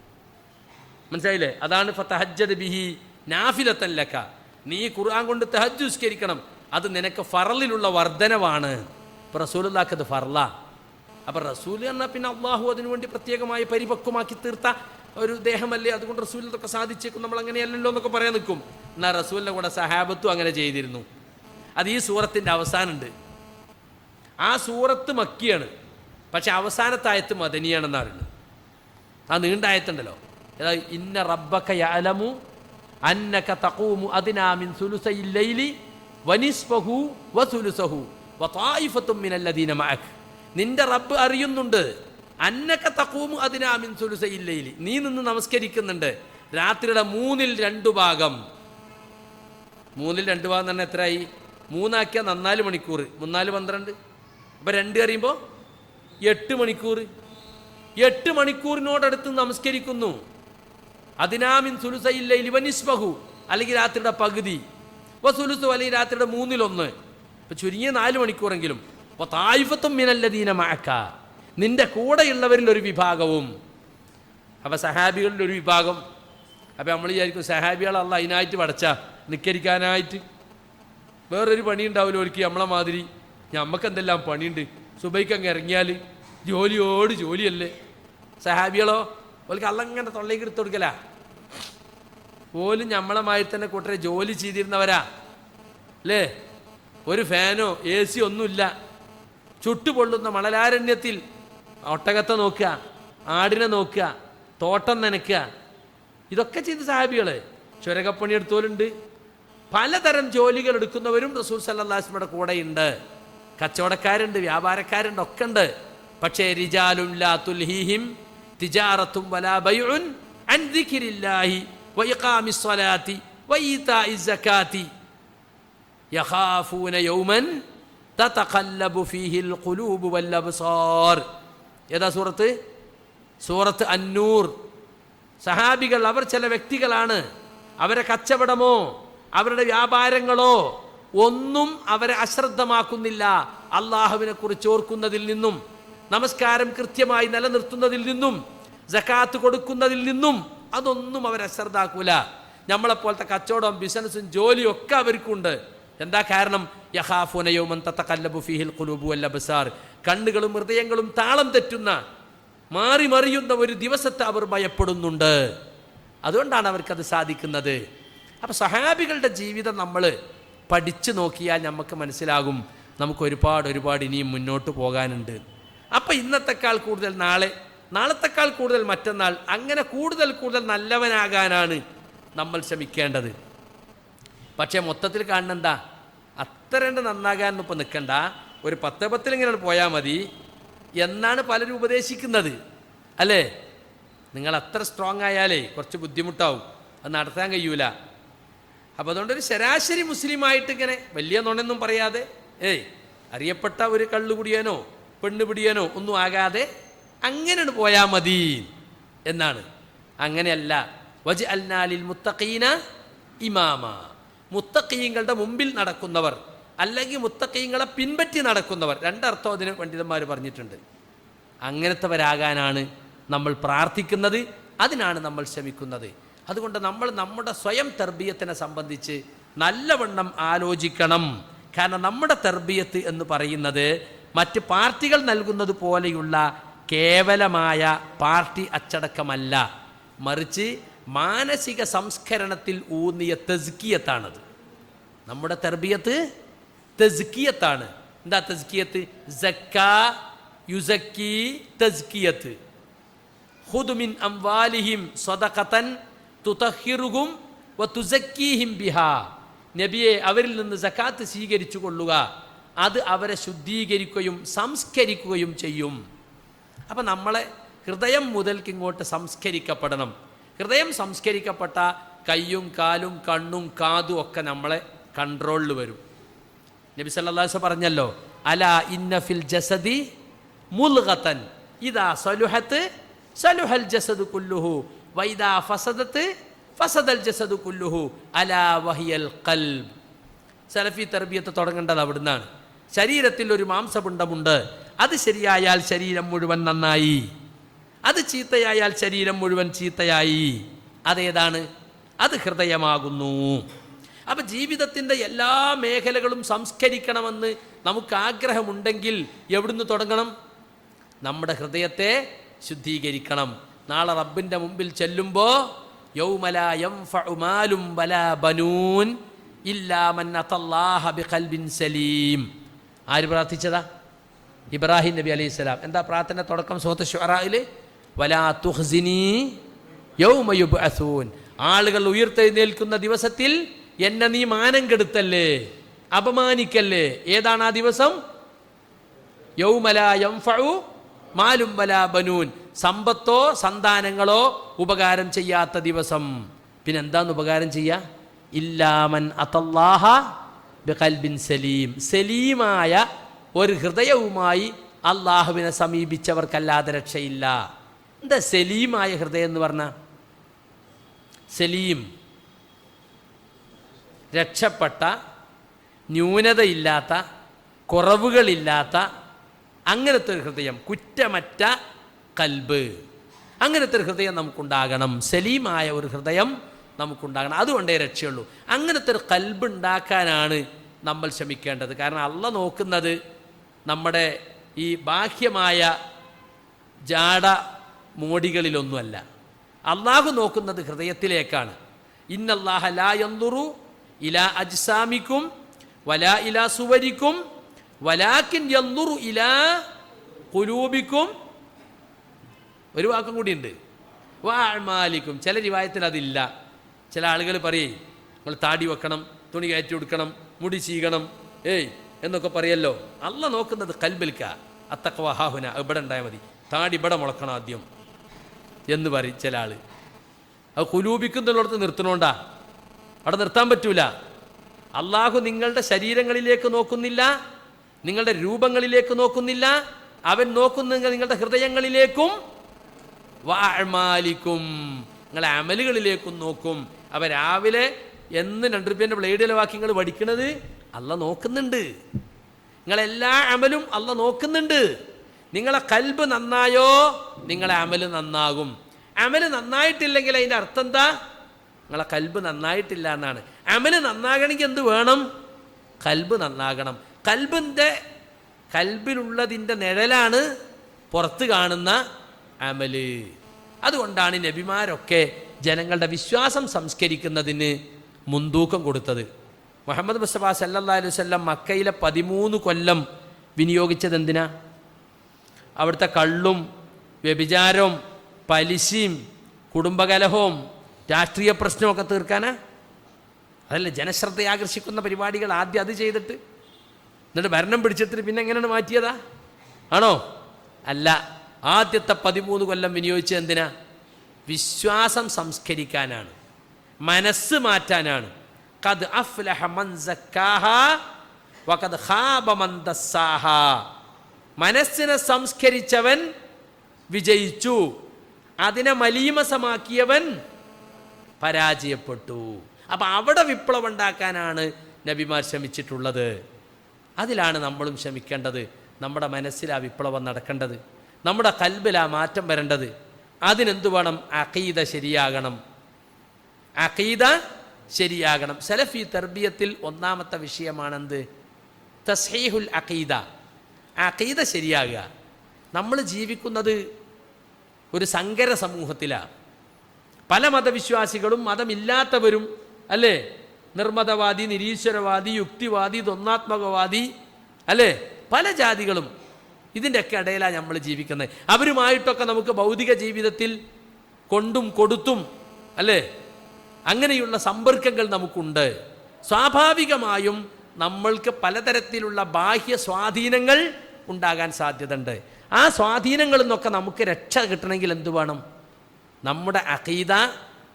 മനസ്സിലായില്ലേ? അതാണ് ഫതഹജ്ജദ് ബിഹി നാഫിലത്തൻ ലക, നീ ഖുർആൻ കൊണ്ട് തഹജ്ജുദ് നിസ്കരിക്കണം, അത് നിനക്ക് ഫറലിലുള്ള വർധനവാണ്. ഇപ്പം റസൂലുള്ളാഹിക്ക് അത് ഫർളാ. അപ്പം റസൂൽ എന്നാൽ പിന്നെ അള്ളാഹു അതിനു വേണ്ടി പ്രത്യേകമായി പരിപക്വമാക്കി തീർത്ത ഒരു ദേഹമല്ലേ, അതുകൊണ്ട് റസൂലിൽ ഇതൊക്കെ സാധിച്ചേക്കും, നമ്മൾ അങ്ങനെയല്ലല്ലോ എന്നൊക്കെ പറയാൻ നിൽക്കും. എന്നാൽ റസൂലിൻ്റെ കൂടെ സഹാബത്തും അങ്ങനെ ചെയ്തിരുന്നു. അത് ഈ സൂറത്തിൻ്റെ അവസാനമുണ്ട്. ആ സൂറത്ത് മക്കിയാണ്, പക്ഷെ അവസാനത്തെ ആയത്ത് മദനിയാണെന്ന് പറയുന്നത്. ആ നീണ്ട ആയത്തുണ്ടല്ലോ, അതായത് ഇന്ന റബ്ബക യഅലമു അന്നക തഖൂമു അദ്നാ മിൻ സുലുസയിൽ ലൈലി വനിസ്ഫഹു വസുലുസഹു വതായിഫത്തും മിനല്ലദീന മഅക, നിന്റെ റബ്ബ് അറിയുന്നുണ്ട്, അന്നക തഖൂമു അദ്നാ മിൻ സുലുസയിൽ ലൈലി, നീ നിന്ന് നമസ്കരിക്കുന്നുണ്ട് രാത്രിയുടെ 2/3 ഭാഗം. 2/3 ഭാഗം തന്നെ എത്രയായി? 3 4 മണിക്കൂർ, 3 4 12, അപ്പം 2 അറിയുമ്പോൾ 8 മണിക്കൂർ. 8 മണിക്കൂറിനോടടുത്ത് നമസ്കരിക്കുന്നു. അതിനാമിൻ സുലുസയിൽ ലൈലി വനിസ്ബഹു, അല്ലെങ്കിൽ രാത്രിയുടെ പകുതി, വസുലുസു അല്ലെങ്കിൽ രാത്രിയുടെ 1/3. ഇപ്പം ചുരുങ്ങിയ 4 മണിക്കൂറെങ്കിലും. അപ്പോൾ തായിഫത്തും മിനല്ലദീന മഅക, നിന്റെ കൂടെയുള്ളവരിൽ ഒരു വിഭാഗവും. അപ്പം സഹാബികളിൽ ഒരു വിഭാഗം. അപ്പം നമ്മൾ വിചാരിക്കും സഹാബികൾ അല്ല അതിനായിട്ട് പടച്ചാ നിക്കരിക്കാനായിട്ട് വേറൊരു പണി ഉണ്ടാവില്ല ഒരിക്കൽ നമ്മളെ മാതിരി. നമുക്ക് എന്തെല്ലാം പണിയുണ്ട്, സുബൈക്ക് അങ്ങ് ഇറങ്ങിയാൽ ജോലിയോട് ജോലിയല്ലേ. സഹാബികളോ ഓൽക്ക് അല്ലങ്ങനെ തൊള്ളേക്ക് എടുത്ത് കൊടുക്കല, പോലും നമ്മളെ മാതിരി തന്നെ കൂട്ടരെ ജോലി ചെയ്തിരുന്നവരാ അല്ലേ. ഒരു ഫാനോ AC ഒന്നുമില്ല, ചുട്ടുപൊള്ളുന്ന മണലാരണ്യത്തിൽ ഒട്ടകത്തെ നോക്കുക, ആടിനെ നോക്കുക, തോട്ടം നനയ്ക്കുക, ഇതൊക്കെ ചെയ്ത് സഹാബികൾ. ചുരകപ്പണി എടുത്തോലുണ്ട്, പലതരം ജോലികൾ എടുക്കുന്നവരും റസൂൽ സല്ലല്ലാഹു അലൈഹി വസല്ലമയുടെ കൂടെയുണ്ട്. കച്ചവടക്കാരുണ്ട്, വ്യാപാരക്കാരുണ്ട്, ഒക്കെ ഉണ്ട്. പക്ഷേ റിജാലുൻ ലാ തുൽഹീഹിം തിജാറത്തും വലാ ബൈഉൻ അൻ ദിക്രില്ലാഹി വഇഖാമിസ് സ്വലാത്തി വഈതാഇസ് സകാത്തി യഖാഫൂന യൗമൻ തതഖല്ലബു ഫീഹിൽ ഖുലൂബു വൽ അബ്സാർ. ഏതാ സൂറത്ത്? സൂറത്ത് അന്നൂർ. സഹാബികൾ അവർ ചില വ്യക്തികളാണ്, അവരെ കച്ചവടമോ അവരുടെ വ്യാപാരങ്ങളോ ഒന്നും അവരെ അശ്രദ്ധമാക്കുന്നില്ല. അള്ളാഹുവിനെ കുറിച്ച് ഓർക്കുന്നതിൽ നിന്നും, നമസ്കാരം കൃത്യമായി നിലനിർത്തുന്നതിൽ നിന്നും, സകാത്ത് കൊടുക്കുന്നതിൽ നിന്നും അതൊന്നും അവരെ അശ്രദ്ധാക്കൂല. നമ്മളെപ്പോലത്തെ കച്ചവടവും ബിസിനസ്സും ജോലിയും ഒക്കെ അവർക്കുണ്ട്. എന്താ കാരണം? യഖാഫൂന യൗമൻ തതഖല്ലബു ഫീഹിൽ ഖുലൂബു വൽ അബ്സാർ, കണ്ണുകളും ഹൃദയങ്ങളും താളം തെറ്റുന്ന മാറി മറിയുന്ന ഒരു ദിവസത്തെ അവർ ഭയപ്പെടുന്നുണ്ട്. അതുകൊണ്ടാണ് അവർക്കത് സാധിക്കുന്നത്. അപ്പം സഹാബികളുടെ ജീവിതം നമ്മൾ പഠിച്ചു നോക്കിയാൽ നമുക്ക് മനസ്സിലാകും നമുക്ക് ഒരുപാട് ഇനിയും മുന്നോട്ട് പോകാനുണ്ട്. അപ്പം ഇന്നത്തെക്കാൾ കൂടുതൽ നാളെ, നാളത്തെക്കാൾ കൂടുതൽ മറ്റന്നാൾ, അങ്ങനെ കൂടുതൽ നല്ലവനാകാനാണ് നമ്മൾ ശ്രമിക്കേണ്ടത്. പക്ഷേ മൊത്തത്തിൽ കാണുന്നെന്താ, അത്രണ്ട് നന്നാകാനൊന്നും ഇപ്പം നിൽക്കണ്ട, ഒരു 10 ഇങ്ങനെ പോയാൽ മതി എന്നാണ് പലരും ഉപദേശിക്കുന്നത് അല്ലേ. നിങ്ങൾ അത്ര സ്ട്രോങ് ആയാലേ കുറച്ച് ബുദ്ധിമുട്ടാവും, അത് നടത്താൻ കഴിയൂല. അപ്പോൾ അതുകൊണ്ടൊരു ശരാശരി മുസ്ലിമായിട്ട് ഇങ്ങനെ വലിയ നുണയൊന്നും പറയാതെ, അറിയപ്പെട്ട ഒരു കള്ളുകുടിയനോ പെണ്ണ് പിടിയനോ ഒന്നും ആകാതെ അങ്ങനെ പോയാൽ മതി എന്നാണ്. അങ്ങനെയല്ല. വജ്അൽനാ ലിൽ മുത്തഖീന ഇമാമ, മുത്തഖീങ്ങളുടെ മുമ്പിൽ നടക്കുന്നവർ അല്ലെങ്കിൽ മുത്തഖീങ്ങളെ പിൻപറ്റി നടക്കുന്നവർ, രണ്ടർത്ഥം അതിന് പണ്ഡിതന്മാർ പറഞ്ഞിട്ടുണ്ട്. അങ്ങനത്തെവരാകാനാണ് നമ്മൾ പ്രാർത്ഥിക്കുന്നത്, അതിനാണ് നമ്മൾ ശ്രമിക്കുന്നത്. അതുകൊണ്ട് നമ്മൾ നമ്മുടെ സ്വയം തർബിയത്തിനെ സംബന്ധിച്ച് നല്ലവണ്ണം ആലോചിക്കണം. കാരണം നമ്മുടെ തർബിയത്ത് എന്ന് പറയുന്നത് മറ്റ് പാർട്ടികൾ നൽകുന്നത് പോലെയുള്ള കേവലമായ പാർട്ടി അച്ചടക്കമല്ല, മറിച്ച് മാനസിക സംസ്കരണത്തിൽ ഊന്നിയ തസ്കിയത്താണത്. നമ്മുടെ തർബിയത്ത് തസ്കിയത്താണ്. എന്താ തസ്കിയത്ത്? സക്കാ യുസക്കി തസ്കിയത്ത്. ഖുദ് മിൻ അംവാലിഹിം സദഖതൻ തുതഹിറുഹും വതുസക്കീഹിം ബിഹാ. നബിയെ, അവരിൽ നിന്ന് സക്കാത്ത് സ്വീകരിച്ചു കൊള്ളുക, അത് അവരെ ശുദ്ധീകരിക്കുകയും സംസ്കരിക്കുകയും ചെയ്യും. അപ്പം നമ്മളെ ഹൃദയം മുതൽക്ക് ഇങ്ങോട്ട് സംസ്കരിക്കപ്പെടണം. ഹൃദയം സംസ്കരിക്കപ്പെട്ട കയ്യും കാലും കണ്ണും കാതും ഒക്കെ നമ്മളെ കൺട്രോളിൽ വരും. നബി സല്ലല്ലാഹു അലൈഹി വസല്ലം പറഞ്ഞല്ലോ, അലാ ഇന്ന ഫിൽ ജസദി മുൽഗതൻ ഇദാ സലുഹത്ത് സലുഹൽ ജസദു കുല്ലുഹു വൈദാ ഫസദത്ത് ഫസദൽ ജസദു കുല്ലുഹു അലാ വഹിയൽ ഖൽബ്. സലഫി തർബിയത്ത് തുടങ്ങേണ്ടത് അവിടുന്നാണ്. ശരീരത്തിൽ ഒരു മാംസപിണ്ഡമുണ്ട്, അത് ശരിയായാൽ ശരീരം മുഴുവൻ നന്നായി, അത് ചീത്തയായാൽ ശരീരം മുഴുവൻ ചീത്തയായി. അതേതാണ്? അത് ഹൃദയമാകുന്നു. അപ്പം ജീവിതത്തിൻ്റെ എല്ലാ മേഖലകളും സംസ്കരിക്കണമെന്ന് നമുക്ക് ആഗ്രഹമുണ്ടെങ്കിൽ എവിടുന്ന് തുടങ്ങണം? നമ്മുടെ ഹൃദയത്തെ ശുദ്ധീകരിക്കണം. നാളെ റബ്ബിൻ്റെ മുമ്പിൽ ചെല്ലുമ്പോൾ യൗമ ലാ യൻഫഉ മാലും വലാ ബനൂൻ ഇല്ലാ മൻ അത്തല്ലാഹ ബിഖൽബിൻ സലീം. ആര് പ്രാർത്ഥിച്ചതാ? ഇബ്രാഹിം നബി അലൈഹിസ്സലാം. എന്താ പ്രാർത്ഥന തുടക്കം? സൂറത്ത് ശുഅറായിൽ വലാ തുഖ്സിനി യൗമ യുബ്അസൂൻ. ആളുകൾ ഉയർത്തെഴുന്നേൽക്കുന്ന ദിവസത്തിൽ എന്നെ നീ മാനം കെടുത്തല്ലേ, അപമാനിക്കല്ലേ. ഏതാണ് ആ ദിവസം? യൗമ ലാ യൻഫഉ മാലും വലാ ബനൂൻ. സമ്പത്തോ സന്താനങ്ങളോ ഉപകാരം ചെയ്യാത്ത ദിവസം. പിന്നെ എന്താന്ന് ഉപകാരം ചെയ്യുക? ഇല്ലാ മൻ അത്തല്ലാഹ ബിഖൽബിൻ സലീം. സലീമായ ഒരു ഹൃദയവുമായി അള്ളാഹുവിനെ സമീപിച്ചവർക്കല്ലാതെ രക്ഷയില്ല. എന്താ സലീമായ ഹൃദയം എന്ന് പറഞ്ഞാൽ? സലീം രക്ഷപ്പെട്ട, ന്യൂനതയില്ലാത്ത, കുറവുകളില്ലാത്ത അങ്ങനത്തെ ഒരു ഹൃദയം, കുറ്റമറ്റ കൽബ്, അങ്ങനത്തെ ഒരു ഹൃദയം നമുക്കുണ്ടാകണം. സലീമായ ഒരു ഹൃദയം നമുക്കുണ്ടാകണം. അതുകൊണ്ടേ രക്ഷയുള്ളൂ. അങ്ങനത്തെ ഒരു കൽബ് ഉണ്ടാക്കാനാണ് നമ്മൾ ശ്രമിക്കേണ്ടത്. കാരണം അള്ളാഹ് നോക്കുന്നത് നമ്മുടെ ഈ ബാഹ്യമായ ജാട മോടികളിലൊന്നുമല്ല. അള്ളാഹു നോക്കുന്നത് ഹൃദയത്തിലേക്കാണ്. ഇന്നല്ലാഹ ലാ യൻദുറു ഇലാ അജ്സാമിക്കും വലാ ഇലാ സുവരിക്കും വലാകിൻ യൻദുറു ഇലാ ഖുലൂബിക്കും. ഒരു വാക്കും കൂടിയുണ്ട്, വഅഅമാലിക്കും. ചില റിവായത്തിൽ അതില്ല. ചില ആളുകൾ പറയേ നിങ്ങൾ താടി വെക്കണം, തുണി കയറ്റി കൊടുക്കണം, മുടി ചീകണം, എന്നൊക്കെ പറയല്ലോ. അള്ളാഹ് നോക്കുന്നത് കൽബിൽക്ക. അത്തഖ്വ ഹാഹുന, ഇവിടെ ഉണ്ടായാൽ മതി, താടി ഇവിടെ മുളക്കണം ആദ്യം എന്ന് പറയും ചില ആൾ. അത് ഖുലൂബിക്കുന്നുള്ളിടത്ത് നിർത്തണോണ്ടാ, അവിടെ നിർത്താൻ പറ്റൂല. അള്ളാഹു നിങ്ങളുടെ ശരീരങ്ങളിലേക്ക് നോക്കുന്നില്ല, നിങ്ങളുടെ രൂപങ്ങളിലേക്ക് നോക്കുന്നില്ല. അവൻ നോക്കുന്ന നിങ്ങളുടെ ഹൃദയങ്ങളിലേക്കും വഅഅമാലിക്കും, നിങ്ങളെ അമലുകളിലേക്കും നോക്കും. അവ രാവിലെ എന്ന് 2 രൂപേൻ്റെ ബ്ലേഡിലെ വാക്യങ്ങൾ പഠിക്കണത് അള്ളാഹ് നോക്കുന്നുണ്ട്. നിങ്ങളെല്ലാ അമലും അള്ളാഹ് നോക്കുന്നുണ്ട്. നിങ്ങളെ കൽബ് നന്നായോ നിങ്ങളെ അമല് നന്നാകും. അമല് നന്നായിട്ടില്ലെങ്കിൽ അതിൻ്റെ അർത്ഥം എന്താ? നിങ്ങളെ കൽബ് നന്നായിട്ടില്ല എന്നാണ്. അമല് നന്നാകണമെങ്കിൽ എന്ത് വേണം? കൽബ് നന്നാകണം. കൽബിലുള്ളതിൻ്റെ നിഴലാണ് പുറത്ത് കാണുന്ന അമല്. അതുകൊണ്ടാണ് നബിമാരൊക്കെ ജനങ്ങളുടെ വിശ്വാസം സംസ്കരിക്കുന്നതിന് മുൻതൂക്കം കൊടുത്തത്. മുഹമ്മദ് മുസ്തഫ സല്ലല്ലാഹു അലൈഹി വസല്ലം മക്കയിലെ 13 കൊല്ലം വിനിയോഗിച്ചത് എന്തിനാ? അവിടുത്തെ കള്ളും വ്യഭിചാരവും പലിശയും കുടുംബകലഹവും രാഷ്ട്രീയ പ്രശ്നമൊക്കെ തീർക്കാനാ? അതല്ലേ ജനശ്രദ്ധ ആകർഷിക്കുന്ന പരിപാടികൾ ആദ്യം അത് ചെയ്തിട്ട് എന്നിട്ട് ഭരണം പിടിച്ചിട്ട് പിന്നെ എങ്ങനെയാണ് മാറ്റിയതാ? ആണോ? അല്ല. ആദ്യത്തെ 13 കൊല്ലം വിനിയോഗിച്ചത് എന്തിനാ? വിശ്വാസം സംസ്കരിക്കാനാണ്, മനസ്സ് മാറ്റാനാണ്. ഖദ് അഫ്ലഹ മൻ സക്കാഹാ വഖദ് ഖാബ മൻ ദസ്സാഹാ. മനസ്സിനെ സംസ്കരിച്ചവൻ വിജയിച്ചു, അതിനെ മലീമസമാക്കിയവൻ പരാജയപ്പെട്ടു. അപ്പം അവിടെ വിപ്ലവം ഉണ്ടാക്കാനാണ് നബിമാർ ശ്രമിച്ചിട്ടുള്ളത്. അതിലാണ് നമ്മളും ശ്രമിക്കേണ്ടത്. നമ്മുടെ മനസ്സിലാ വിപ്ലവം നടക്കേണ്ടത്, നമ്മുടെ കൽബിലാ മാറ്റം വരേണ്ടത്. അതിനെന്തു വേണം? അഖീദ ശരിയാകണം. അഖീദ ശരിയാകണം. സലഫി തർബിയത്തിൽ ഒന്നാമത്തെ വിഷയമാണെന്ത്? തസ്ഹീഹുൽ അഖീദ. അഖീദ ശരിയാകുക. നമ്മൾ ജീവിക്കുന്നത് ഒരു സങ്കര സമൂഹത്തിലാണ്. പല മതവിശ്വാസികളും മതമില്ലാത്തവരും, അല്ലേ? നിർമ്മതവാദി, നിരീശ്വരവാദി, യുക്തിവാദി, ദ്വന്ദ്വാത്മകവാദി, അല്ലേ? പല ജാതികളും ഇതിൻ്റെയൊക്കെ ഇടയിലാണ് നമ്മൾ ജീവിക്കുന്നത്. അവരുമായിട്ടൊക്കെ നമുക്ക് ഭൗതിക ജീവിതത്തിൽ കൊണ്ടും കൊടുത്തും, അല്ലേ, അങ്ങനെയുള്ള സമ്പർക്കങ്ങൾ നമുക്കുണ്ട്. സ്വാഭാവികമായും നമ്മൾക്ക് പലതരത്തിലുള്ള ബാഹ്യ സ്വാധീനങ്ങൾ ഉണ്ടാകാൻ സാധ്യതയുണ്ട്. ആ സ്വാധീനങ്ങളിൽ നിന്നൊക്കെ നമുക്ക് രക്ഷ കിട്ടണമെങ്കിൽ എന്തു വേണം? നമ്മുടെ അഖീദ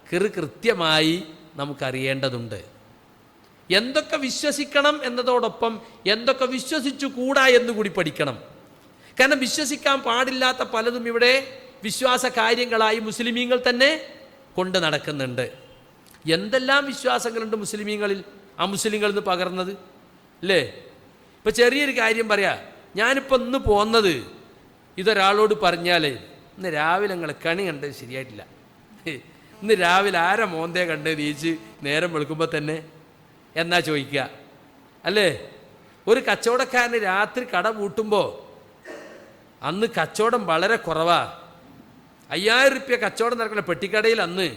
കൃത്യമായി നമുക്കറിയേണ്ടതുണ്ട്. എന്തൊക്കെ വിശ്വസിക്കണം എന്നതോടൊപ്പം എന്തൊക്കെ വിശ്വസിച്ചു കൂടാ എന്നുകൂടി പഠിക്കണം. കാരണം വിശ്വസിക്കാൻ പാടില്ലാത്ത പലതും ഇവിടെ വിശ്വാസ കാര്യങ്ങളായി മുസ്ലിമീങ്ങൾ തന്നെ കൊണ്ട് നടക്കുന്നുണ്ട്. എന്തെല്ലാം വിശ്വാസങ്ങളുണ്ട് മുസ്ലിമീങ്ങളിൽ, ആ മുസ്ലിങ്ങളിൽ നിന്ന് പകർന്നത്, അല്ലേ? ഇപ്പം ചെറിയൊരു കാര്യം പറയാം, ഞാനിപ്പോൾ ഇന്ന് പോന്നത് ഇതൊരാളോട് പറഞ്ഞാൽ ഇന്ന് രാവിലെ നിങ്ങളെ കണി കണ്ടത് ശരിയായിട്ടില്ല, ഇന്ന് രാവിലെ ആരെ മോന്തേ കണ്ട് നീച്ച് നേരം വെളുക്കുമ്പോൾ തന്നെ എന്നാ ചോദിക്കുക അല്ലേ? ഒരു കച്ചവടക്കാരന് രാത്രി കട പൂട്ടുമ്പോൾ അന്ന് കച്ചവടം വളരെ കുറവാ. 5000 റുപ്യ കച്ചവടം നടക്കുന്ന പെട്ടിക്കടയിൽ അന്ന്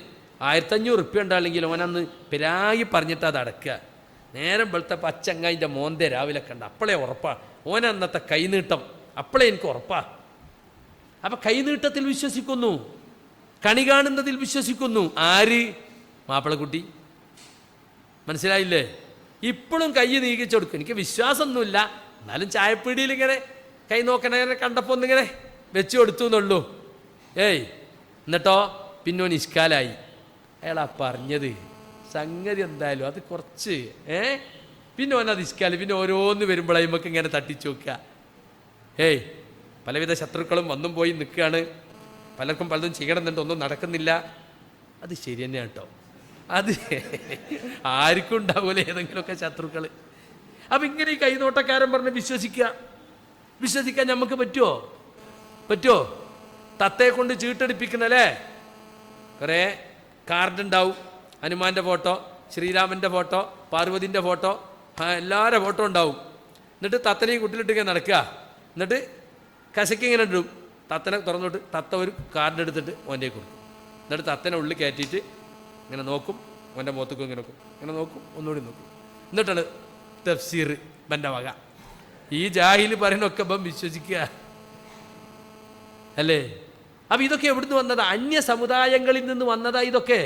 1500 റുപ്യ ഉണ്ടാണെങ്കിൽ ഓനന്ന് പിരായി പറഞ്ഞിട്ട് അത് അടക്കുക. നേരം വെളുത്ത പച്ചങ്ങായിൻ്റെ മോന്തേ രാവിലെ കണ്ട അപ്പോളേ ഉറപ്പാ ഓനന്നത്തെ കൈനീട്ടം, അപ്പോളേ എനിക്ക് ഉറപ്പാ. അപ്പം കൈനീട്ടത്തിൽ വിശ്വസിക്കുന്നു, കണി കാണുന്നതിൽ വിശ്വസിക്കുന്നു. ആര്? മാപ്പിളക്കുട്ടി. മനസ്സിലായില്ലേ? ഇപ്പോഴും കൈ നീക്കിച്ചു കൊടുക്കും. എനിക്ക് വിശ്വാസമൊന്നുമില്ല, എന്നാലും ചായപ്പീടിയിൽ ഇങ്ങനെ കൈ നോക്കണേ കണ്ടപ്പോൾ ഒന്നിങ്ങനെ വെച്ച് കൊടുത്തു എന്നുള്ളൂ. എന്നിട്ടോ പിന്നെ ഓൻ ഇഷ്കാലായി. അയാളാ പറഞ്ഞത് സംഗതി എന്തായാലും അത് കുറച്ച് പിന്നെ ഓനത് ഇഷ്കാല്. പിന്നെ ഓരോന്ന് വരുമ്പോഴേ നമുക്ക് ഇങ്ങനെ തട്ടിച്ചു നോക്കുക. പലവിധ ശത്രുക്കളും വന്നും പോയി നിൽക്കുകയാണ്, പലർക്കും പലതും ചെയ്യണമെന്നുണ്ട്, ഒന്നും നടക്കുന്നില്ല. അത് ശരി തന്നെയാണ് കേട്ടോ, അത് ആർക്കും ഉണ്ടാവൂല ഏതെങ്കിലുമൊക്കെ ശത്രുക്കൾ. അപ്പം ഇങ്ങനെ ഈ കൈനോട്ടക്കാരൻ പറഞ്ഞ് വിശ്വസിക്കാൻ നമുക്ക് പറ്റുമോ? തത്തയെ കൊണ്ട് ചീട്ടെടുപ്പിക്കുന്നല്ലേ? കുറേ കാർഡുണ്ടാവും, ഹനുമാൻ്റെ ഫോട്ടോ, ശ്രീരാമൻ്റെ ഫോട്ടോ, പാർവതിൻ്റെ ഫോട്ടോ, എല്ലാവരുടെ ഫോട്ടോ ഉണ്ടാവും. എന്നിട്ട് തത്തനെയും കുട്ടിലിട്ടിങ്ങനെ നടക്കുക. എന്നിട്ട് കശയ്ക്ക് ഇങ്ങനെ ഇടും. തത്തനെ തുറന്നിട്ട് തത്ത ഒരു കാർഡ് എടുത്തിട്ട് ഓൻ്റെ കൊടുക്കും. എന്നിട്ട് തത്തനെ ഉള്ളിൽ കയറ്റിയിട്ട് ഇങ്ങനെ നോക്കും, ഓൻ്റെ മുഖത്തേക്കും ഇങ്ങനെ നോക്കും, ഒന്നുകൂടി നോക്കും. എന്നിട്ടാണ് തഫ്സീർ ബൻ്റെ വക. ഈ ജാഹിൽ പറയുന്നൊക്കെ ഇപ്പം വിശ്വസിക്കുക അല്ലേ? അപ്പം ഇതൊക്കെ എവിടുന്ന് വന്നതാ? അന്യ സമുദായങ്ങളിൽ നിന്ന് വന്നതാ ഇതൊക്കെ.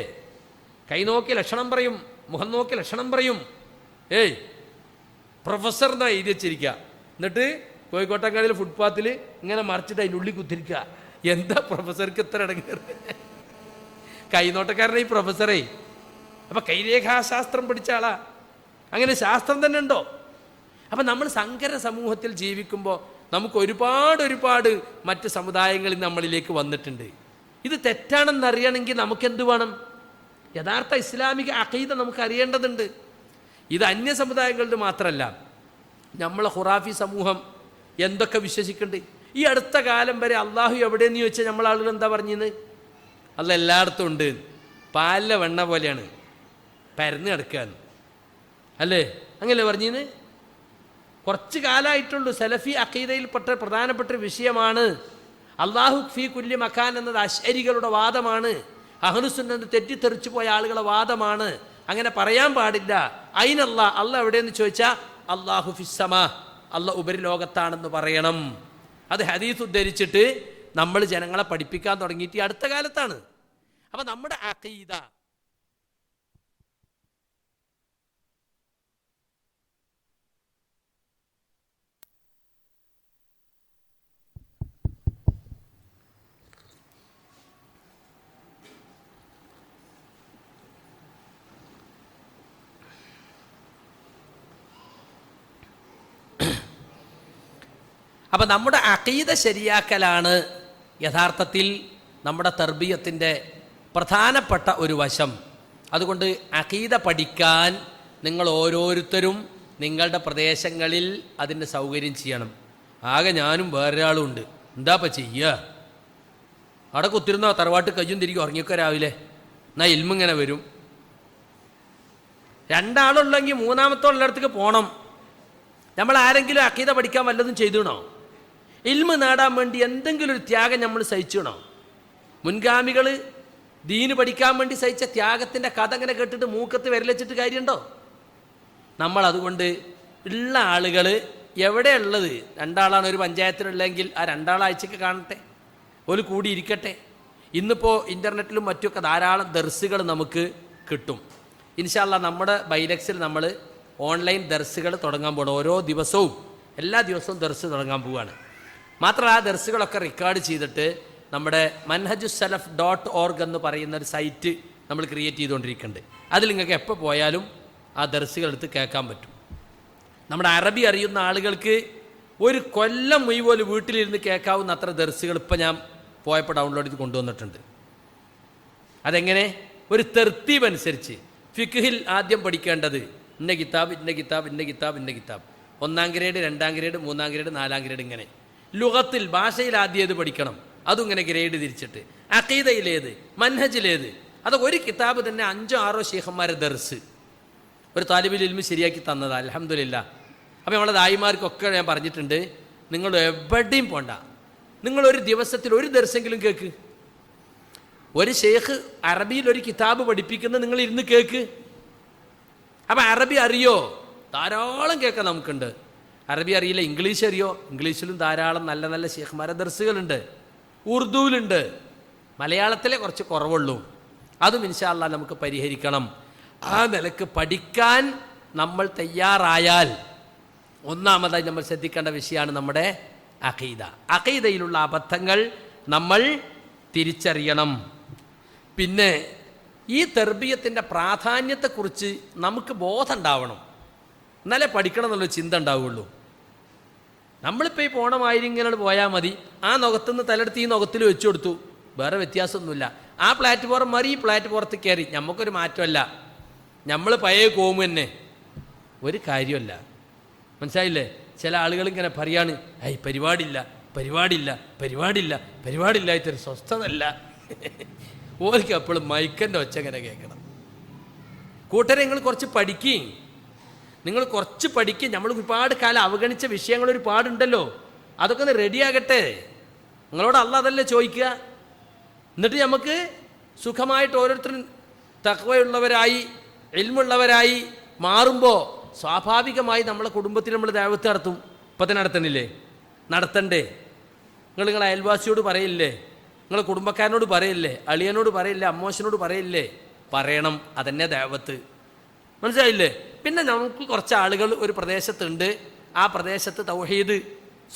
കൈ നോക്കി ലക്ഷണം പറയും, മുഖം നോക്കി ലക്ഷണം പറയും. പ്രൊഫസർ എന്നാ എഴുതി വെച്ചിരിക്കുക. എന്നിട്ട് കോഴിക്കോട്ടങ്ങാടിയിൽ ഫുട്പാത്തിൽ ഇങ്ങനെ മറിച്ചിട്ട് അതിൻ്റെ ഉള്ളിൽ കുത്തിരിക്കുക. എന്താ പ്രൊഫസർക്ക് ഇത്ര ഇടങ്ങേറ്? കൈനോട്ടക്കാരനെ ഈ പ്രൊഫസറേ. അപ്പം കൈരേഖാശാസ്ത്രം പഠിച്ച ആളാ. അങ്ങനെ ശാസ്ത്രം തന്നെ ഉണ്ടോ? അപ്പം നമ്മൾ സങ്കര സമൂഹത്തിൽ ജീവിക്കുമ്പോൾ നമുക്ക് ഒരുപാട് മറ്റ് സമുദായങ്ങളിൽ നമ്മളിലേക്ക് വന്നിട്ടുണ്ട്. ഇത് തെറ്റാണെന്നറിയണമെങ്കിൽ നമുക്കെന്ത് വേണം? യഥാർത്ഥ ഇസ്ലാമിക അഖീദ നമുക്ക് അറിയേണ്ടതുണ്ട്. ഇത് അന്യ സമുദായങ്ങളുടെ മാത്രമല്ല, നമ്മളെ ഖുറാഫി സമൂഹം എന്തൊക്കെ വിശ്വസിക്കുന്നുണ്ട്. ഈ അടുത്ത കാലം വരെ അള്ളാഹു എവിടെയെന്ന് ചോദിച്ചാൽ നമ്മളാളുകൾ എന്താ പറഞ്ഞത്? അല്ല എല്ലായിടത്തും ഉണ്ട്, പാലിലെ വെണ്ണ പോലെയാണ്, പരന്ന് കിടക്കുകയാണ് അല്ലേ? അങ്ങനെയല്ലേ പറഞ്ഞത്? കുറച്ച് കാലമായിട്ടുള്ളൂ. സലഫി അഖീദയിൽപ്പെട്ട പ്രധാനപ്പെട്ട വിഷയമാണ്. അള്ളാഹു ഫീ കുല്ലി മക്കാൻ എന്നത് അശ്അരികളുടെ വാദമാണ്. അഹ്ലുസുന്നത്ത് തെറ്റിത്തെറിച്ചു പോയ ആളുകളുടെ വാദമാണ്. അങ്ങനെ പറയാൻ പാടില്ല. അയിനല്ലാ, അല്ല എവിടെയെന്ന് ചോദിച്ചാൽ അള്ളാഹു ഫിസ്സമാ, അല്ല ഉപരിലോകത്താണെന്ന് പറയണം. അത് ഹദീസ് ഉദ്ധരിച്ചിട്ട് നമ്മൾ ജനങ്ങളെ പഠിപ്പിക്കാൻ തുടങ്ങിയിട്ട് ഈ അടുത്ത കാലത്താണ്. അപ്പം നമ്മുടെ അഖീദ അപ്പം നമ്മുടെ അഖീദ ശരിയാക്കലാണ് യഥാർത്ഥത്തിൽ നമ്മുടെ തർബിയത്തിൻ്റെ പ്രധാനപ്പെട്ട ഒരു വശം. അതുകൊണ്ട് അഖീദ പഠിക്കാൻ നിങ്ങൾ ഓരോരുത്തരും നിങ്ങളുടെ പ്രദേശങ്ങളിൽ അതിൻ്റെ സൗകര്യം ചെയ്യണം. ആകെ ഞാനും വേറൊരാളും ഉണ്ട്. എന്താപ്പം ചെയ്യുക? അവിടെ കുത്തിരുന്നോ തറവാട്ട് കയ്യും തിരികെ ഉറങ്ങിയൊക്കെ രാവിലെ, എന്നാൽ ഇൽമിങ്ങനെ വരും. രണ്ടാളുള്ളെങ്കിൽ മൂന്നാമത്തോളുള്ളടത്തേക്ക് പോകണം. നമ്മൾ ആരെങ്കിലും അഖീദ പഠിക്കാൻ വല്ലതും ചെയ്തിണോ? ഇൽമ് നേടാൻ വേണ്ടി എന്തെങ്കിലും ഒരു ത്യാഗം നമ്മൾ സഹിച്ചിണോ? മുൻഗാമികൾ ദീന് പഠിക്കാൻ വേണ്ടി സഹിച്ച ത്യാഗത്തിൻ്റെ കഥ അങ്ങനെ കേട്ടിട്ട് മൂക്കത്ത് വിരലച്ചിട്ട് കാര്യമുണ്ടോ? നമ്മൾ അതുകൊണ്ട് ഉള്ള ആളുകൾ എവിടെയുള്ളത്, രണ്ടാളാണ് ഒരു പഞ്ചായത്തിലുള്ളതെങ്കിൽ ആ രണ്ടാളാഴ്ചക്ക് കാണട്ടെ, ഒരു കൂടി ഇരിക്കട്ടെ. ഇന്നിപ്പോൾ ഇൻ്റർനെറ്റിലും മറ്റുമൊക്കെ ധാരാളം ദർസുകൾ നമുക്ക് കിട്ടും. ഇൻഷാ അല്ലാഹ് നമ്മുടെ ബൈലക്സിൽ നമ്മൾ ഓൺലൈൻ ദർസുകൾ തുടങ്ങാൻ പോകണം. ഓരോ ദിവസവും എല്ലാ ദിവസവും ദർസ് തുടങ്ങാൻ പോവുകയാണ്. മാത്രമല്ല ആ ദർസുകളൊക്കെ റെക്കോർഡ് ചെയ്തിട്ട് നമ്മുടെ manhajussalaf.org എന്ന് പറയുന്ന ഒരു സൈറ്റ് നമ്മൾ ക്രിയേറ്റ് ചെയ്തുകൊണ്ടിരിക്കുന്നുണ്ട്. അതിൽ നിങ്ങൾക്ക് എപ്പോൾ പോയാലും ആ ദർസുകൾ എടുത്ത് കേൾക്കാൻ പറ്റും. നമ്മുടെ അറബി അറിയുന്ന ആളുകൾക്ക് ഒരു കൊല്ലം മുഴുവൻ വീട്ടിലിരുന്ന് കേൾക്കാവുന്ന അത്ര ദർസുകൾ ഇപ്പം ഞാൻ പോയപ്പോൾ ഡൗൺലോഡ് ചെയ്ത് കൊണ്ടുവന്നിട്ടുണ്ട്. അതെങ്ങനെ? ഒരു തർത്തീബ് അനുസരിച്ച്. ഫിഖ്ഹിൽ ആദ്യം പഠിക്കേണ്ടത് ഇന്ന കിതാബ്, ഇന്ന കിതാബ്, ഇന്ന കിതാബ്, ഇന്ന കിതാബ്. 1-ാം ഗ്രേഡ് 2-ാം ഗ്രേഡ് 3-ാം ഗ്രേഡ് 4-ാം ഗ്രേഡ് ഇങ്ങനെ. ലുഗത്തിൽ ഭാഷയിൽ ആദ്യം ഏത് പഠിക്കണം അതും ഇങ്ങനെ ഗ്രേഡ് തിരിച്ചിട്ട്. അഖീദയിലേത്, മൻഹജിലേത്, അതൊക്കെ ഒരു കിതാബ് തന്നെ 5-6 ശൈഖന്മാരെ ദർസ് ഒരു താലിബുൽ ഇൽമി ശരിയാക്കി തന്നതാ, അൽഹംദുലില്ലാ. അപ്പോൾ നമ്മളെ ദായിമാർക്കൊക്കെ ഞാൻ പറഞ്ഞിട്ടുണ്ട്, നിങ്ങൾ എവിടെയും പോണ്ട, നിങ്ങളൊരു ദിവസത്തിൽ ഒരു ദർസെങ്കിലും കേൾക്ക്. ഒരു ഷെയ്ഖ് അറബിയിൽ ഒരു കിതാബ് പഠിപ്പിക്കുന്നത് നിങ്ങൾ ഇരുന്ന് കേൾക്ക്. അപ്പം അറബി അറിയോ? ധാരാളം കേൾക്കാൻ നമുക്കുണ്ട്. അറബി അറിയില്ല, ഇംഗ്ലീഷ് അറിയോ? ഇംഗ്ലീഷിലും ധാരാളം നല്ല നല്ല ഷെയ്ഖ്മാരെ ദർസുകളുണ്ട്. ഉറുദുവിലുണ്ട്. മലയാളത്തിലെ കുറച്ച് കുറവുള്ളൂ. അതും ഇൻഷാ അല്ലാഹ് നമുക്ക് പരിഹരിക്കണം. ആ നിലക്ക് പഠിക്കാൻ നമ്മൾ തയ്യാറായാൽ ഒന്നാമതായി നമ്മൾ ശ്രദ്ധിക്കേണ്ട വിഷയമാണ് നമ്മുടെ അഖീദ. അഖീദയിലുള്ള അബദ്ധങ്ങൾ നമ്മൾ തിരിച്ചറിയണം. പിന്നെ ഈ തർബിയത്തിൻ്റെ പ്രാധാന്യത്തെക്കുറിച്ച് നമുക്ക് ബോധം ഉണ്ടാവണം. എന്നാലേ പഠിക്കണം എന്നുള്ളൊരു ചിന്ത ഉണ്ടാവുകയുള്ളൂ. നമ്മളിപ്പോൾ ഈ പോണമാതിരി ഇങ്ങനെ പോയാൽ മതി. ആ നുഖത്തുനിന്ന് തലെടുത്ത് ഈ നുഖത്തിൽ വെച്ചു കൊടുത്തു, വേറെ വ്യത്യാസമൊന്നുമില്ല. ആ പ്ലാറ്റ്ഫോം മാറി ഈ പ്ലാറ്റ്ഫോറത്ത് കയറി, നമുക്കൊരു മാറ്റമല്ല. നമ്മൾ പഴയ കോമു തന്നെ, ഒരു കാര്യമല്ല. മനസ്സിലായില്ലേ? ചില ആളുകൾ ഇങ്ങനെ പറയാണ്, പരിപാടില്ല പരിപാടില്ല പരിപാടില്ല പരിപാടില്ലാത്തൊരു സ്വസ്ഥതല്ല. ഓർക്ക് അപ്പോഴും മൈക്കൻ്റെ ഒച്ച ഇങ്ങനെ കേൾക്കണം. കൂട്ടരെ നിങ്ങൾ കുറച്ച് പഠിക്കുകയും, നിങ്ങൾ കുറച്ച് പഠിക്കുകയും. നമ്മൾ ഒരുപാട് കാലം അവഗണിച്ച വിഷയങ്ങൾ ഒരുപാടുണ്ടല്ലോ, അതൊക്കെ ഒന്ന് റെഡിയാകട്ടെ. നിങ്ങളോട് അല്ലാഹ് അതല്ലേ ചോദിക്കുക. എന്നിട്ട് നമുക്ക് സുഖമായിട്ട് ഓരോരുത്തരും തഖ്വയുള്ളവരായി ഇൽമുള്ളവരായി മാറുമ്പോൾ സ്വാഭാവികമായി നമ്മളെ കുടുംബത്തിൽ നമ്മൾ ദഅവത്ത് നടത്തും. ഇപ്പം തന്നെ നടത്തണില്ലേ? നടത്തണ്ടേ? നിങ്ങളെ അയൽവാസിയോട് പറയില്ലേ? നിങ്ങളെ കുടുംബക്കാരനോട് പറയില്ലേ? അളിയനോട് പറയില്ലേ? അമ്മോശനോട് പറയില്ലേ? പറയണം. അതന്നെ ദഅവത്ത്. മനസ്സിലായില്ലേ? പിന്നെ നമുക്ക് കുറച്ച് ആളുകൾ ഒരു പ്രദേശത്തുണ്ട്, ആ പ്രദേശത്ത് തൗഹീദ്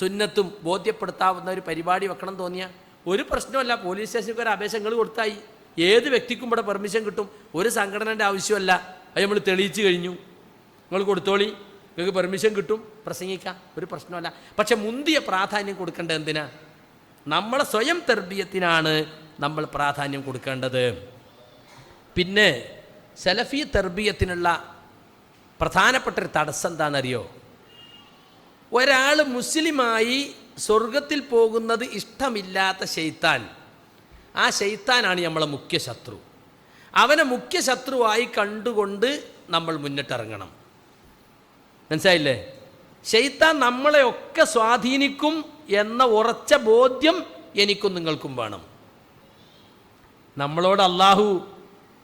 സുന്നത്തും ബോധ്യപ്പെടുത്താവുന്ന ഒരു പരിപാടി വെക്കണം തോന്നിയാൽ ഒരു പ്രശ്നമല്ല. പോലീസ് സ്റ്റേഷനിൽ ഒരു അപേക്ഷ നിങ്ങൾ കൊടുത്തായി. ഏത് വ്യക്തിക്കും ഇവിടെ പെർമിഷൻ കിട്ടും. ഒരു സംഘടനയുടെ ആവശ്യമല്ല. അത് നമ്മൾ തെളിയിച്ചു കഴിഞ്ഞു. നിങ്ങൾ കൊടുത്തോളി, നിങ്ങൾക്ക് പെർമിഷൻ കിട്ടും, പ്രസംഗിക്കാം, ഒരു പ്രശ്നമല്ല. പക്ഷെ മുന്തിയ പ്രാധാന്യം കൊടുക്കേണ്ടത് എന്തിനാ? നമ്മളെ സ്വയം തർബിയത്തിനാണ് നമ്മൾ പ്രാധാന്യം കൊടുക്കേണ്ടത്. പിന്നെ സലഫി തർബിയത്തിനുള്ള പ്രധാനപ്പെട്ടൊരു തടസ്സം എന്താണെന്നറിയോ? ഒരാൾ മുസ്ലിമായി സ്വർഗത്തിൽ പോകുന്നത് ഇഷ്ടമില്ലാത്ത ശൈത്താൻ, ആ ശൈത്താനാണ് നമ്മളെ മുഖ്യ ശത്രു. അവനെ മുഖ്യ ശത്രുവായി കണ്ടുകൊണ്ട് നമ്മൾ മുന്നിട്ടിറങ്ങണം. മനസ്സിലായില്ലേ? ശൈത്താൻ നമ്മളെയൊക്കെ സ്വാധീനിക്കും എന്ന ഉറച്ച ബോധ്യം എനിക്കും നിങ്ങൾക്കും വേണം. നമ്മളോട്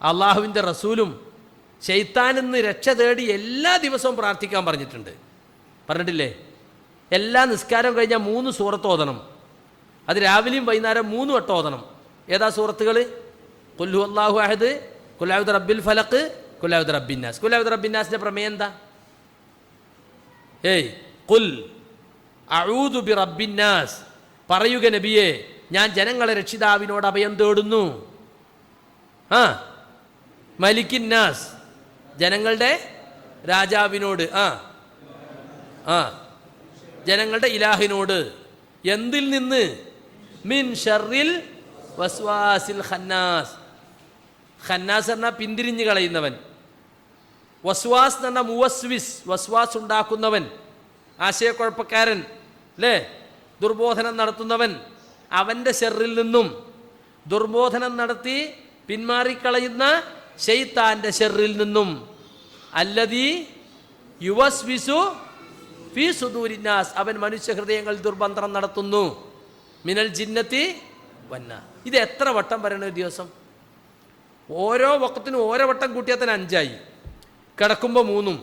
അള്ളാഹുവിൻ്റെ റസൂലും ശൈത്താനിൽ നിന്ന് രക്ഷ തേടി എല്ലാ ദിവസവും പ്രാർത്ഥിക്കാൻ പറഞ്ഞിട്ടില്ലേ? എല്ലാ നിസ്കാരം കഴിഞ്ഞാൽ 3 സൂറത്ത് ഓതണം. അത് രാവിലെയും വൈകുന്നേരം 3 വട്ടം ഓതണം. ഏതാ സൂറത്തുകൾ? ഖുൽ ഹുവല്ലാഹു അഹദ്, ഖുൽ അഊദു റബ്ബിൽ ഫലഖ്, ഖുൽ അഊദു റബ്ബിന്നാസ്. ഖുൽ അഊദു റബ്ബിന്നാസിൻ്റെ പ്രമേയം എന്താ? ഖുൽ അഊദു ബി റബ്ബിന്നാസ്, പറയുക നബിയെ, ഞാൻ ജനങ്ങളെ രക്ഷിതാവിനോട് അഭയം തേടുന്നു. മലിക്കിന്നാസ്, ജനങ്ങളുടെ രാജാവിനോട്, ജനങ്ങളുടെ ഇലാഹിനോട്. എന്തിൽ നിന്ന്? മിൻ ഷർറിൽ വസ്വാസിൽ ഖന്നാസ്. ഖന്നാസ് പറഞ്ഞാൽ പിന്തിരിഞ്ഞ് കളയുന്നവൻ. വസ്വാസ് എന്ന് പറഞ്ഞാൽ മുവസ്വിസ്, വസ്വാസ് ഉണ്ടാക്കുന്നവൻ, ആശയക്കുഴപ്പക്കാരൻ, അല്ലേ? ദുർബോധനം നടത്തുന്നവൻ. അവൻ്റെ ഷർറിൽ നിന്നും, ദുർബോധനം നടത്തി പിന്മാറിക്കളയുന്ന ശൈത്താൻ്റെ ഷർറിൽ നിന്നും. അല്ലദീ യുവസ്വിസു ഫീ സുദൂരിന്നാസ്, അവൻ മനുഷ്യഹൃദയങ്ങൾ ദുർബന്ധനം നടത്തുന്നു. മിനൽ ജിന്നത്തി വന്ന. ഇത് എത്ര വട്ടം പറയണ ഒരു ദിവസം? ഓരോ വക്കത്തിനും ഓരോ വട്ടം കൂട്ടിയാൽ തന്നെ 5 ആയി. കിടക്കുമ്പോൾ 3,